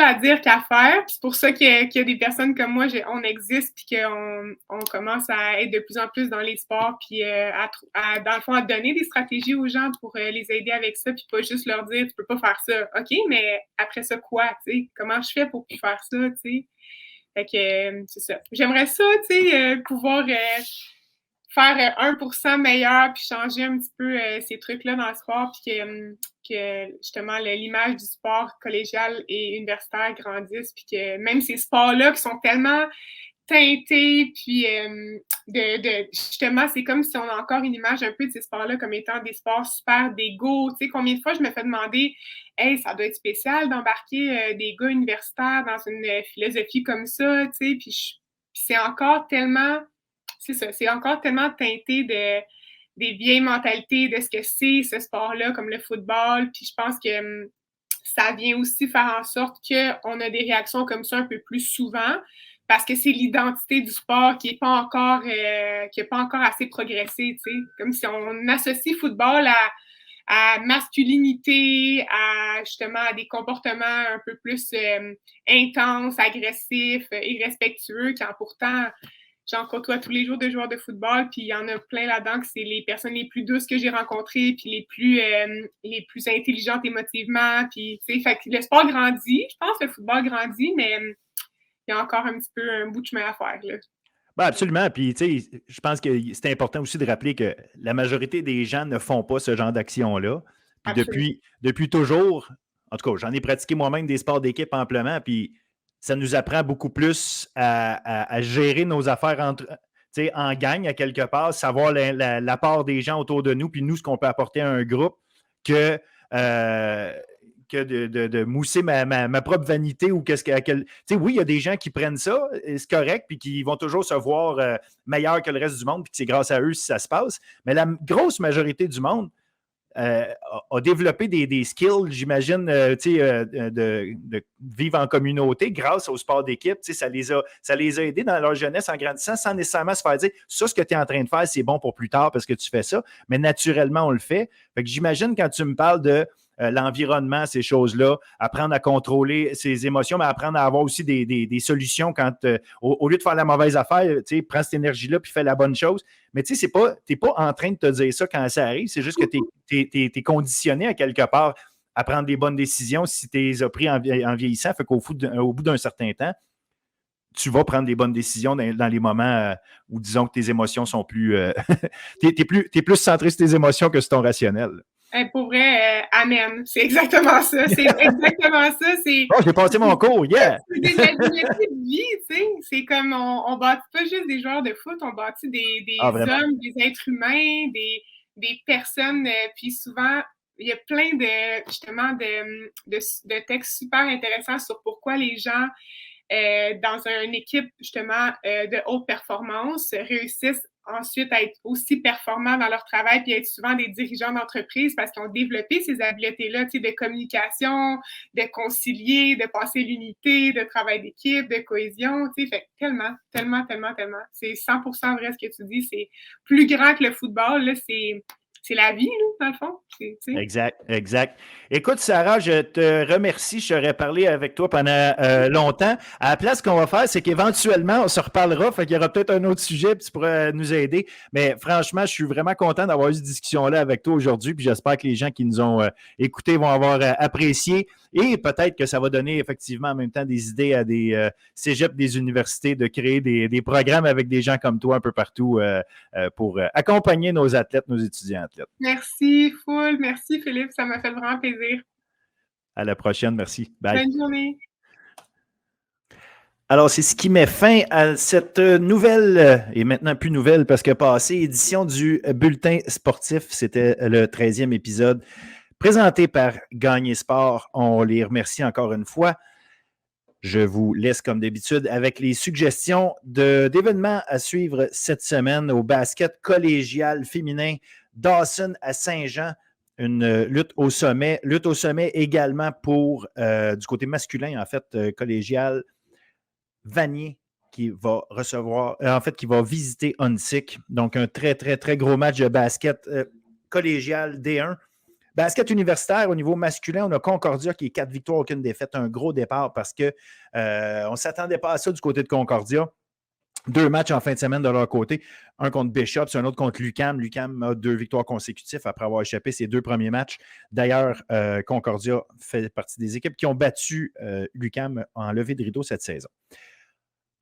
à dire qu'à faire. C'est pour ça qu'il y a des personnes comme moi, on existe, puis qu'on commence à être de plus en plus dans les sports, puis dans le fond, à donner des stratégies aux gens pour les aider avec ça, puis pas juste leur dire « tu peux pas faire ça ». OK, mais après ça, quoi? T'sais? Comment je fais pour plus faire ça? T'sais? Fait que c'est ça. J'aimerais ça, pouvoir faire 1% meilleur, puis changer un petit peu ces trucs-là dans le sport, puis que justement l'image du sport collégial et universitaire grandisse, puis que même ces sports-là qui sont tellement teinté, puis justement, c'est comme si on a encore une image un peu de ces sports-là comme étant des sports super d'ego. Tu sais, combien de fois je me fais demander « Hey, ça doit être spécial d'embarquer des gars universitaires dans une philosophie comme ça, tu sais, puis c'est encore tellement, c'est ça, c'est encore tellement teinté des vieilles mentalités de ce que c'est ce sport-là, comme le football, puis je pense que ça vient aussi faire en sorte qu'on a des réactions comme ça un peu plus souvent, parce que c'est l'identité du sport qui n'est pas encore assez progressée, tu sais. Comme si on associe football à masculinité, justement à des comportements un peu plus intenses, agressifs, irrespectueux, quand pourtant j'en côtoie tous les jours de joueurs de football, puis il y en a plein là-dedans que c'est les personnes les plus douces que j'ai rencontrées, puis les plus intelligentes émotivement, puis tu sais, fait que le sport grandit, je pense que le football grandit, mais il y a encore un petit peu un bout de chemin à faire, là. Ben absolument. Puis, tu sais, je pense que c'est important aussi de rappeler que la majorité des gens ne font pas ce genre d'action-là. Puis depuis toujours, en tout cas, j'en ai pratiqué moi-même des sports d'équipe amplement, puis ça nous apprend beaucoup plus à gérer nos affaires en gang, à quelque part, savoir la part des gens autour de nous, puis nous, ce qu'on peut apporter à un groupe, que de mousser ma propre vanité ou qu'est-ce que. Tu sais, oui, il y a des gens qui prennent ça, c'est correct, puis qui vont toujours se voir meilleurs que le reste du monde, puis que c'est grâce à eux si ça se passe. Mais la grosse majorité du monde a développé des skills, j'imagine, de vivre en communauté grâce au sport d'équipe. Ça les a aidés dans leur jeunesse en grandissant sans nécessairement se faire dire ça, ce que tu es en train de faire, c'est bon pour plus tard parce que tu fais ça. Mais naturellement, on le fait. Fait que j'imagine quand tu me parles de l'environnement, ces choses-là, apprendre à contrôler ses émotions, mais apprendre à avoir aussi des solutions quand, au lieu de faire la mauvaise affaire, prends cette énergie-là puis fais la bonne chose. Mais tu sais, tu n'es pas en train de te dire ça quand ça arrive, c'est juste que tu es conditionné à quelque part à prendre des bonnes décisions si tu les as pris en vieillissant. Fait qu'au bout d'un certain temps, tu vas prendre des bonnes décisions dans les moments où, disons, que tes émotions sont plus... t'es plus centré sur tes émotions que sur ton rationnel. Pour vrai, amen. C'est exactement ça. C'est exactement ça. Oh, j'ai passé mon cours, yeah! C'est des habiletés de vie, tu sais. C'est comme, on bâtit pas juste des joueurs de foot, on bâtit des hommes, des êtres humains, des personnes. Puis souvent, il y a plein justement, de textes super intéressants sur pourquoi les gens, dans une équipe, justement, de haute performance, réussissent ensuite à être aussi performants dans leur travail puis être souvent des dirigeants d'entreprise parce qu'ils ont développé ces habiletés-là, tu sais, de communication, de concilier, de passer l'unité, de travail d'équipe, de cohésion, tu sais, fait tellement. C'est 100% vrai ce que tu dis, c'est plus grand que le football, là, c'est la vie, là, dans le fond. Exact. Écoute, Sarah, je te remercie. Je t'aurais parlé avec toi pendant longtemps. À la place, ce qu'on va faire, c'est qu'éventuellement, on se reparlera. Fait qu'il y aura peut-être un autre sujet, puis tu pourras nous aider. Mais franchement, je suis vraiment content d'avoir eu cette discussion-là avec toi aujourd'hui. Puis j'espère que les gens qui nous ont écoutés vont avoir apprécié. Et peut-être que ça va donner effectivement en même temps des idées à des cégeps, des universités de créer des programmes avec des gens comme toi un peu partout pour accompagner nos athlètes, nos étudiants athlètes. Merci, full. Merci, Philippe. Ça m'a fait vraiment plaisir. À la prochaine. Merci. Bye. Bonne journée. Alors, c'est ce qui met fin à cette nouvelle, et maintenant plus nouvelle parce que passée, édition du Bulletin sportif. C'était le 13e épisode présenté par Gagné Sport. On les remercie encore une fois. Je vous laisse comme d'habitude avec les suggestions d'événements à suivre cette semaine au basket collégial féminin. Dawson à Saint-Jean, une lutte au sommet. Lutte au sommet également pour, du côté masculin, en fait, collégial, Vanier qui va recevoir, qui va visiter Huntsic. Donc, un très, très, très gros match de basket collégial D1. Basket universitaire, au niveau masculin, on a Concordia qui est 4 victoires, aucune défaite. Un gros départ parce qu'on ne s'attendait pas à ça du côté de Concordia. 2 matchs en fin de semaine de leur côté. Un contre Bishop, un autre contre l'UQAM. L'UQAM a 2 victoires consécutives après avoir échappé ses 2 premiers matchs. D'ailleurs, Concordia fait partie des équipes qui ont battu l'UQAM en levée de rideau cette saison.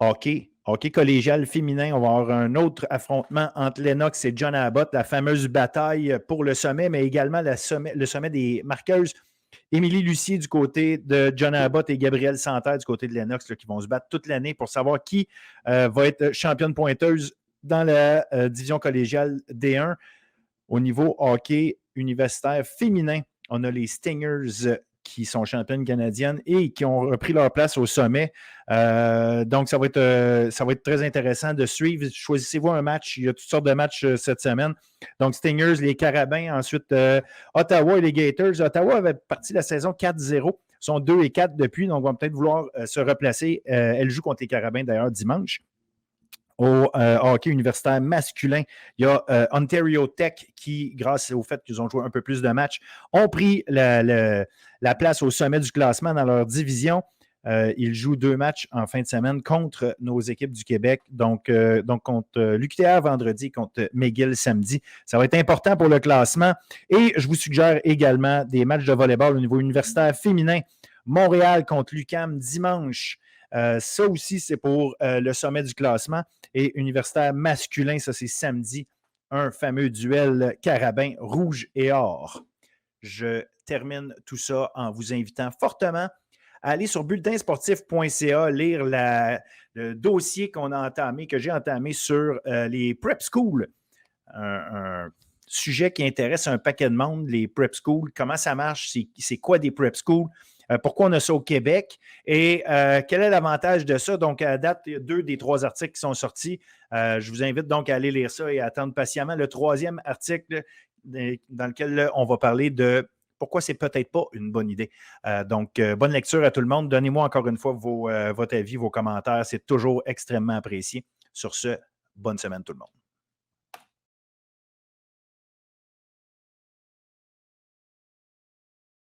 Hockey collégial féminin. On va avoir un autre affrontement entre Lennox et John Abbott, la fameuse bataille pour le sommet, mais également le sommet des marqueuses Émilie Lucier du côté de John Abbott et Gabriel Santerre du côté de Lennox qui vont se battre toute l'année pour savoir qui va être championne pointeuse dans la division collégiale D1. Au niveau hockey universitaire féminin, on a les Stingers qui sont championnes canadiennes et qui ont repris leur place au sommet. Donc, ça va être très intéressant de suivre. Choisissez-vous un match. Il y a toutes sortes de matchs cette semaine. Donc, Stingers, les Carabins, ensuite Ottawa et les Gators. Ottawa avait parti la saison 4-0. Ils sont 2-4 depuis, donc vont peut-être vouloir se replacer. Elle joue contre les Carabins, d'ailleurs, dimanche. Au hockey universitaire masculin, il y a Ontario Tech qui, grâce au fait qu'ils ont joué un peu plus de matchs, ont pris la place au sommet du classement dans leur division. Ils jouent 2 matchs en fin de semaine contre nos équipes du Québec, donc contre l'UQTR vendredi, contre McGill samedi. Ça va être important pour le classement. Et je vous suggère également des matchs de volleyball au niveau universitaire féminin. Montréal contre l'UQAM dimanche. Ça aussi, c'est pour le sommet du classement. Et universitaire masculin, ça c'est samedi, un fameux duel carabin rouge et or. Je termine tout ça en vous invitant fortement à aller sur bulletinsportif.ca, lire le dossier qu'on a entamé, que j'ai entamé sur les prep schools. Un sujet qui intéresse un paquet de monde, les prep schools. Comment ça marche? C'est quoi des prep schools? Pourquoi on a ça au Québec et quel est l'avantage de ça? Donc, à date, il y a 2 des 3 articles qui sont sortis. Je vous invite donc à aller lire ça et à attendre patiemment le 3e article dans lequel on va parler de pourquoi c'est peut-être pas une bonne idée. Donc, bonne lecture à tout le monde. Donnez-moi encore une fois votre avis, vos commentaires. C'est toujours extrêmement apprécié. Sur ce, bonne semaine tout le monde.